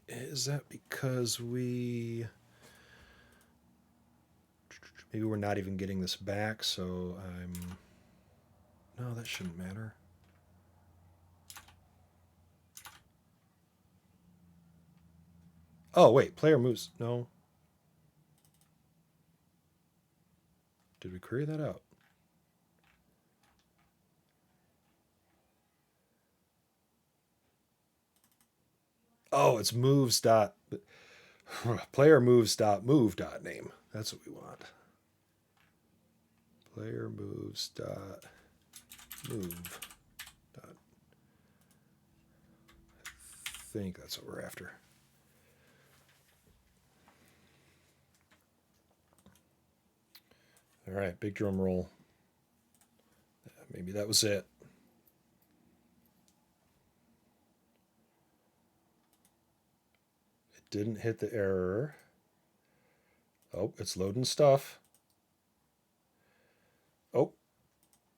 Is that because we... Maybe we're not even getting this back, so I'm... No, that shouldn't matter. Oh, wait, player moves. No. Did we query that out? Oh, it's moves dot... Player moves dot move dot name. That's what we want. Player moves dot move dot... I think that's what we're after. All right, big drum roll. Maybe that was it. It didn't hit the error. Oh, it's loading stuff. Oh,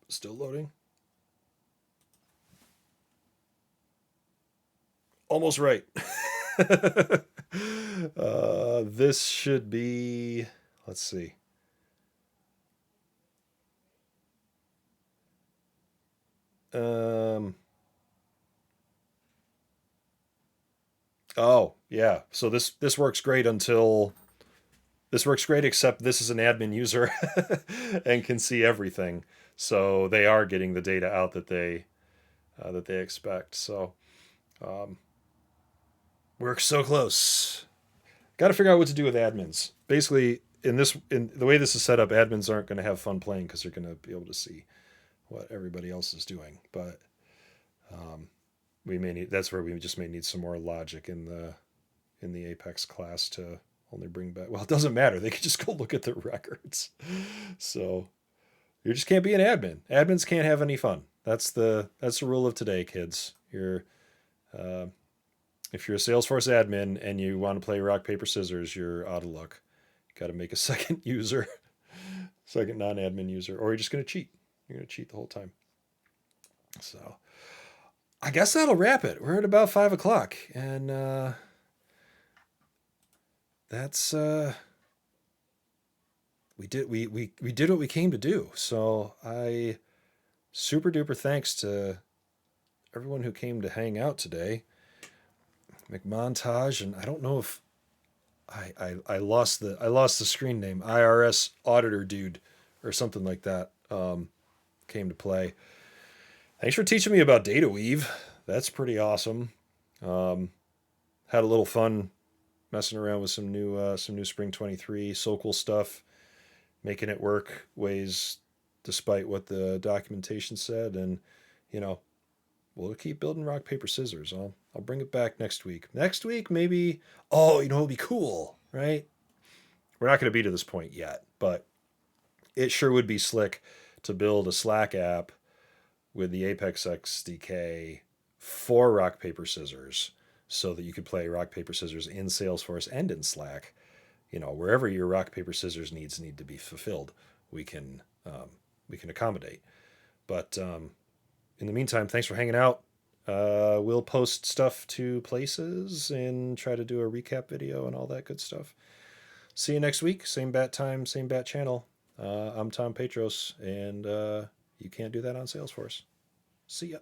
still loading. Almost right. This should be, let's see. Um, oh, yeah. So this works great until this works great, except this is an admin user and can see everything. So they are getting the data out that they expect. So um, we're so close. Got to figure out what to do with admins. Basically, in the way this is set up, admins aren't going to have fun playing because they're going to be able to see what everybody else is doing. But um, we may need that's where we just may need some more logic in the Apex class to only bring back. Well, it doesn't matter. They can just go look at the records. So you just can't be an admin. Admins can't have any fun. That's the rule of today, kids. Uh, if you're a Salesforce admin and you want to play rock paper scissors, you're out of luck. Got to make a second user, second non-admin user, or you're just going to cheat. You're going to cheat the whole time. So I guess that'll wrap it. We're at about 5 o'clock, and that's we did what we came to do. So I super duper thanks to everyone who came to hang out today. McMontage, and I don't know if I lost the screen name. IRS auditor dude or something like that came to play. Thanks for teaching me about DataWeave. That's pretty awesome. Had a little fun messing around with some new Spring 23 SOQL stuff, making it work ways despite what the documentation said, and you know we'll keep building rock paper scissors. I'll bring it back next week. Next week maybe. Oh, it'll be cool, right? We're not going to be to this point yet, but it sure would be slick to build a Slack app with the Apex SDK for rock paper scissors, so that you could play rock paper scissors in Salesforce and in Slack. Wherever your rock paper scissors needs need to be fulfilled, we can we can accommodate. But in the meantime, thanks for hanging out. We'll post stuff to places and try to do a recap video and all that good stuff. See you next week. Same bat time, same bat channel. I'm Tom Petros, and you can't do that on Salesforce. See ya.